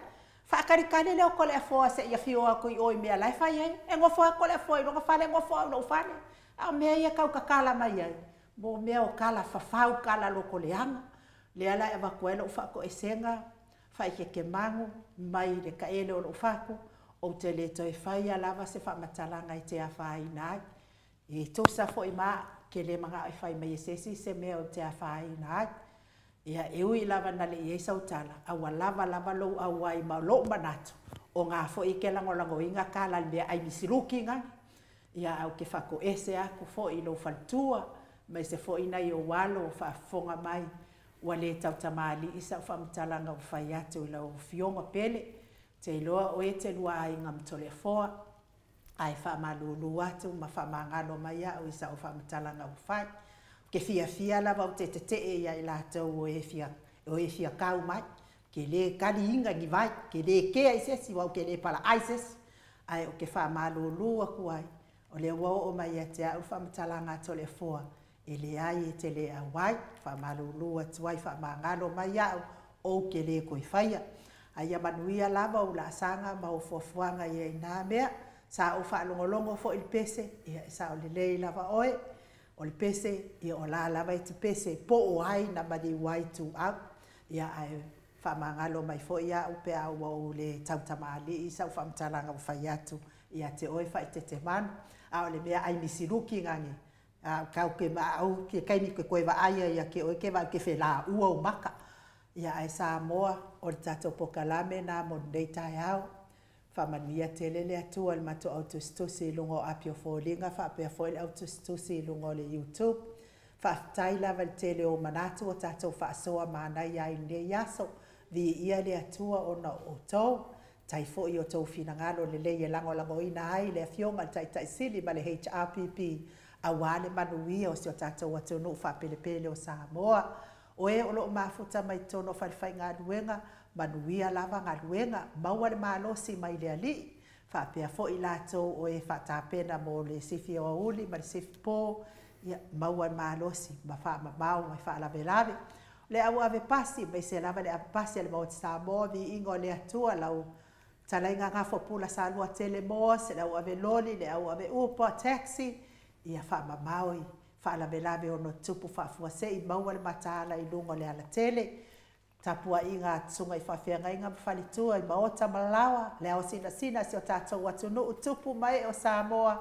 Speaker 2: Whaakarikane leo kole a fōa se ia whio ako i oi mea lai whai ai. E ngofo a kole a fōa i longa whale ngofo au lo ufane. Au mea ia kau kakala mai ai. Mo mea o kala whawhau kala loko leanga. Lea la e wakoela o whako e senga. Whai ke mangu mai le ka ele o lo whako. O te le toi whai a lava se whamatalanga i te a whai nai. E tosa fo i maa ke le mga e whai mai e sesi se mea o te a whai nai. Ia e ui lava na le iei sautala, awa lava lou au ai ma lo manatu. O ngā fo i ke lango inga kala mea ai misiruki ngani. Ia au ke whako ese aku fo i lo whaltua, mai se fo ina i o walo o whaafonga mai. Ua le tau tamali isa whamtalanga o whai atu i lau fionga pele. Te iloa o e te lua ai ngam tole foa. Ai whaamalulu atu ma whaamangalo mai au isa o whamtalanga o whai. Ke fia lava o te e ia i lātou o e fia kau mai. Ke le kari inga ni vai, ke le kea i sesi, wau ke le pala aises. Ai o ke whaamalulu aku ai. O le wau o mai a te au whamatalanga tole foa. E le ai e te le awai, whaamalulu atu ai whaamangalo mai au, o ke le koi whaia. Ai a manuia lava o la sanga ma o fuafuanga i e nā mea, sa o whaalongolongo fo il pese, ia sa o le lei lava oe. O le pese, ia o la lava i te pese, po o ai na mani wai tu au. Ia ai whamangalo mai fo ia upe au o le tautamali i sau whamtalanga o whai atu. Ia te oe whai te manu. A o le mea ai misiruki ngangi. Kau ke au ke kaini koe wa aia ia ke oe ke wau ke whela ua o maka. Ia ai sa moa o le tatou pokalame na mo nei tai au. Whamania tele le atua le mato autostusi lungo apio fōlinga, whapea fōi autostusi lungo le YouTube. Whaftai lava le tele o manatu o tatou whaasoa mānai ai le yaso, vi ia le atua o na o tau. Tai fōi o tau finangalo le leie lango ina ai le fionga le tai sili ma le HRPP a wale manuia o si o tatou atu no whapelepele o Samoa. O e o lo mafuta mai tono whalifai ngā duenga, manuia lava ngā luenga, maua le mālosi mai le ali, whapea fo i lātou o e whatapena mo le sifi o uli, ma le sifi pō, maua le mālosi, ma wha mamau, mai wha lave lave. Le au ave pasi, mai se lava le ave pasi le mauti Samoa, vi ingo le atua lau, talainga ngā whapula sa lua tele moa, se le au ave loli, le au ave upa, taxi, ia wha mamau i, wha lave lave o no tupu whafua se i maua le matala i lungo le ala tele, tapua inga tsunga i whawhianga inga mwhalitua i maota malawa, leo sina si o tātou atu no utupu mai o Samoa,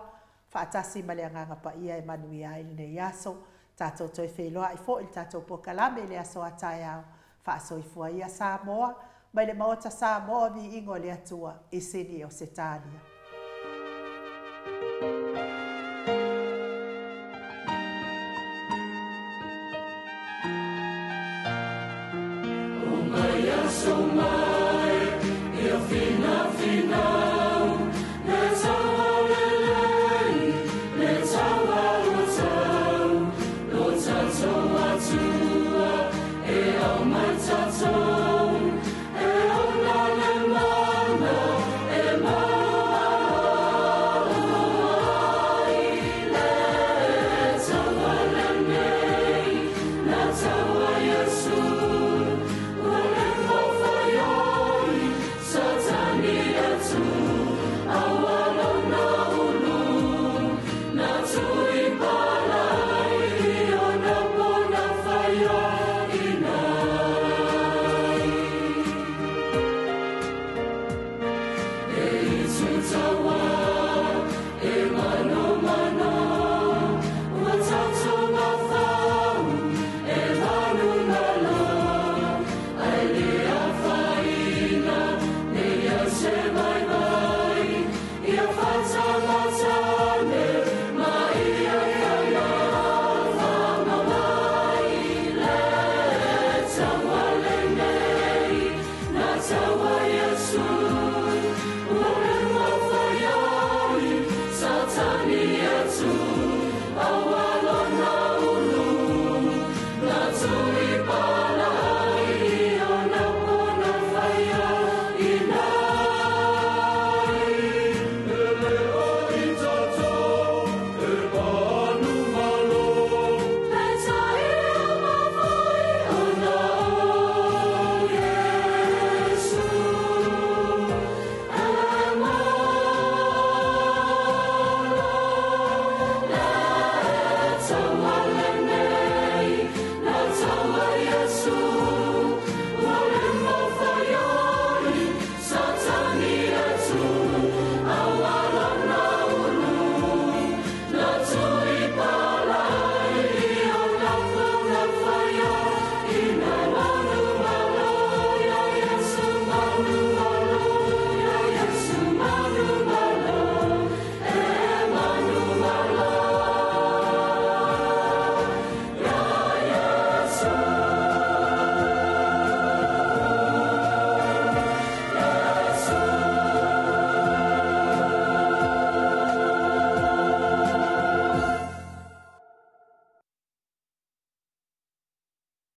Speaker 2: whaatasi ma le anganga pa ia e manui ai le yaso, tātou toi wheloa i fo il tātou pokalame le aso atai au, whaaso i fua ia Samoa, mai le maota Samoa vi ingo le atua i sini o Setania.
Speaker 1: So mai, ia fina finau, le tawa lelei, le tawa o tau, lo tatou atua, e au mai tatou, e au nane mana, e mai, le tawa lelei, na tawa Yesu. Satania to